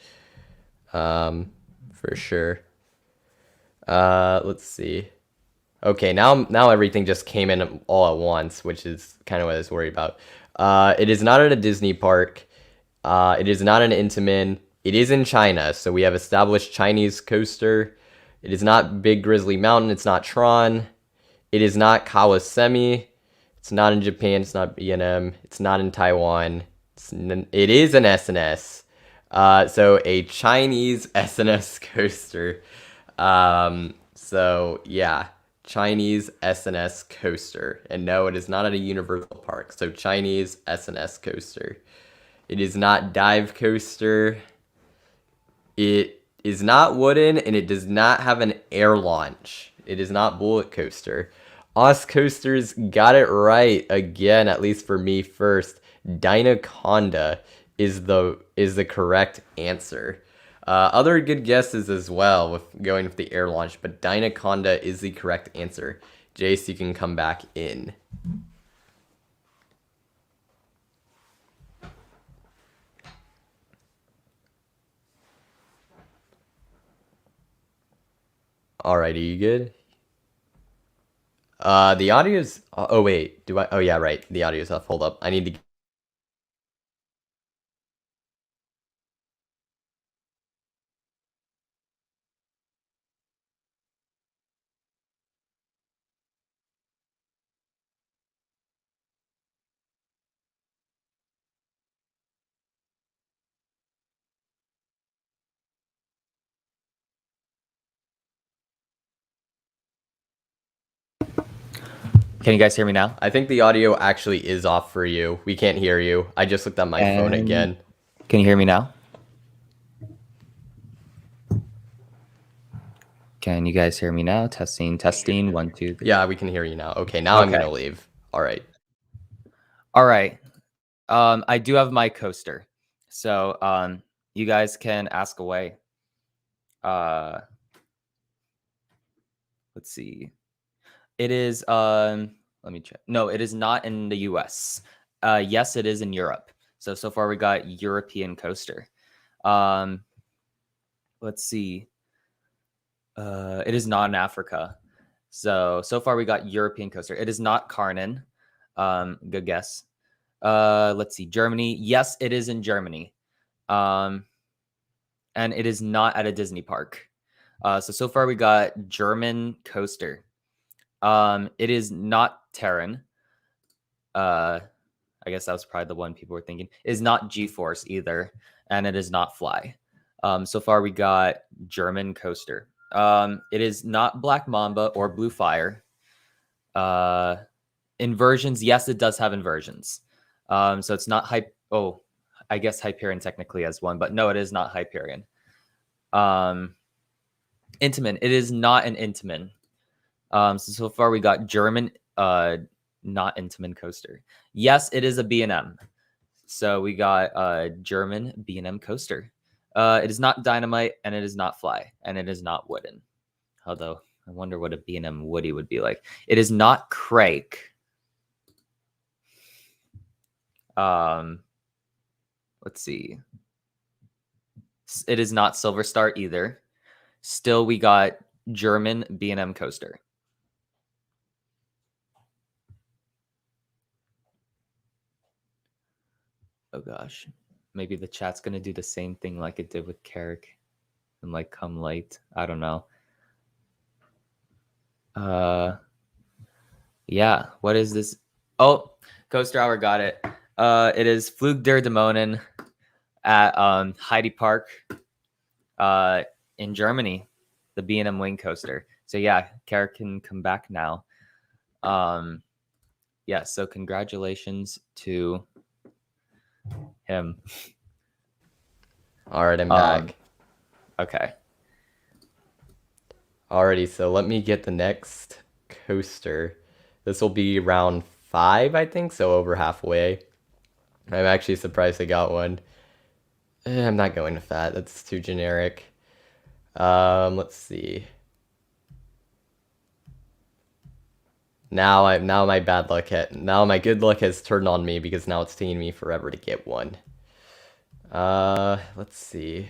For sure. Let's see. Okay, now everything just came in all at once, which is kind of what I was worried about. It is not at a Disney park. It is not an Intamin. It is in China, so we have established Chinese coaster. It is not Big Grizzly Mountain. It's not Tron. It is not Kawasemi. It's not in Japan. It's not B&M. It's not in Taiwan. It is an SNS. So a Chinese SNS coaster. So yeah, Chinese SNS coaster. And no, it is not at a Universal Park. So Chinese SNS coaster. It is not dive coaster. It is not wooden, and it does not have an air launch. It is not bullet coaster. Us coasters got it right again, at least for me first. Dynaconda is the correct answer. Other good guesses as well with going with the air launch, but Dynaconda is the correct answer. Jace, you can come back in. Alrighty, you good? The audio's... Oh, wait. Do I... Oh, yeah, right. The audio's off. Hold up. I need to... Can you guys hear me now? I think the audio actually is off for you. We can't hear you. I just looked at my phone again. Can you hear me now? Can you guys hear me now? Testing, testing. 1, 2, 3. Yeah, we can hear you now. Okay, now I'm gonna leave. All right. All right. I do have my coaster, so you guys can ask away. Let's see. It is let me check. No, it is not in the US. Yes, it is in Europe. So far we got European coaster. Let's see. It is not in Africa. So far we got European coaster. It is not Carnan. Good guess. Let's see. Germany. Yes, it is in Germany. And it is not at a Disney park. So far we got German coaster. It is not Terran. I guess that was probably the one people were thinking. It is not G-Force either, and it is not Fly. So far we got German coaster. It is not Black Mamba or Blue Fire. Inversions, yes, it does have inversions. So it's not I guess Hyperion technically has one, but no, it is not Hyperion. Intamin, it is not an Intamin. So far we got German, not Intamin coaster. Yes, it is a B&M. So we got German B&M coaster. It is not Dynamite, and it is not Fly, and it is not wooden. Although I wonder what a B&M Woody would be like. It is not Crake. Let's see. It is not Silver Star either. Still, we got German B&M coaster. Oh gosh, maybe the chat's gonna do the same thing like it did with Carrick and like come late. I don't know. Yeah, what is this? Oh, Coaster Hour got it. It is Flug der Dämonen at Heidi Park in Germany, the B&M Wing coaster. So yeah, Carrick can come back now. Yeah, so congratulations to him. All right, I'm back. Okay. Alrighty, so let me get the next coaster. This will be round 5, I think, so over halfway. I'm actually surprised I got one. I'm not going with that. That's too generic. Let's see. now my good luck has turned on me because now it's taking me forever to get one. Let's see.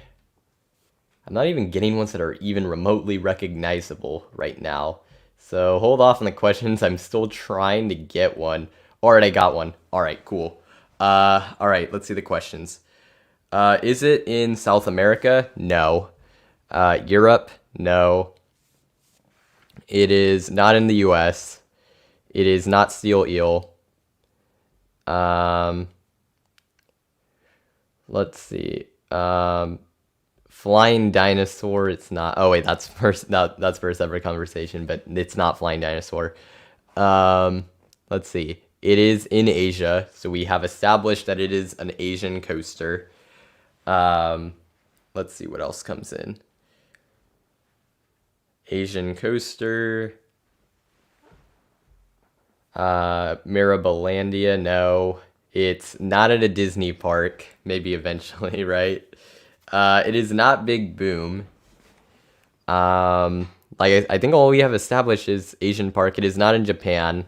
I'm not even getting ones that are even remotely recognizable right now. So hold off on the questions. I'm still trying to get one. Alright, I got one. Alright, cool. Alright, let's see the questions. Is it in South America? No. Europe? No. It is not in the US. It is not steel eel. Let's see. Flying dinosaur, it's not. Oh wait, that's first ever conversation, but it's not flying dinosaur. Let's see. It is in Asia, so we have established that it is an Asian coaster. Let's see what else comes in. Asian coaster. Mirabilandia, no. It's not at a Disney park. Maybe eventually, right? It is not Big Boom. Like I think all we have established is Asian Park. It is not in Japan.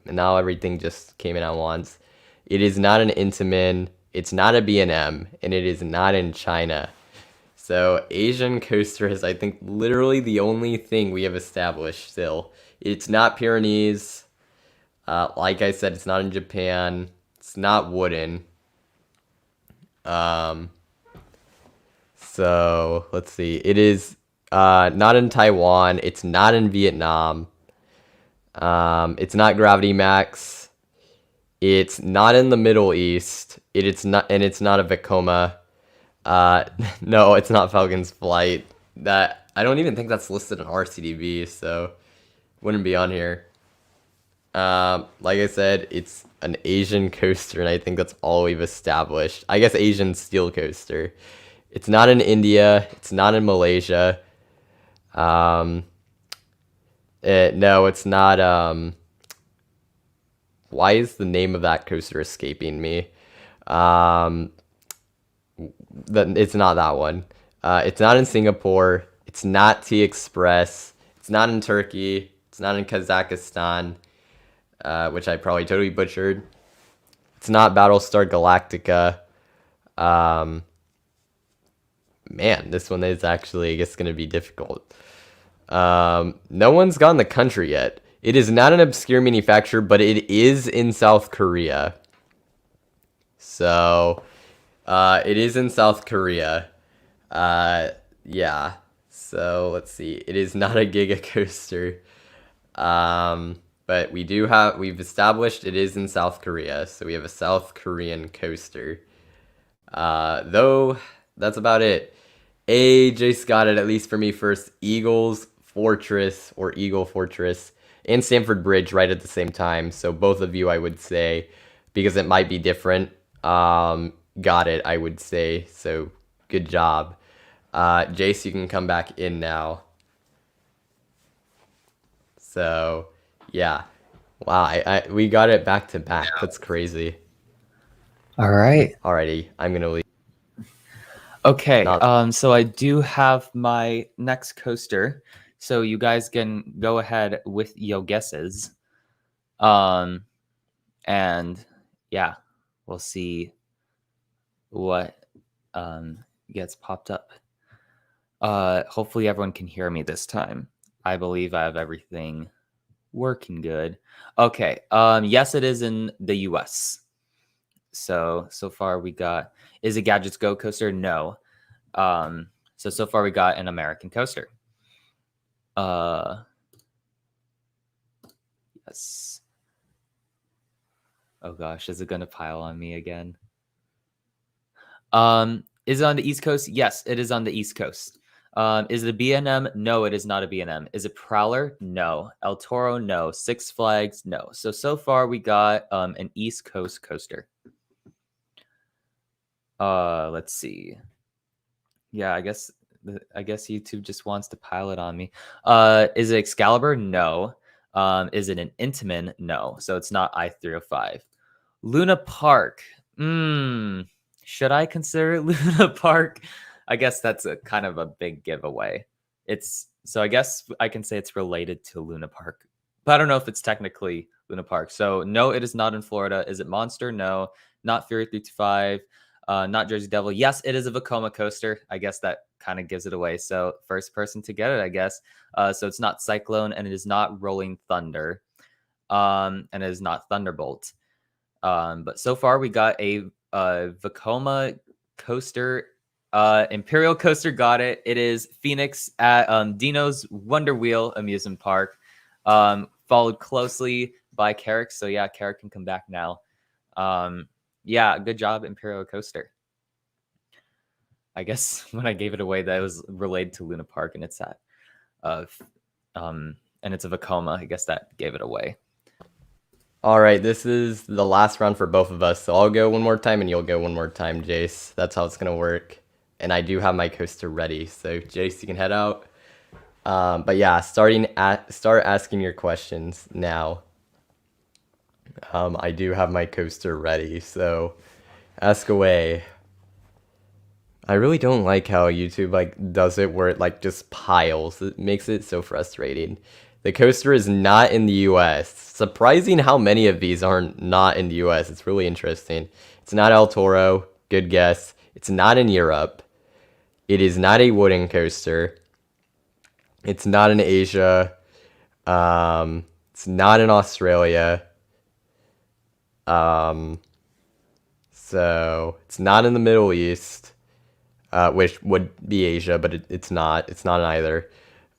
Now everything just came in at once. It is not an Intamin. It's not a B&M, and it is not in China. So Asian coaster is, I think, literally the only thing we have established still. It's not Pyrenees. Like I said, it's not in Japan. It's not wooden. So let's see. It is not in Taiwan. It's not in Vietnam. It's not Gravity Max. It's not in the Middle East. It's not a Vekoma. No, it's not Falcon's Flight. That I don't even think that's listed on RCDB, so wouldn't be on here. Like I said, it's an Asian coaster, and I think that's all we've established. I guess Asian steel coaster. It's not in India. It's not in Malaysia. No, it's not. Why is the name of that coaster escaping me? It's not that one. It's not in Singapore. It's not T-Express. It's not in Turkey. It's not in Kazakhstan, which I probably totally butchered. It's not Battlestar Galactica. Man, this one is actually, I guess, going to be difficult. No one's gotten the country yet. It is not an obscure manufacturer, but it is in South Korea. So, it is in South Korea. Yeah. So, let's see. It is not a Giga Coaster. But we've established it is in South Korea. So, we have a South Korean coaster. Though, that's about it. Jace got it, at least for me first. Eagles Fortress, or Eagle Fortress, and Stamford Bridge right at the same time. So both of you, I would say, because it might be different, got it, I would say. So good job. Jace, you can come back in now. So yeah. Wow, we got it back to back. That's crazy. All right. Alrighty, I'm gonna leave. Okay, so I do have my next coaster, so you guys can go ahead with your guesses. And yeah, we'll see what gets popped up. Hopefully everyone can hear me this time. I believe I have everything working good. Okay, yes, it is in the US. So far we got, is it Gadgets Go coaster? No. So far we got an American coaster. Yes. Oh gosh, is it gonna pile on me again? Is it on the East Coast? Yes, it is on the East Coast. Is it a B&M? No, it is not a B&M. Is it Prowler? No. El Toro? No. Six Flags? No. So far we got an East Coast coaster. Let's see. Yeah, I guess YouTube just wants to pile it on me. Is it Excalibur? No. Is it an Intamin? No. So it's not I-305. Luna Park. Should I consider it Luna Park? I guess that's a kind of a big giveaway. So I guess I can say it's related to Luna Park but I don't know if it's technically Luna Park. So no, it is not in Florida. Is it Monster? No. Not Fury 325. Not Jersey Devil. Yes, it is a Vekoma coaster. I guess that kind of gives it away. So first person to get it, I guess. So it's not Cyclone, and it is not Rolling Thunder, and it is not Thunderbolt. But so far we got a Vekoma coaster. Imperial Coaster got it. It is Phoenix at Dino's Wonder Wheel amusement park, followed closely by Carrick. So yeah, Carrick can come back now. Yeah, good job, Imperial Coaster. I guess when I gave it away, that was related to Luna Park, and it's at, and it's a Vekoma. I guess that gave it away. All right, this is the last round for both of us, so I'll go one more time and you'll go one more time, Jace. That's how it's gonna work. And I do have my coaster ready, so Jace, you can head out. But yeah, start asking your questions now. I do have my coaster ready, so ask away. I really don't like how YouTube does it where it just piles. It makes it so frustrating. The coaster is not in the US. Surprising how many of these are not in the US. It's really interesting. It's not El Toro. Good guess. It's not in Europe. It is not a wooden coaster. It's not in Asia. It's not in Australia. So it's not in the Middle East, which would be Asia, but it's not. It's not in either.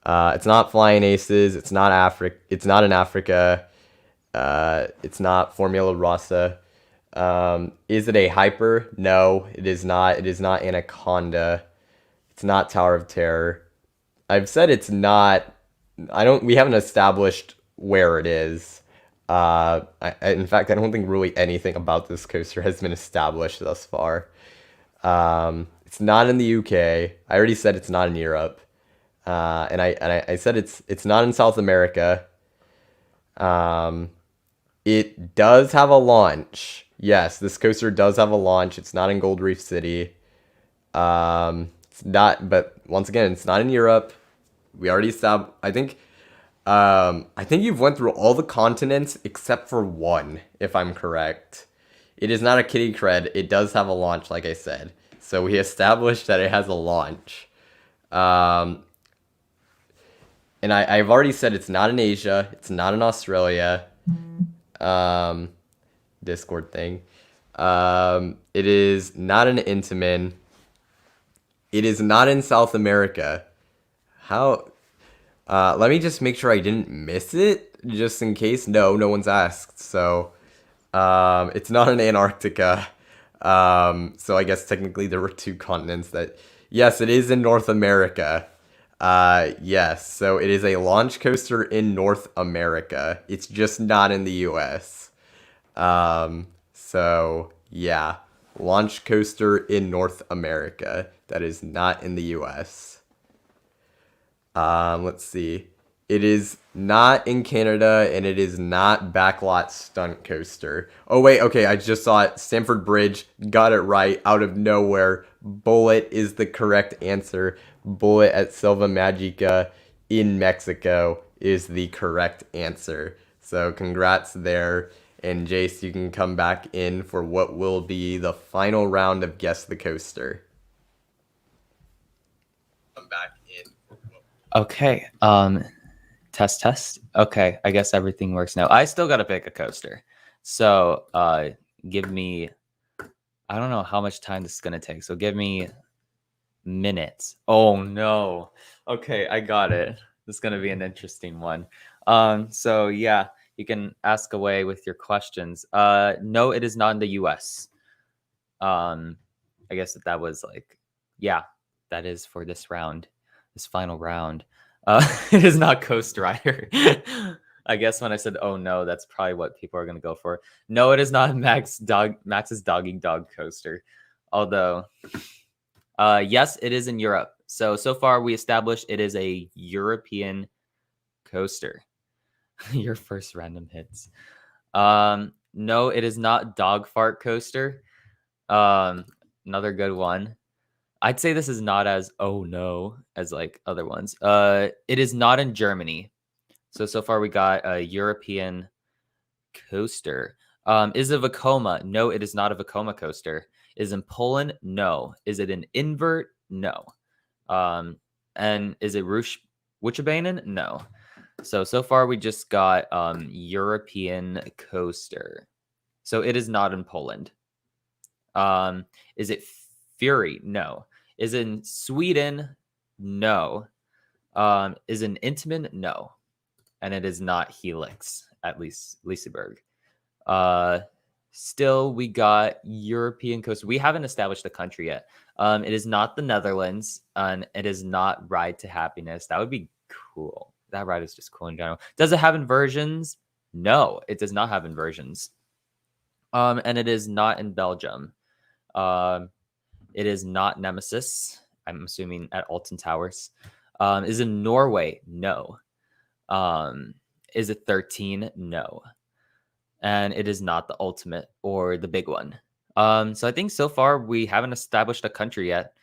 It's not Flying Aces. It's not Africa. It's not in Africa. It's not Formula Rossa. Is it a hyper? No, it is not. It is not Anaconda. It's not Tower of Terror. I've said it's not. We haven't established where it is. In fact, I don't think really anything about this coaster has been established thus far. It's not in the UK. I already said it's not in Europe. And I said it's not in South America. It does have a launch. Yes, this coaster does have a launch. It's not in Gold Reef City. It's not, but once again, it's not in Europe. We already established. I think you've went through all the continents except for one, if I'm correct. It is not a kitty cred. It does have a launch, like I said. So we established that it has a launch. And I've already said it's not in Asia. It's not in Australia. Discord thing. It is not in Intamin. It is not in South America. How? Let me just make sure I didn't miss it, just in case. No one's asked. So, it's not in Antarctica. So I guess technically there were two continents that... Yes, it is in North America. Yes, so it is a launch coaster in North America. It's just not in the US. So, yeah. Launch coaster in North America. That is not in the US. Let's see. It is not in Canada, and it is not Backlot Stunt Coaster. Oh, wait, okay, I just saw it. Stamford Bridge, got it right, out of nowhere. Bullet is the correct answer. Bullet at Selva Magica in Mexico is the correct answer. So congrats there. And Jace, you can come back in for what will be the final round of Guess the Coaster. Come back in. Okay. Test. Okay, I guess everything works now. I still gotta pick a coaster. So give me, I don't know how much time this is gonna take. So give me minutes. Oh no. Okay, I got it. This is gonna be an interesting one. So yeah, you can ask away with your questions. No, it is not in the US. I guess that was yeah, that is for this round, this final round. It is not Coast Rider. I guess when I said, oh no, that's probably what people are going to go for. No, it is not Max's Dogging Dog Coaster. Although, yes, it is in Europe. So far we established it is a European coaster. Your first random hits. No, it is not Dog Fart Coaster. Another good one. I'd say this is not as oh no as other ones. It is not in Germany. So far we got a European coaster. Is it a Vekoma? No, it is not a Vekoma coaster. Is it in Poland? No. Is it an invert? No. And is it Wuchabanen? No. So far we just got European coaster. So it is not in Poland. Is it Fury? No. Is it in Sweden? No. Is it in Intamin? No. And it is not Helix, at least Liseberg. Still, we got European coaster. We haven't established a country yet. It is not the Netherlands, and it is not Ride to Happiness. That would be cool. That ride is just cool in general. Does it have inversions? No, it does not have inversions. And it is not in Belgium. It is not Nemesis. I'm assuming at Alton Towers. Is it Norway? No. Is it 13? No. And it is not the ultimate or the big one. So I think so far we haven't established a country yet.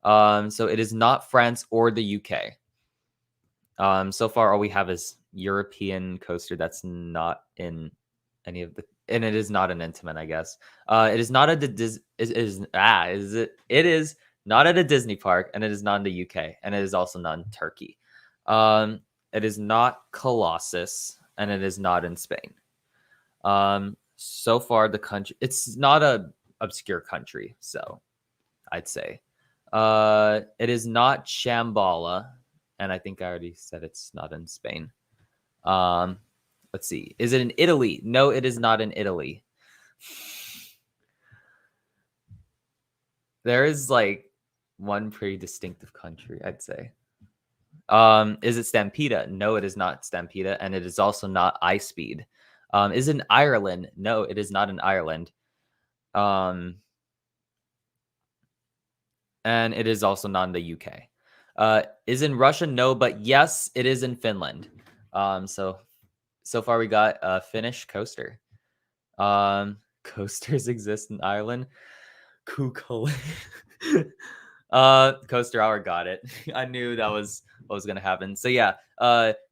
So it is not France or the UK. So far all we have is European coaster that's not in any of the, and it is not an Intamin, I guess. It is not at the it is not at a Disney park, and it is not in the UK, and it is also not in Turkey. It is not Colossus, and it is not in Spain. So far the country, it's not a obscure country, so I'd say. It is not Shambhala, and I think I already said it's not in Spain. Let's see. Is it in Italy? No, it is not in Italy. There is like one pretty distinctive country, I'd say. Is it Stampede? No, it is not Stampede, and it is also not Ice Speed. Is it in Ireland? No, it is not in Ireland. And it is also not in the UK. Is in Russia? No, but yes, it is in Finland. So far we got a Finnish coaster. Coasters exist in Ireland. Cool. Coaster Hour got it. I knew that was what was gonna happen. So yeah,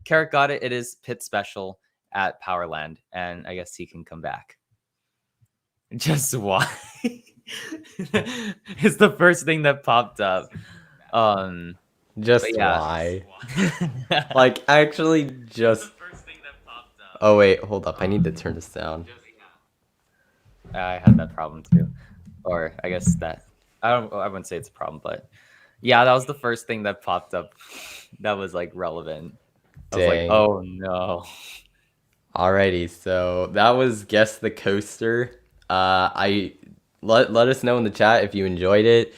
Carrot got it. It is pit special at Powerland, and I guess he can come back. Just why? It's the first thing that popped up. Just yeah. why? Like, actually, just. Oh wait, hold up. I need to turn this down. I had that problem too, or I guess that I wouldn't say it's a problem, but yeah, that was the first thing that popped up that was like relevant. I was like, oh no. Alrighty, so that was Guess the Coaster. Let us know in the chat if you enjoyed it.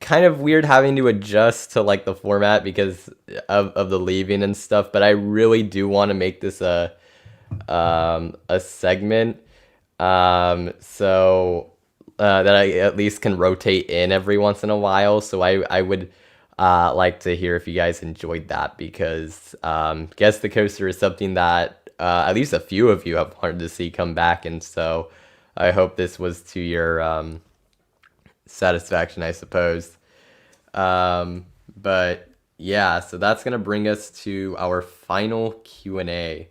Kind of weird having to adjust to like the format because of the leaving and stuff, but I really do want to make this a segment so that I at least can rotate in every once in a while. So I would like to hear if you guys enjoyed that, because Guess the Coaster is something that at least a few of you have wanted to see come back, and so I hope this was to your satisfaction, I suppose. But yeah, so that's gonna bring us to our final Q&A.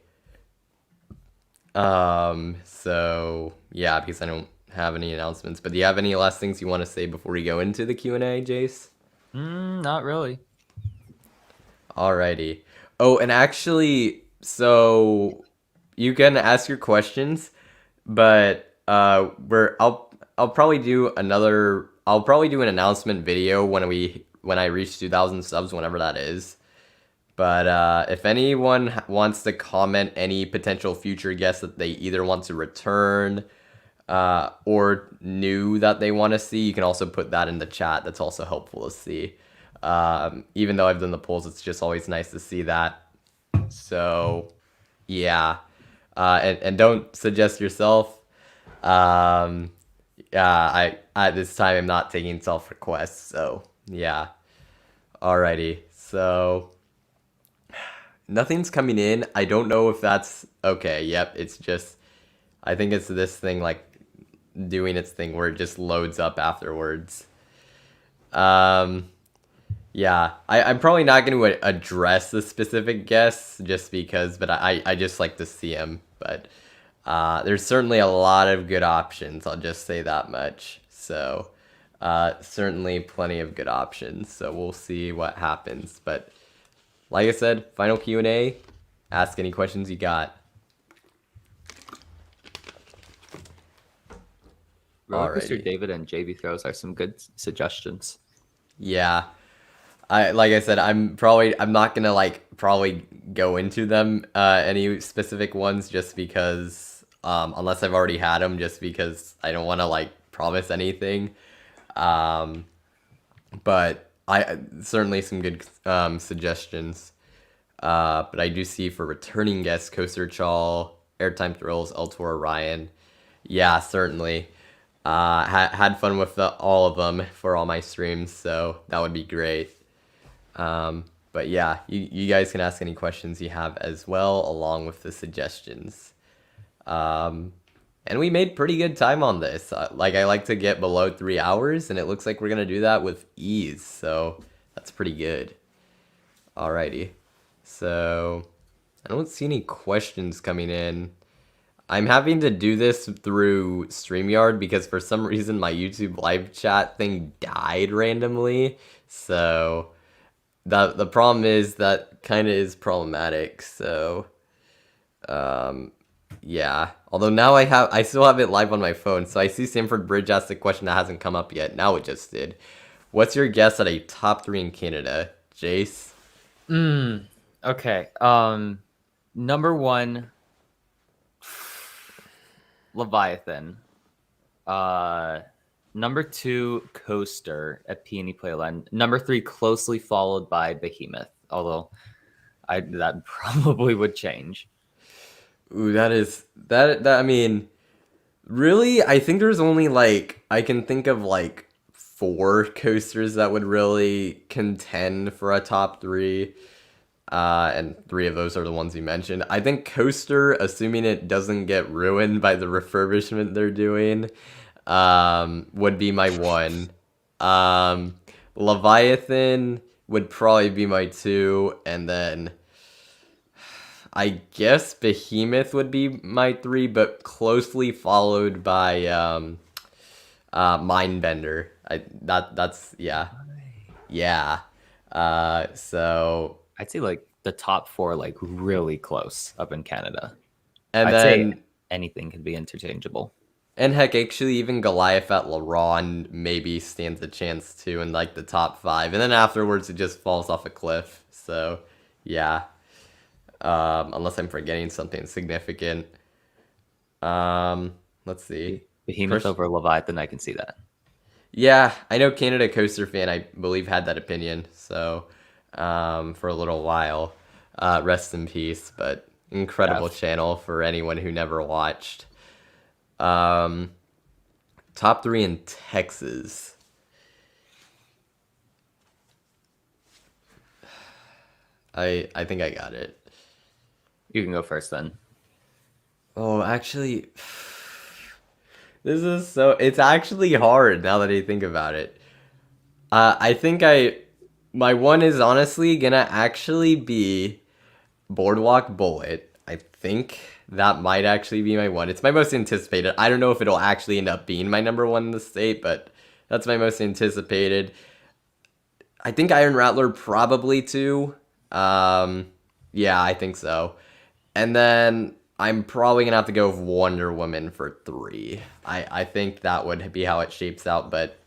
So yeah, because I don't have any announcements, but do you have any last things you want to say before we go into the Q&A, Jace? Not really. Alrighty. Oh, and actually, so you can ask your questions, but I'll probably do an announcement video when I reach 2,000 subs, whenever that is. But if anyone wants to comment any potential future guests that they either want to return or new that they want to see, you can also put that in the chat. That's also helpful to see. Even though I've done the polls, it's just always nice to see that. So yeah, and don't suggest yourself. Yeah, I at this time I'm not taking self requests. So yeah, alrighty. So nothing's coming in. I don't know if that's okay. Yep, it's just, I think it's this thing like doing its thing where it just loads up afterwards. Yeah, I'm probably not going to address the specific guests just because, but I just like to see them. But there's certainly a lot of good options. I'll just say that much. So certainly plenty of good options. So we'll see what happens. But like I said, final Q&A. Ask any questions you got. Roller Coaster Alrighty. David and JB Throws are some good suggestions. Yeah. Like I said, I'm not gonna like probably go into them any specific ones just because unless I've already had them, just because I don't want to like promise anything. Um, but I certainly some good suggestions. But I do see for returning guests, Coaster Chaw, Airtime Thrills, El Toro Ryan. Yeah, certainly. Had fun with all of them for all my streams, so that would be great. But yeah, you guys can ask any questions you have as well, along with the suggestions. And we made pretty good time on this. Like, I like to get below 3 hours, and it looks like we're going to do that with ease. So that's pretty good. Alrighty. So I don't see any questions coming in. I'm having to do this through StreamYard because for some reason my YouTube live chat thing died randomly. So the problem is that kind of is problematic. So yeah. Although now I still have it live on my phone. So I see Sanford Bridge asked a question that hasn't come up yet. Now it just did. What's your guess at a top 3 in Canada, Jace? Okay. Number 1, Leviathan. Number 2, Coaster at Peony Playland. Number 3, closely followed by Behemoth. Although that probably would change. Ooh, that I mean, really, I think there's only like I can think of like 4 coasters that would really contend for a top 3. And 3 of those are the ones you mentioned. I think Coaster, assuming it doesn't get ruined by the refurbishment they're doing, would be my 1. Leviathan would probably be my 2, and then I guess Behemoth would be my 3, but closely followed by Mindbender. That's yeah. So I'd say like the top 4, like really close up in Canada. and I'd say then anything can be interchangeable. and heck, actually, even Goliath at LaRon maybe stands a chance too in like the top 5, and then afterwards it just falls off a cliff. So yeah, unless I'm forgetting something significant. Let's see. Behemoth over Leviathan, I can see that. Yeah, I know Canada Coaster Fan, I believe, had that opinion. So, for a little while, rest in peace. But incredible channel for anyone who never watched. Top 3 in Texas. I think I got it. You can go first then. Oh, actually, it's actually hard now that I think about it. I think my 1 is honestly gonna actually be Boardwalk Bullet. I think that might actually be my 1. It's my most anticipated. I don't know if it'll actually end up being my number 1 in the state, but that's my most anticipated. I think Iron Rattler probably 2. Yeah, I think so. And then I'm probably gonna have to go with Wonder Woman for 3. I think that would be how it shapes out, but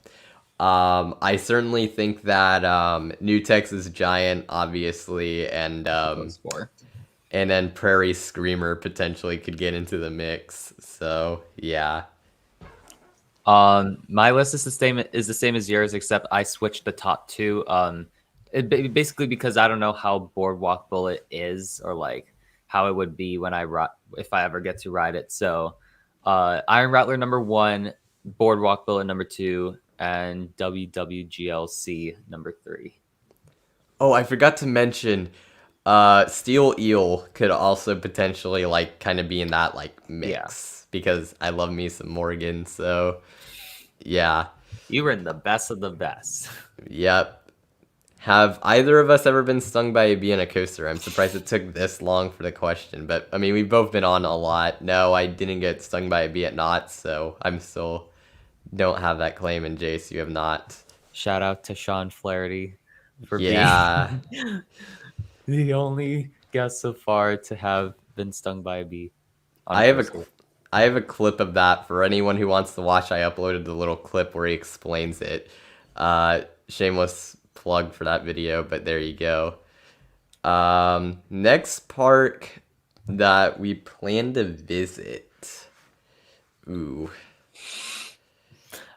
I certainly think that New Texas Giant, obviously, and then Prairie Screamer potentially could get into the mix. So yeah. My list is the same as yours, except I switched the top 2. Basically because I don't know how Boardwalk Bullet is, or like how it would be when if I ever get to ride it. So, Iron Rattler number 1, Boardwalk Bullet number 2, and WWGLC number 3. Oh, I forgot to mention, Steel Eel could also potentially like kind of be in that like mix because I love me some Morgan. So yeah, you were in the best of the best. Yep. Have either of us ever been stung by a bee on a coaster? I'm surprised it took this long for the question, but I mean, we've both been on a lot. No, I didn't get stung by a bee at Knott's, so I'm still don't have that claim, and Jace, you have not. Shout out to Sean Flaherty for Yeah. being the only guest so far to have been stung by a bee on a I have a coaster. I have a clip of that for anyone who wants to watch. I uploaded the little clip where he explains it. Shameless plug for that video, but there you go. Next park that we plan to visit. Ooh.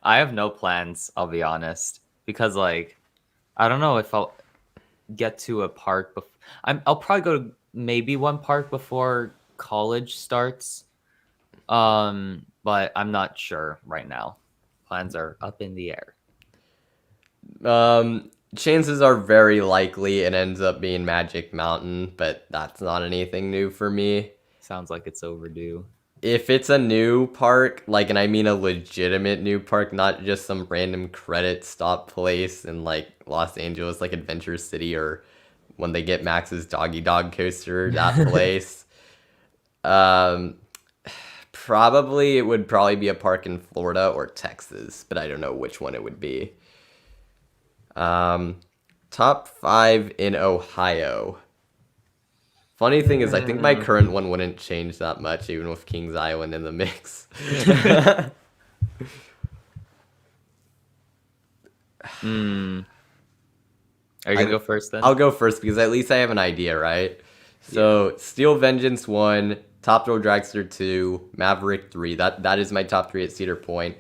I have no plans, I'll be honest, because like I don't know if I'll get to a park I'll probably go to maybe one park before college starts. But I'm not sure right now. Plans are up in the air. Chances are very likely it ends up being Magic Mountain, but that's not anything new for me. Sounds like it's overdue. If it's a new park, like, and I mean a legitimate new park, not just some random credit stop place in like Los Angeles, like Adventure City, or when they get Max's Doggy Dog coaster, that place. Probably it would probably be a park in Florida or Texas, but I don't know which one it would be. Top 5 in Ohio. Funny thing is, I think my current one wouldn't change that much, even with Kings Island in the mix. Are you gonna go first then? I'll go first because at least I have an idea, right? So, Steel Vengeance 1, Top Thrill Dragster 2, Maverick 3. That is my top 3 at Cedar Point.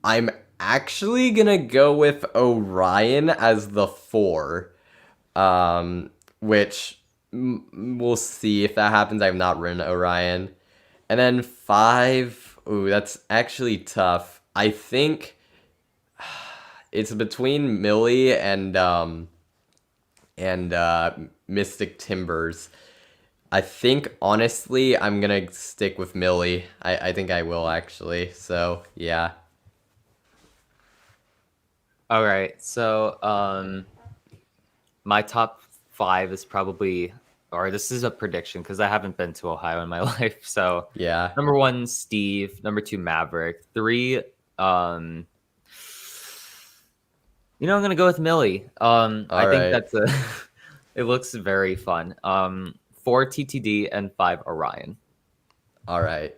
I'm actually gonna go with Orion as the 4, which we'll see if that happens. I've not ridden Orion. And then 5, ooh, that's actually tough. I think it's between Millie and Mystic Timbers. I think, honestly, I'm gonna stick with Millie. I think I will, actually. So, yeah. All right. So, my top 5 is probably, or this is a prediction because I haven't been to Ohio in my life. So, Yeah. number 1, Steve. Number 2, Maverick. 3, I'm gonna go with Millie. I think that's it looks very fun. 4, TTD, and 5, Orion. All right.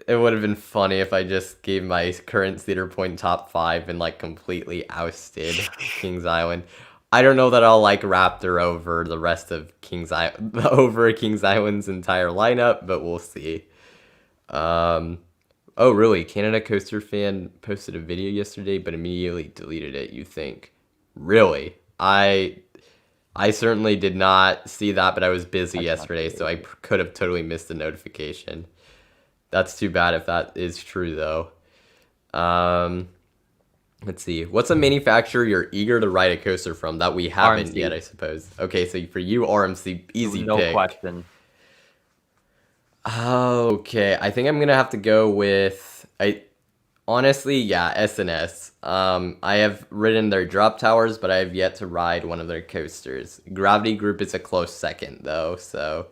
It would have been funny if I just gave my current Cedar Point top 5 and like completely ousted Kings Island. I don't know that I'll like Raptor over the rest of over Kings Island's entire lineup, but we'll see. Oh really? Canada Coaster Fan posted a video yesterday, but immediately deleted it. You think? Really? I certainly did not see that, but I was busy yesterday, so I could have totally missed the notification. That's too bad if that is true, though. Let's see. What's a manufacturer you're eager to ride a coaster from that we haven't RMC. yet, I suppose? Okay, so for you, RMC, easy No pick. question. Okay, I think I'm gonna have to go with honestly, yeah, SNS. I have ridden their drop towers, but I have yet to ride one of their coasters. Gravity Group is a close second, though. So,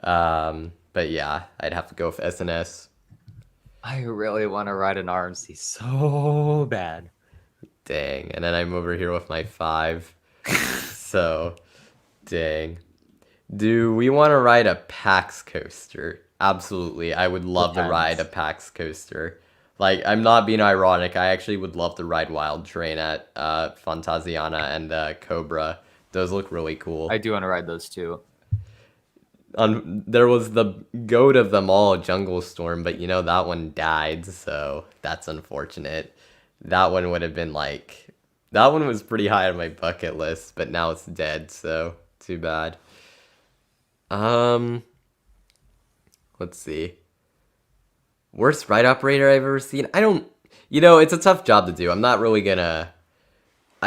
but yeah, I'd have to go with SNS. I really want to ride an RMC so bad. Dang, and then I'm over here with my 5. So, dang. Do we want to ride a PAX coaster? Absolutely. I would love to ride a PAX coaster. Like, I'm not being ironic. I actually would love to ride Wild Train at Fantasiana and Cobra. Those look really cool. I do want to ride those too. There was the goat of them all, Jungle Storm, but that one died, so that's unfortunate. That one would have been like, that one was pretty high on my bucket list, but now it's dead, so too bad. Let's see. Worst ride operator I've ever seen? I don't, it's a tough job to do. I'm not really gonna,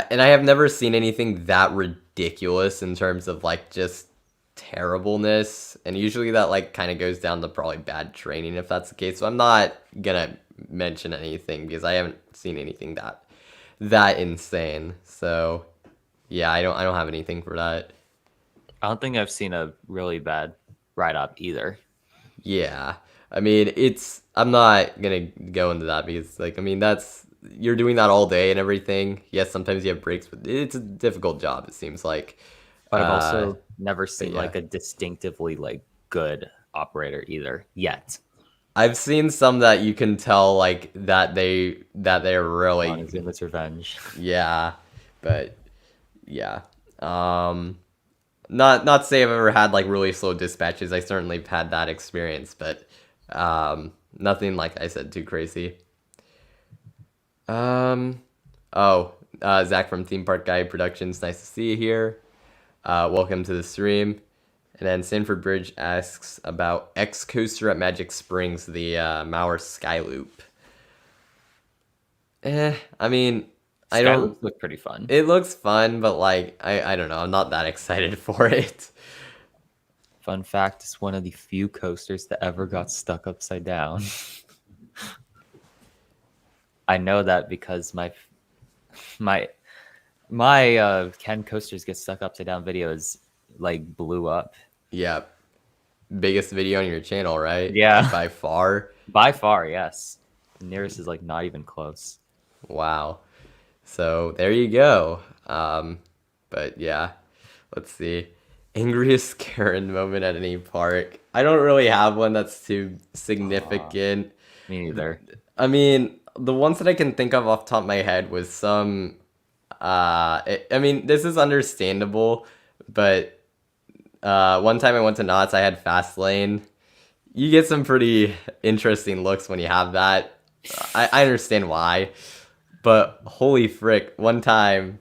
and I have never seen anything that ridiculous in terms of like just terribleness, and usually that like kind of goes down to probably bad training if that's the case. So I'm not gonna mention anything because I haven't seen anything that insane. So Yeah, I don't have anything for that. I don't think I've seen a really bad ride up either. Yeah. I mean, I'm not gonna go into that because, like, I mean, you're doing that all day and everything. Yes, sometimes you have breaks, but it's a difficult job, it seems like. But I've Uh, also never but seen yeah. like a distinctively like good operator either yet. I've seen some that you can tell, like, that they're really, Montezuma's Revenge. yeah, but yeah. Um, not to say I've ever had like really slow dispatches. I certainly have had that experience, but nothing like I said too crazy. Um, oh, Zach from Theme Park Guide Productions, nice to see you here. Welcome to the stream. And then Sanford Bridge asks about X Coaster at Magic Springs, the Mauer Skyloop. I mean, I don't. Skyloops look pretty fun. It looks fun, but like, I don't know. I'm not that excited for it. Fun fact, it's one of the few coasters that ever got stuck upside down. I know that because my Ken coasters get stuck upside down videos like blew up. Yeah, biggest video on your channel, right? Yeah. By far. By far, yes. The nearest is like not even close. Wow. So there you go. But yeah, let's see. Angriest Karen moment at any park. I don't really have one that's too significant. Me neither. I mean, the ones that I can think of off the top of my head was some. I mean, this is understandable, but one time I went to Knott's, I had Fast Lane. You get some pretty interesting looks when you have that. I understand why, but holy frick! One time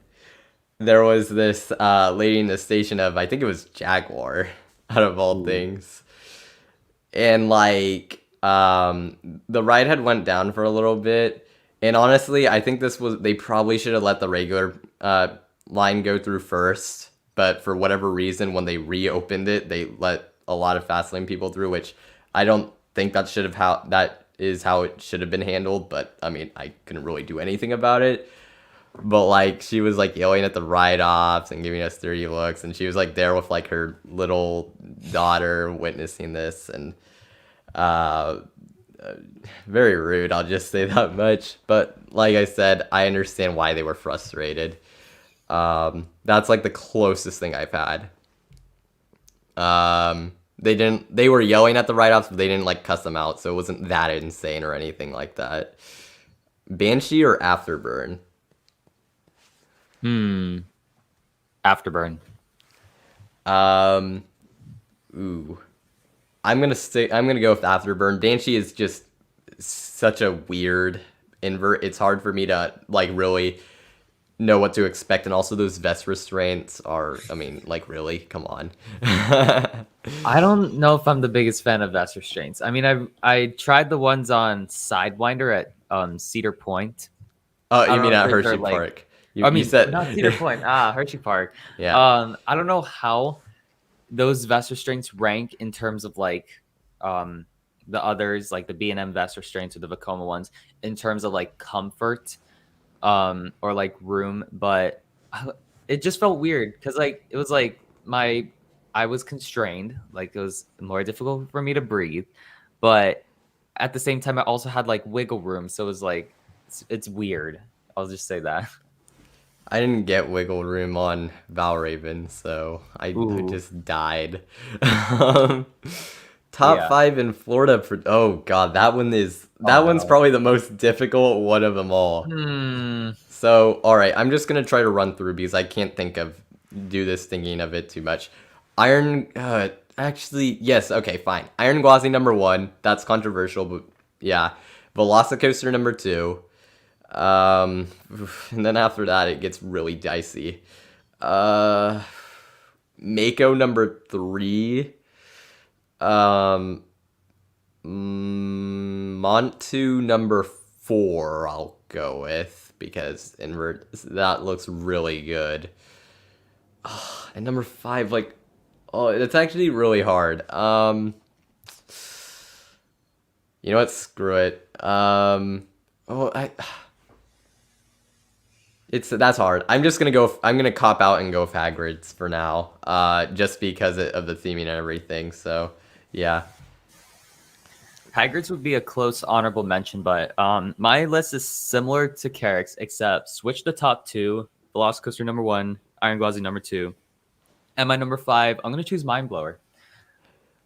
there was this lady in the station of, I think it was Jaguar, out of all things, and like the ride had went down for a little bit, and honestly I think they probably should have let the regular line go through first, but for whatever reason when they reopened it they let a lot of fast lane people through, which I don't think that is how it should have been handled, but I mean I couldn't really do anything about it. But like she was like yelling at the write-offs and giving us dirty looks, and she was like there with like her little daughter witnessing this, and uh, very rude. I'll just say that much. But like I said, I understand why they were frustrated. That's like the closest thing I've had. They were yelling at the write-offs, but they didn't like cuss them out, so it wasn't that insane or anything like that. Banshee or Afterburn? Afterburn. Ooh. I'm gonna go with Afterburn. Banshee is just such a weird invert. It's hard for me to like really know what to expect, and also those vest restraints are, I mean, like really, come on. I don't know if I'm the biggest fan of vest restraints. I mean, I tried the ones on Sidewinder at Cedar Point. Oh, I you don't mean know at if those are, Hershey like- Park? I You mean, said not Cedar Point. Hershey Park. Yeah. I don't know how those vest restraints rank in terms of like the others, like the B&M vest restraints or the Vekoma ones, in terms of like comfort or like room, but it just felt weird because like it was like I was constrained, like it was more difficult for me to breathe, but at the same time I also had like wiggle room, so it was like it's weird. I'll just say that. I didn't get wiggle room on Valraven, so I Ooh. just died. Um, Top Yeah. 5 in Florida for, oh god, that one's no. probably the most difficult one of them all. Hmm. So, all right, I'm just gonna try to run through because I can't do this thinking of it too much. Actually, yes, okay, fine. Iron Gwazi number 1. That's controversial, but yeah. Velocicoaster number 2. Um, and then after that, it gets really dicey. Mako number 3. Um, Montu number 4. I'll go with because invert that looks really good. And number 5, like, oh, it's actually really hard. You know what? Screw it. Oh, That's hard. I'm gonna cop out and go Hagrid's for now, just because of the theming and everything. So, yeah. Hagrid's would be a close honorable mention, but my list is similar to Carrick's, except switch the top two. Velocicoaster number 1, Iron Gwazi number 2, and my number 5. I'm gonna choose Mind Blower.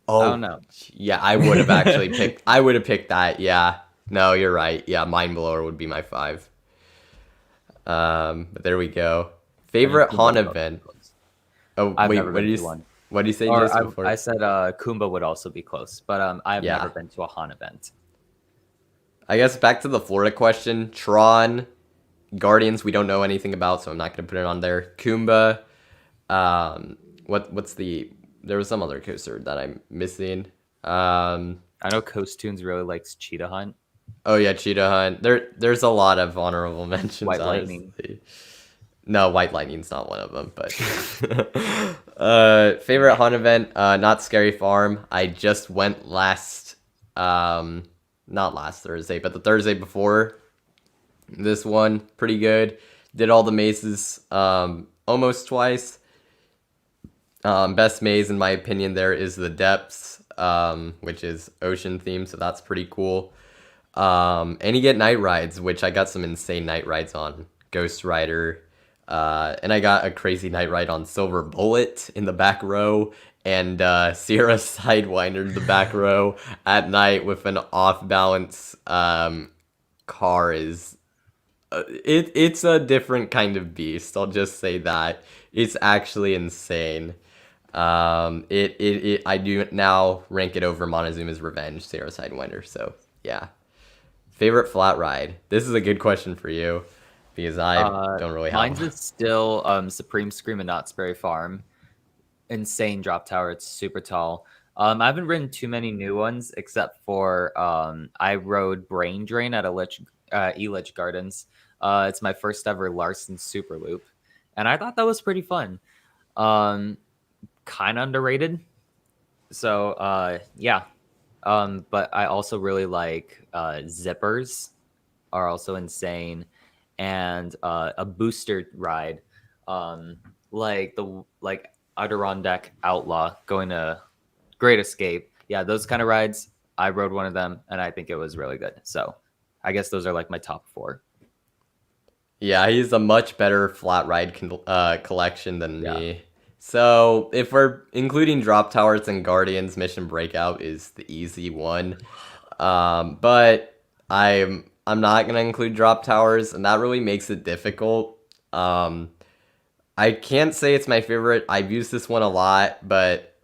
I don't know. Yeah, I would have actually picked. I would have picked that. Yeah. No, you're right. Yeah, Mind Blower would be my 5. But there we go. Favorite haunt event. Oh I've wait, never what been did to one. what did you say Or just before? I said Kumba would also be close, but I've Yeah. never been to a haunt event. I guess back to the Florida question. Tron, Guardians, we don't know anything about, so I'm not gonna put it on there. Kumba, what's the? There was some other coaster that I'm missing. I know Coast Tunes really likes Cheetah Hunt. Oh yeah, Cheetah Hunt. There's a lot of honorable mentions. White honestly. Lightning. No, White Lightning's not one of them. But favorite haunt event, not Scary Farm. I just went not last Thursday, but the Thursday before this one. Pretty good. Did all the mazes almost twice. Best maze in my opinion there is the Depths, which is ocean themed, so that's pretty cool. And you get night rides, which I got some insane night rides on Ghost Rider, and I got a crazy night ride on Silver Bullet in the back row, and Sierra Sidewinder in the back row at night with an off balance car is it's a different kind of beast. I'll just say that it's actually insane. I do now rank it over Montezuma's Revenge, Sierra Sidewinder. So yeah. Favorite flat ride. This is a good question for you because I don't really have Mine's one. is still Supreme Scream and Knott's Berry Farm. Insane drop tower. It's super tall. I haven't ridden too many new ones except for I rode Brain Drain at Elitch Gardens. It's my first ever Larson Super Loop, and I thought that was pretty fun. Kind of underrated. So yeah. But I also really like zippers are also insane, and a booster ride, like Adirondack Outlaw going to Great Escape. Yeah, those kind of rides. I rode one of them, and I think it was really good. So I guess those are like my top 4. Yeah, he's a much better flat ride collection than me. So if we're including Drop Towers and Guardians, Mission Breakout is the easy one. But I'm not gonna include Drop Towers, and that really makes it difficult. I can't say it's my favorite. I've used this one a lot, but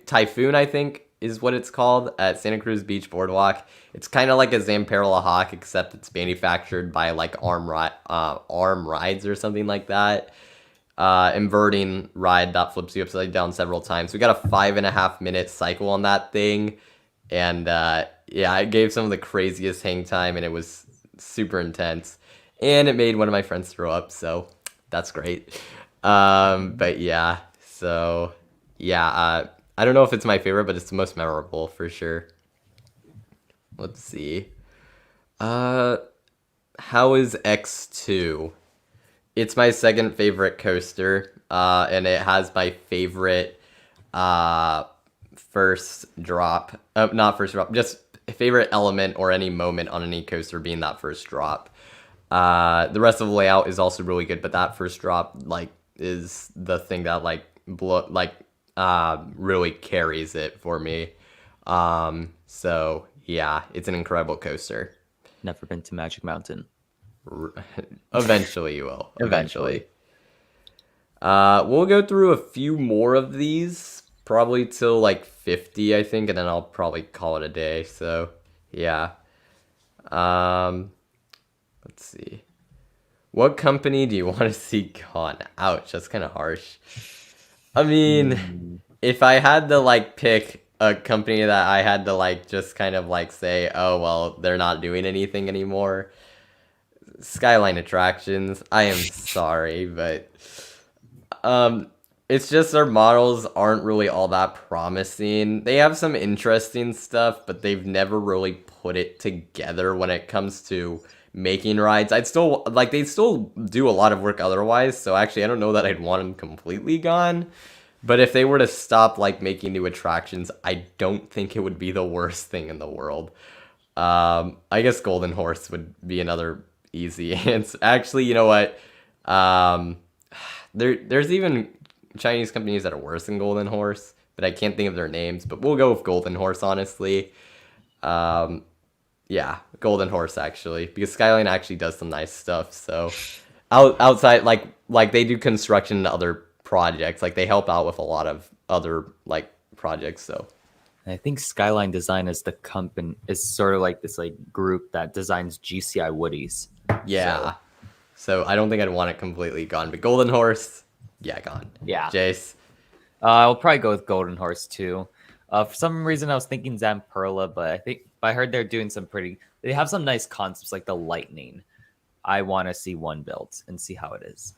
Typhoon, I think, is what it's called at Santa Cruz Beach Boardwalk. It's kind of like a Zamperla Hawk, except it's manufactured by like Arm Rides or something like that. Inverting ride that flips you upside down several times. We got a 5.5-minute cycle on that thing, and yeah, it gave some of the craziest hang time, and it was super intense, and it made one of my friends throw up, so that's great. But yeah, so yeah, I don't know if it's my favorite, but it's the most memorable for sure. Let's see. How is X2? It's my second favorite coaster, and it has my favorite first drop. Not first drop, just favorite element or any moment on any coaster being that first drop. The rest of the layout is also really good, but that first drop like is the thing that really carries it for me. So yeah, it's an incredible coaster. Never been to Magic Mountain. Eventually you will. Eventually. We'll go through a few more of these, probably till like 50, I think, and then I'll probably call it a day. So yeah. Let's see. What company do you want to see gone? Ouch, that's kind of harsh. I mean, if I had to like pick a company that I had to like just kind of like say, oh well, they're not doing anything anymore. Skyline Attractions. I am sorry, but it's just their models aren't really all that promising. They have some interesting stuff, but they've never really put it together when it comes to making rides. I'd still like they still do a lot of work otherwise. So actually, I don't know that I'd want them completely gone. But if they were to stop like making new attractions, I don't think it would be the worst thing in the world. I guess Golden Horse would be another easy answer. Actually, you know what? Um, there's even Chinese companies that are worse than Golden Horse, but I can't think of their names. But we'll go with Golden Horse, honestly. Um, yeah, Golden Horse actually, because Skyline actually does some nice stuff. So outside, like they do construction and other projects, like they help out with a lot of other like projects. So I think Skyline Design is the company is sort of like this like group that designs GCI Woodies. yeah, so I don't think I'd want it completely gone, but Golden Horse, yeah, gone. Yeah. Jace. I'll probably go with Golden Horse too. For some reason, I was thinking Zamperla, but I heard they're doing some pretty. They have some nice concepts like the lightning. I want to see one built and see how it is.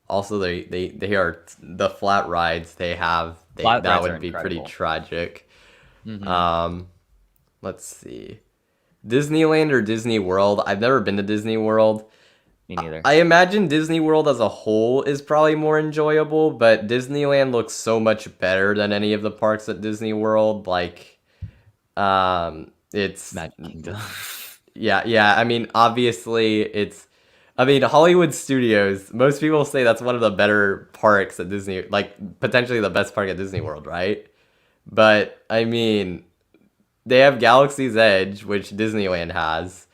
Also, they are the flat rides they have. Flat That rides would are be pretty incredible. tragic. Mhm. Let's see, Disneyland or Disney World. I've never been to Disney World. Me neither. I imagine Disney World as a whole is probably more enjoyable, but Disneyland looks so much better than any of the parks at Disney World. Like, it's Magic Kingdom. yeah. I mean, obviously, I mean, Hollywood Studios. Most people say that's one of the better parks at Disney, like potentially the best park at Disney World, right? But I mean, they have Galaxy's Edge, which Disneyland has.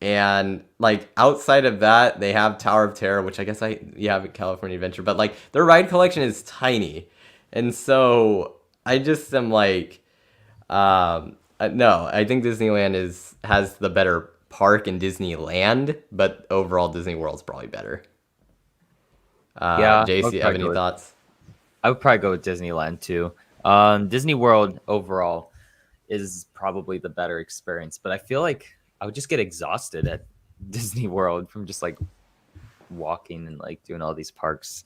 And like outside of that, they have Tower of Terror, which I guess you have California Adventure, but like their ride collection is tiny. And so I just am like, no, I think Disneyland has the better park in Disneyland, but overall Disney World's probably better. Yeah, JC, have any thoughts? I would probably go with Disneyland too. Disney World overall is probably the better experience, but I feel like I would just get exhausted at Disney World from just like walking and like doing all these parks.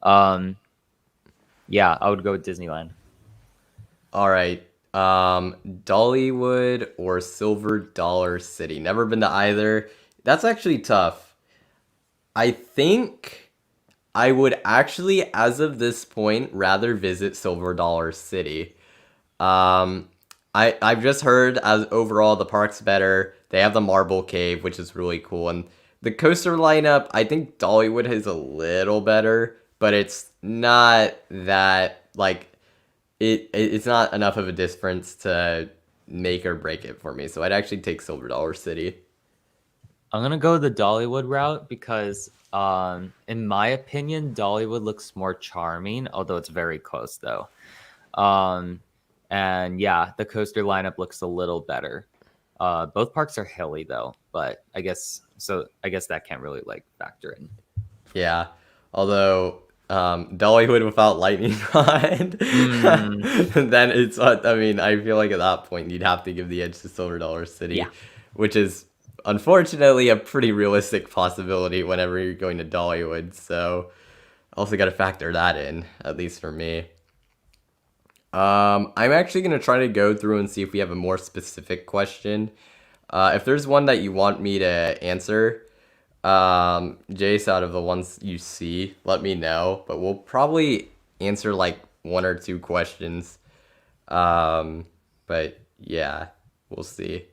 Yeah, I would go with Disneyland. All right. Dollywood or Silver Dollar City. Never been to either. That's actually tough. I think I would actually, as of this point, rather visit Silver Dollar City. Um, I've just heard as overall the park's better. They have the Marble Cave, which is really cool, and the coaster lineup. I think Dollywood is a little better, but it's not that like it's not enough of a difference to make or break it for me. So I'd actually take Silver Dollar City. I'm gonna go the Dollywood route because, in my opinion, Dollywood looks more charming, although it's very close though. Um, and yeah, the coaster lineup looks a little better. Both parks are hilly though, but I guess so. I guess that can't really like factor in. Yeah, although Dollywood without lightning rod, then it's. I mean, I feel like at that point you'd have to give the edge to Silver Dollar City, Yeah. which is unfortunately a pretty realistic possibility whenever you're going to Dollywood. So also got to factor that in, at least for me. I'm actually gonna try to go through and see if we have a more specific question. If there's one that you want me to answer, Jace, out of the ones you see, let me know. But we'll probably answer like one or two questions. But yeah, we'll see.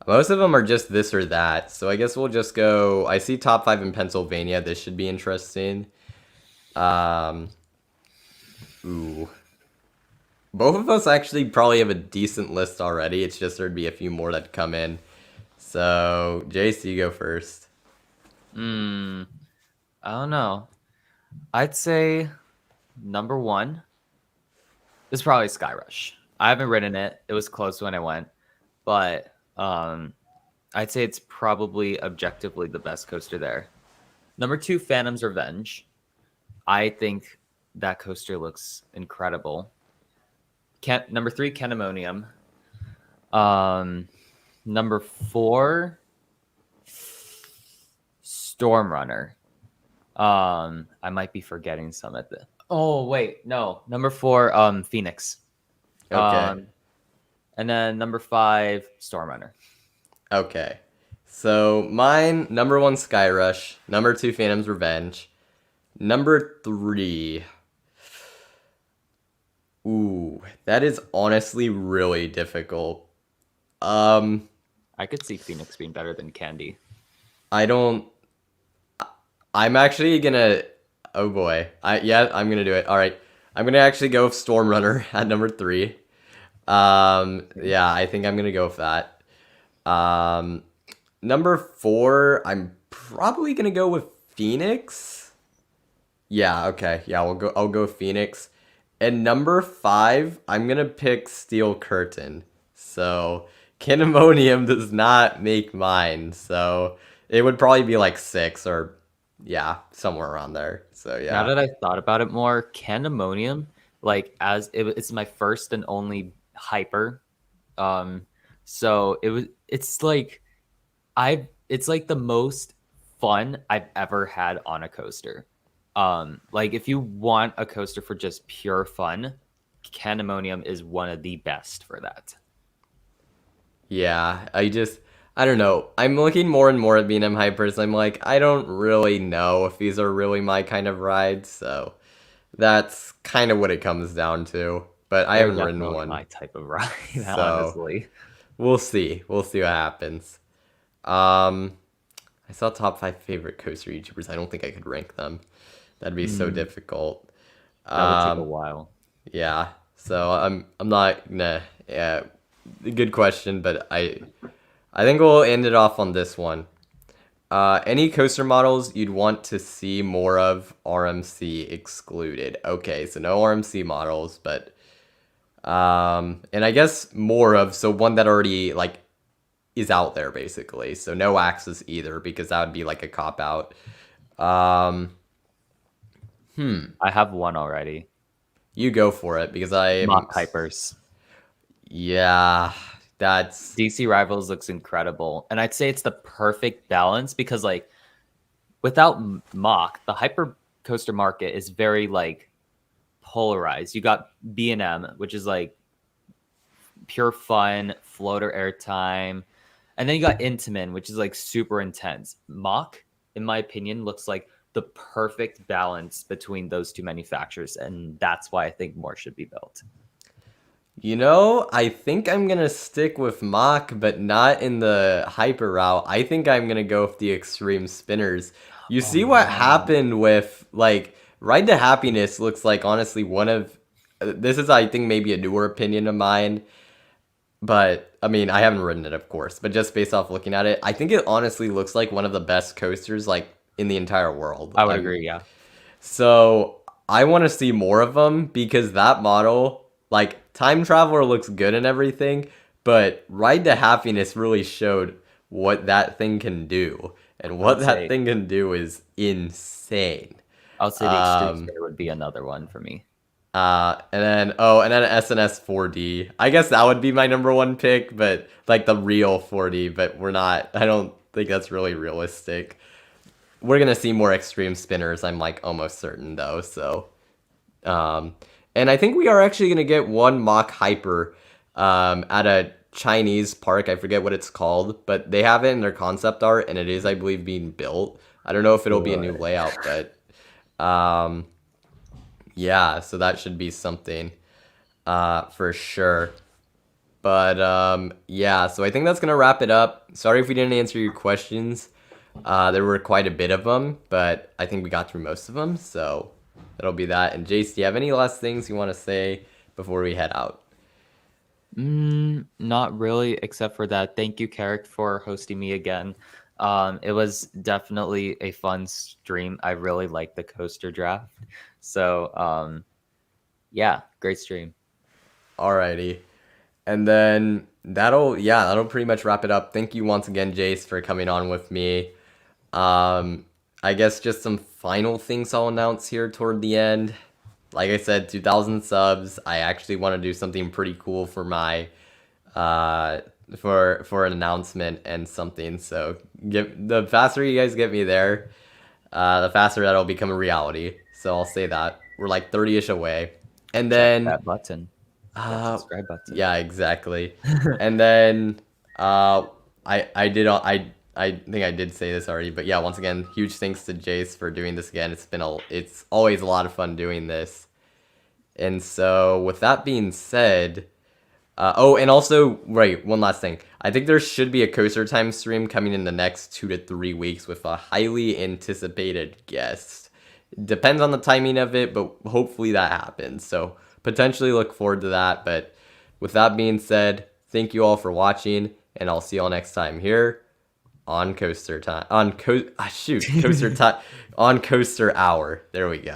Most of them are just this or that, so I guess we'll just go. I see top 5 in Pennsylvania. This should be interesting. Ooh. Both of us actually probably have a decent list already. It's just there'd be a few more that come in. So, Jace, you go first. I don't know. I'd say number one is probably Sky Rush. I haven't ridden it. It was close when I went, but I'd say it's probably objectively the best coaster there. Number two, Phantom's Revenge. I think that coaster looks incredible. Number three, Canamonium. Number four, Storm Runner. I might be forgetting some at the. Oh wait, no. Number four, Phoenix. Okay. And then number five, Storm Runner. Okay. So mine, number one, Sky Rush. Number two, Phantom's Revenge. Number three. Ooh, that is honestly really difficult. Um, I could see Phoenix being better than Candy. I don't. I'm actually gonna. Oh boy. I'm gonna do it. All right. I'm gonna actually go with Storm Runner at number three. Yeah, I think I'm gonna go with that. Um, Number four, I'm probably gonna go with Phoenix. Yeah, okay. Yeah, I'll go Phoenix. And number five, I'm gonna pick Steel Curtain. So Candemonium does not make mine. So it would probably be like six or yeah, somewhere around there. So Now yeah. that I thought about it more, Candemonium, like it's my first and only hyper. Um, so it's like the most fun I've ever had on a coaster. Like if you want a coaster for just pure fun, Candemonium is one of the best for that. Yeah, I don't know. I'm looking more and more at B&M Hypers. I'm like, I don't really know if these are really my kind of rides, so that's kind of what it comes down to. But I They're haven't ridden definitely one, my type of ride, so honestly. we'll see. We'll see what happens. Um, I saw top five favorite coaster YouTubers. I don't think I could rank them. That'd be so Mm, difficult. that would take a Um, while. yeah. So I'm not gonna. Yeah, good question, but I think we'll end it off on this one. Any coaster models you'd want to see more of, RMC excluded. Okay, so no RMC models, but and I guess more of, so one that already like is out there basically. So no Axis either, because that would be like a cop out. Um, I have one already. you go for it because I'm Mock Hypers. yeah, that's DC Rivals looks incredible. And I'd say it's the perfect balance because like without Mock, the hyper coaster market is very like polarized. You got B&M, which is like pure fun, floater airtime. And then you got Intamin, which is like super intense. Mock, in my opinion, looks like the perfect balance between those two manufacturers. And that's why I think more should be built. I think I'm gonna stick with Mach, but not in the hyper route. I think I'm gonna go with the extreme spinners. You Oh see what no. happened with like Ride to Happiness looks like honestly one of this is I think maybe a newer opinion of mine, but I mean I haven't ridden it of course, but just based off looking at it, I think it honestly looks like one of the best coasters like in the entire world. I would agree, yeah. So I want to see more of them because that model, like Time Traveler looks good and everything, but Ride to Happiness really showed what that thing can do. And I what would that say thing can do is insane. I would say the extreme Um, spinner would be another one for me. and then SNS 4D. I guess that would be my number one pick, but like the real 4D, but I don't think that's really realistic. We're gonna see more extreme spinners, I'm like almost certain though, so um, and I think we are actually going to get one mock hyper at a Chinese park. I forget what it's called, but they have it in their concept art, and it is, I believe, being built. I don't know if it'll be a new Good. layout, but um, yeah, so that should be something for sure. But yeah, so I think that's going to wrap it up. Sorry if we didn't answer your questions. There were quite a bit of them, but I think we got through most of them, so that'll be that. And Jace, do you have any last things you want to say before we head out? Not really, except for that. Thank you, Carrick, for hosting me again. It was definitely a fun stream. I really liked the coaster draft. So, yeah, great stream. Alrighty. And then that'll pretty much wrap it up. Thank you once again, Jace, for coming on with me. I guess just some final things I'll announce here toward the end. Like I said, 2,000 subs. I actually want to do something pretty cool for my uh for an announcement and something. So the faster you guys get me there, the faster that'll become a reality. So I'll say that we're like 30ish away, and Check then that button, that uh subscribe button. yeah, exactly, and then uh I did I think I did say this already, but yeah, once again, huge thanks to Jace for doing this again. It's always a lot of fun doing this. And so with that being said, oh, and also, right, one last thing. I think there should be a Coaster Time stream coming in the next 2 to 3 weeks with a highly anticipated guest. Depends on the timing of it, but hopefully that happens. So potentially look forward to that. But with that being said, thank you all for watching, and I'll see you all next time here on Coaster Time. Coaster Time on Coaster Hour. There we go.